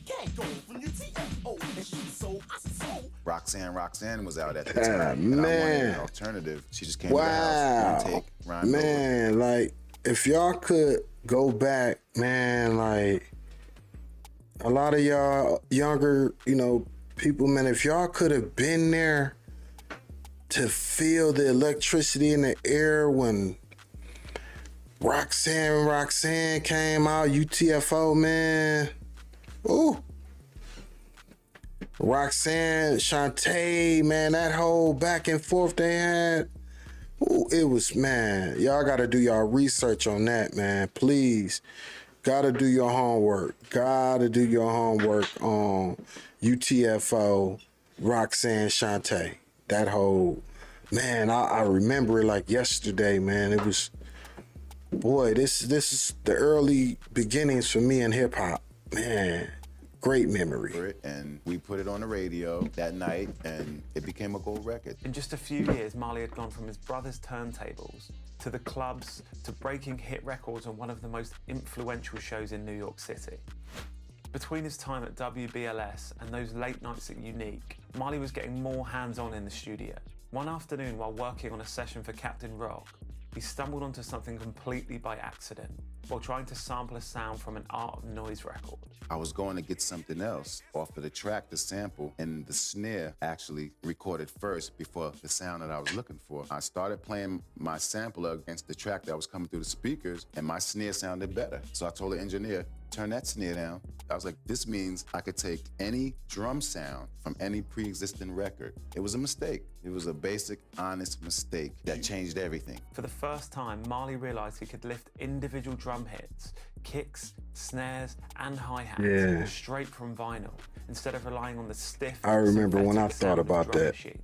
can't go from UTFO. And she so, I said, so. Roxanne was out at the time. And I wanted an alternative. She just came to the house, one take, rhymed Man, like, if y'all could go back, man, like, a lot of y'all younger, people, man, if y'all could have been there to feel the electricity in the air when Roxanne came out, UTFO, man. Ooh. Roxanne, Shantae, man, that whole back and forth they had. Ooh, it was, man, y'all got to do y'all research on that, man. Please. Got to do your homework. Got to do your homework on UTFO, Roxanne, Shantae. That whole, man, I remember it like yesterday, man. It was, boy, this is the early beginnings for me in hip hop, man. Great memory. And we put it on the radio that night, and it became a gold record. In just a few years, Marley had gone from his brother's turntables to the clubs to breaking hit records on one of the most influential shows in New York City. Between his time at WBLS and those late nights at Unique, Marley was getting more hands-on in the studio. One afternoon, while working on a session for Captain Rock, he stumbled onto something completely by accident while trying to sample a sound from an Art of Noise record. I was going to get something else off of the track to sample, and the snare actually recorded first before the sound that I was looking for. I started playing my sampler against the track that was coming through the speakers, and my snare sounded better. So I told the engineer, turn that snare down. I was like, this means I could take any drum sound from any pre-existing record. It was a mistake. It was a basic, honest mistake that changed everything. For the first time, Marley realized he could lift individual drum hits, kicks, snares, and hi-hats straight from vinyl, instead of relying on the stiff, I remember when I thought about that. Machines.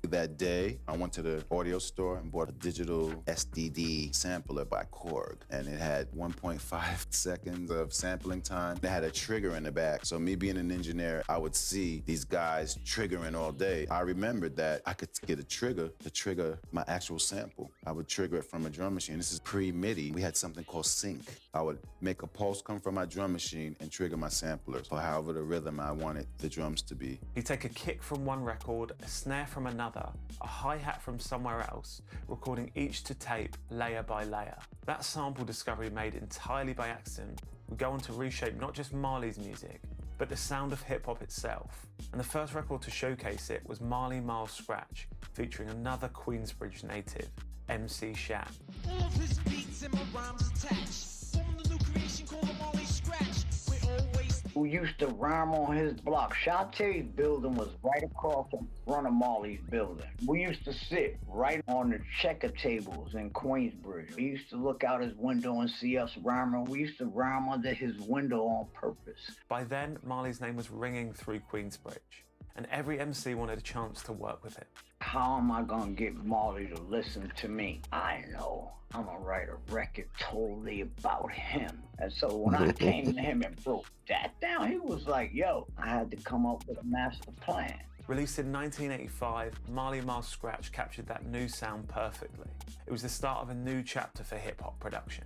That day, I went to the audio store and bought a digital SDD sampler by Korg, and it had 1.5 seconds of sampling time. It had a trigger in the back, so me being an engineer, I would see these guys triggering all day. I remembered that I could get a trigger to trigger my actual sample. I would trigger it from a drum machine. This is pre-MIDI. We had something called sync. I would make a pulse come from my drum machine and trigger my sampler, so however the rhythm I wanted the drums to be. He'd take a kick from one record, a snare from another, a hi-hat from somewhere else, recording each to tape layer by layer. That sample discovery made entirely by accident would go on to reshape not just Marley's music, but the sound of hip-hop itself. And the first record to showcase it was Marley Marl Scratch, featuring another Queensbridge native, MC Shan. All of his beats and my rhymes attached. Form the new creation called the Marley Scratch. We're always who used to rhyme on his block. Shantae's building was right across in front of Marley's building. We used to sit right on the checker tables in Queensbridge. We used to look out his window and see us rhyming. We used to rhyme under his window on purpose. By then, Marley's name was ringing through Queensbridge, and every MC wanted a chance to work with him. How am I gonna get Marley to listen to me? I know. I'm gonna write a record totally about him. And so when I came to him and broke that down, he was like, yo, I had to come up with a master plan. Released in 1985, Marley Marl Scratch captured that new sound perfectly. It was the start of a new chapter for hip-hop production.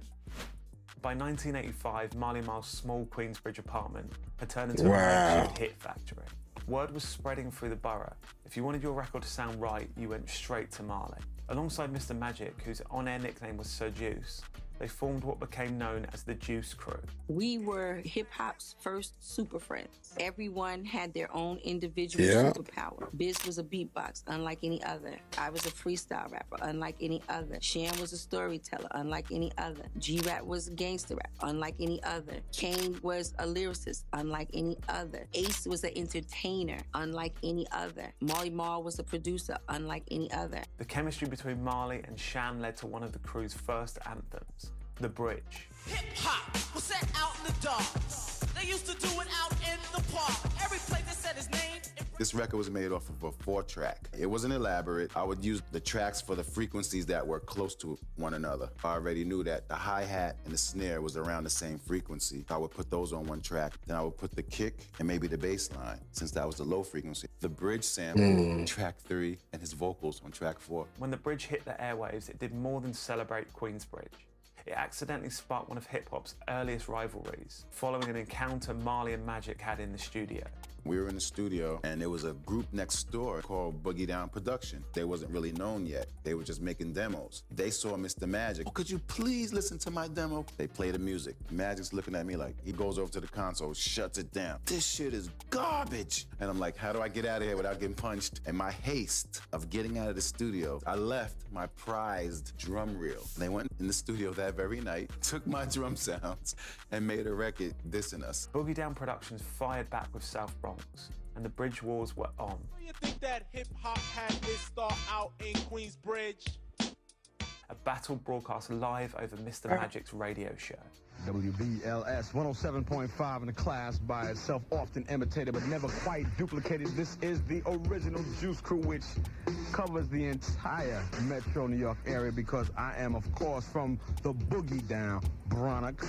By 1985, Marley Marl's small Queensbridge apartment had turned into a makeshift hit factory. Word was spreading through the borough. If you wanted your record to sound right, you went straight to Marley. Alongside Mr. Magic, whose on-air nickname was Sir Juice, they formed what became known as the Juice Crew. We were hip-hop's first super friends. Everyone had their own individual Yeah. superpower. Biz was a beatbox, unlike any other. I was a freestyle rapper, unlike any other. Shan was a storyteller, unlike any other. G-Rap was a gangster rap, unlike any other. Kane was a lyricist, unlike any other. Ace was an entertainer, unlike any other. Marl was a producer, unlike any other. The chemistry between Marley and Shan led to one of the crew's first anthems, The Bridge. Hip-hop was set out in the dark. They used to do it out in the park. Every place that said his name. This record was made off of a 4-track. It wasn't elaborate. I would use the tracks for the frequencies that were close to one another. I already knew that the hi-hat and the snare was around the same frequency. I would put those on one track. Then I would put the kick and maybe the bass line, since that was the low frequency. The bridge sample, track 3, and his vocals on track 4. When The Bridge hit the airwaves, it did more than celebrate Queensbridge. It accidentally sparked one of hip-hop's earliest rivalries, following an encounter Marley and Magic had in the studio. We were in the studio, and there was a group next door called Boogie Down Production. They wasn't really known yet. They were just making demos. They saw Mr. Magic. Oh, could you please listen to my demo? They play the music. Magic's looking at me like, he goes over to the console, shuts it down. This shit is garbage. And I'm like, how do I get out of here without getting punched? In my haste of getting out of the studio, I left my prized drum reel. They went in the studio that very night, took my drum sounds, and made a record dissing us. Boogie Down Productions fired back with South Bronx, and the Bridge Wars were on. Do you think that hip-hop had its start out in Queensbridge? A battle broadcast live over Mr. Magic's radio show. WBLS 107.5 in the class by itself, often imitated but never quite duplicated. This is the original Juice Crew, which covers the entire Metro New York area, because I am, of course, from the Boogie Down Bronx.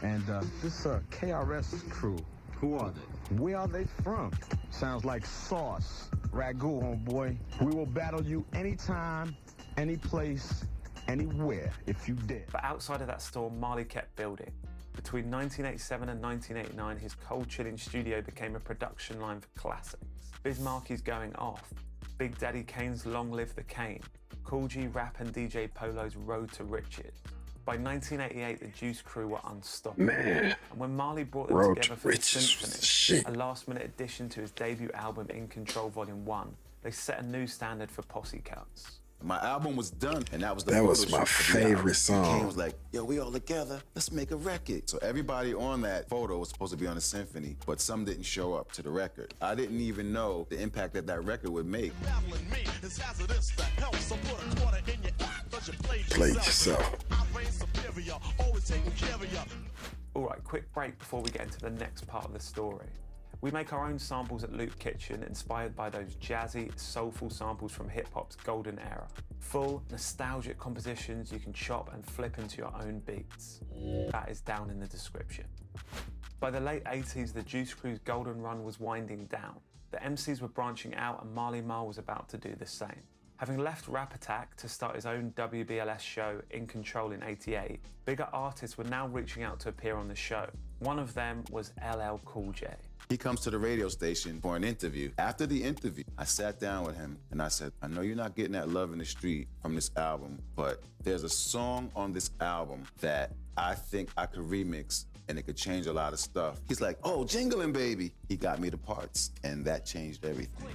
And this KRS crew, who are they? Where are they from? Sounds like sauce. Ragu, homeboy. We will battle you anytime, any place, anywhere, if you dare. But outside of that storm, Marley kept building. Between 1987 and 1989, his cold chilling studio became a production line for classics. Biz Markie's Going Off, Big Daddy Kane's Long Live the Kane, Kool G Rap and DJ Polo's Road to Riches. By 1988, the Juice Crew were unstoppable. Man. And when Marley brought them Road together to for the Riches was Symphony, shit. a last-minute addition to his debut album In Control Volume 1, they set a new standard for posse cuts. My album was done, and that was the That photo was my shoot for the album. favorite song. Kane was like, yo, we all together, let's make a record. So everybody on that photo was supposed to be on the symphony, but some didn't show up to the record. I didn't even know the impact that that record would make. Play yourself. All right, quick break before we get into the next part of the story. We make our own samples at Loop Kitchen, inspired by those jazzy, soulful samples from hip-hop's golden era. Full, nostalgic compositions you can chop and flip into your own beats. That is down in the description. By the late 80s, the Juice Crew's golden run was winding down. The MCs were branching out, and Marl was about to do the same. Having left Rap Attack to start his own WBLS show, In Control, in '88, bigger artists were now reaching out to appear on the show. One of them was LL Cool J. He comes to the radio station for an interview. After the interview, I sat down with him and I said, I know you're not getting that love in the street from this album, but there's a song on this album that I think I could remix and it could change a lot of stuff. He's like, oh, Jingling Baby. He got me the parts, and that changed everything.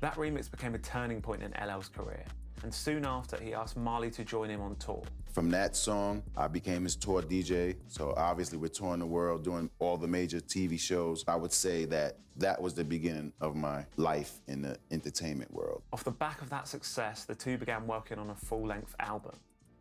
That remix became a turning point in LL's career, and soon after, he asked Marley to join him on tour. From that song, I became his tour DJ. So obviously we're touring the world, doing all the major TV shows. I would say that that was the beginning of my life in the entertainment world. Off the back of that success, the two began working on a full-length album,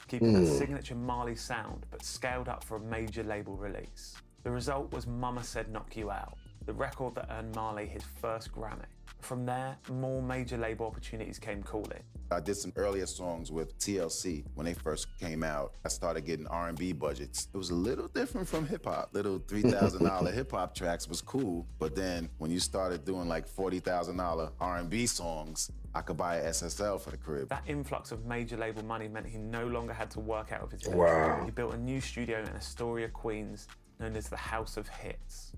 keeping the signature Marley sound, but scaled up for a major label release. The result was Mama Said Knock You Out, the record that earned Marley his first Grammy. From there, more major label opportunities came calling. I did some earlier songs with TLC when they first came out. I started getting R&B budgets. It was a little different from hip-hop. Little $3,000 hip-hop tracks was cool, but then when you started doing like $40,000 R&B songs, I could buy a SSL for the crib. That influx of major label money meant he no longer had to work out of his bedroom. Wow. He built a new studio in Astoria, Queens, known as the House of Hits.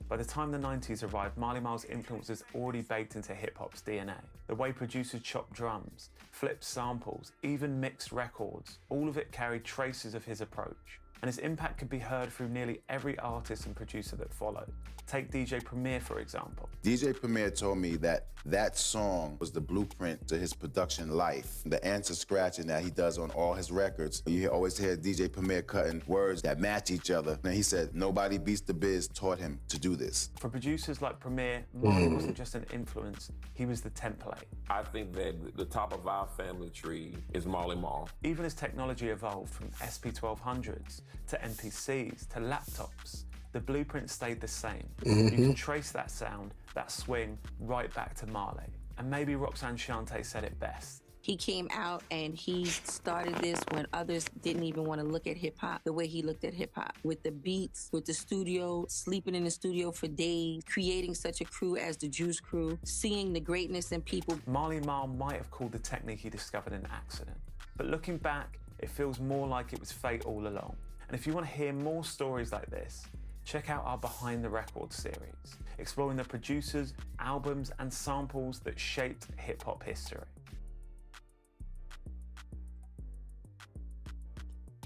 By the time the 90s arrived, Marley Marl's influence was already baked into hip-hop's DNA. The way producers chopped drums, flipped samples, even mixed records, all of it carried traces of his approach. And his impact could be heard through nearly every artist and producer that followed. Take DJ Premier, for example. DJ Premier told me that that song was the blueprint to his production life. The answer scratching that he does on all his records. You always hear DJ Premier cutting words that match each other. And he said, Nobody Beats the Biz taught him to do this. For producers like Premier, Marley wasn't just an influence, he was the template. I think that the top of our family tree is Marley Marl. Even as technology evolved from SP1200s to MPCs to laptops, the blueprint stayed the same. You can trace that sound, that swing, right back to Marley. And maybe Roxanne Shante said it best. He came out and he started this when others didn't even want to look at hip-hop the way he looked at hip-hop. With the beats, with the studio, sleeping in the studio for days, creating such a crew as the Juice Crew, seeing the greatness in people. Marley Marl might have called the technique he discovered an accident. But looking back, it feels more like it was fate all along. And if you want to hear more stories like this, check out our Behind the Records series, exploring the producers, albums, and samples that shaped hip-hop history.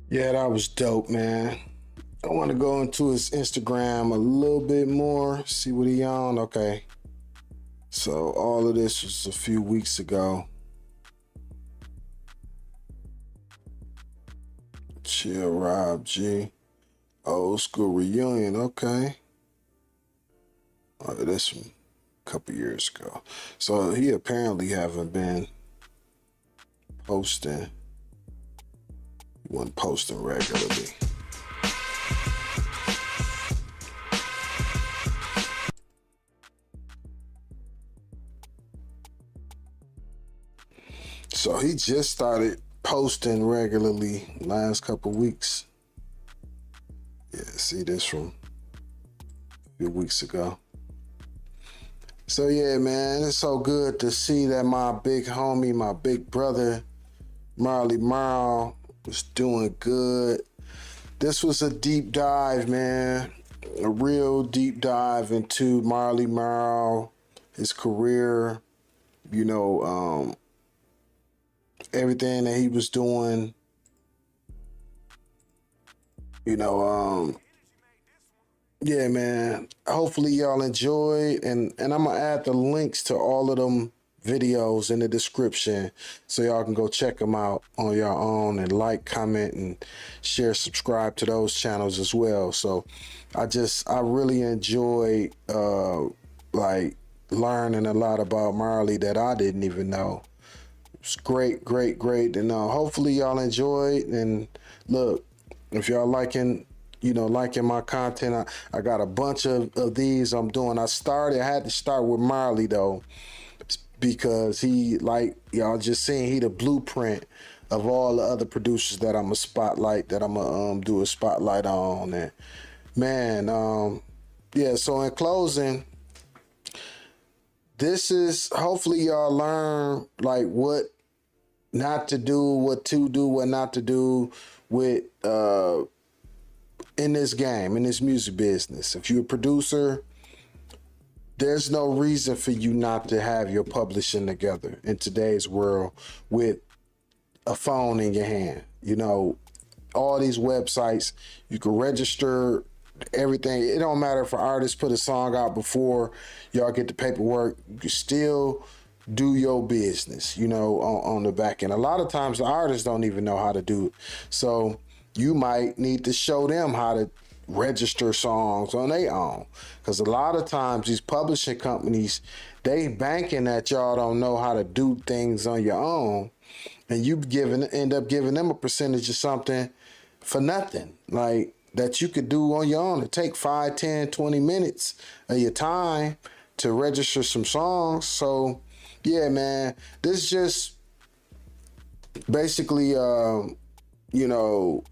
Yeah, that was dope, man. I want to go into his Instagram a little bit more, see what he on. Okay. So all of this was a few weeks ago. Chill Rob G. Old school reunion, okay. Oh, this from a couple years ago. So he apparently haven't been posting. He wasn't posting regularly. So he just started posting regularly last couple weeks. Yeah, see this from a few weeks ago. So yeah, man, it's so good to see that my big homie, my big brother, Marley Marl, was doing good. This was a deep dive, man. A real deep dive into Marley Marl, his career, you know, everything that he was doing. You know, yeah, man. Hopefully y'all enjoyed, and I'm gonna add the links to all of them videos in the description so y'all can go check them out on your own and like, comment, and share, subscribe to those channels as well. So I really enjoyed like learning a lot about Marley that I didn't even know. It's great, great, great. And hopefully y'all enjoyed. And look, if y'all liking my content, I got a bunch of these I'm doing. I had to start with Marley though, because he, like y'all just seen, he the blueprint of all the other producers that I'm gonna do a spotlight on. And man, yeah, so in closing, this is, hopefully y'all learn like what not to do, what to do, what not to do with in this game, in this music business. If you're a producer, there's no reason for you not to have your publishing together in today's world with a phone in your hand. You know, all these websites, you can register everything. It don't matter if an artist put a song out before y'all get the paperwork, you can still do your business, you know, on the back end. A lot of times the artists don't even know how to do it. So you might need to show them how to register songs on their own. Because a lot of times these publishing companies, they banking that y'all don't know how to do things on your own. And you end up giving them a percentage of something for nothing. Like that you could do on your own. It take 5, 10, 20 minutes of your time to register some songs. So yeah, man, this is just basically, you know,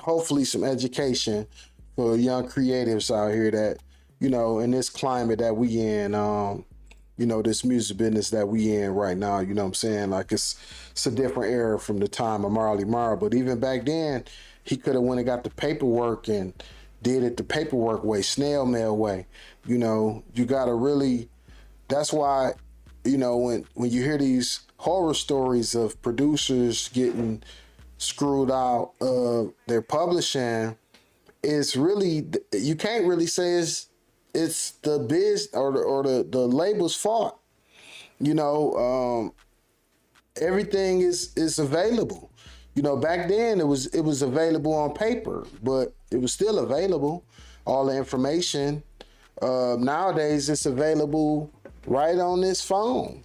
hopefully some education for young creatives out here that, you know, in this climate that we in, you know, this music business that we in right now, you know what I'm saying? Like it's a different era from the time of Marley Marl, but even back then, he could have went and got the paperwork and did it the paperwork way, snail mail way. You know, you gotta really, that's why, you know, when you hear these horror stories of producers getting screwed out of their publishing, it's really, you can't really say it's the biz or the label's fault. You know, everything is available. You know, back then it was available on paper, but it was still available, all the information. Nowadays it's available right on this phone.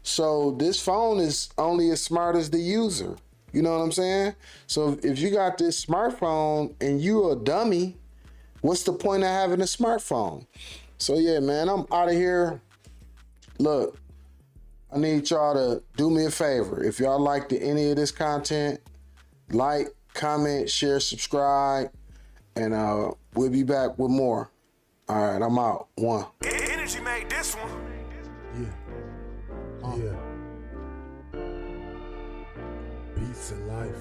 So this phone is only as smart as the user. You know what I'm saying? So if you got this smartphone and you a dummy, what's the point of having a smartphone? So yeah, man, I'm out of here. Look, I need y'all to do me a favor. If y'all like any of this content, like, comment, share, subscribe, and we'll be back with more. All right, I'm out. One. Energy made this one. Yeah. Peace and life.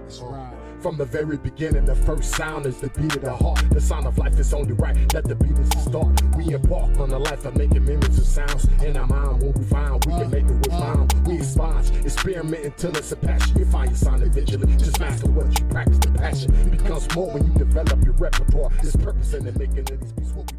That's right. From the very beginning, the first sound is the beat of the heart. The sound of life is only right. Let the beat is the start. We embark on the life of making memories of sounds. In our mind, when we find we can make it with bound. We experience, experiment until it's a passion. You find your sound vigilant. Just master what you practice. The passion becomes more when you develop your repertoire. There's purpose in the making of these beats. What we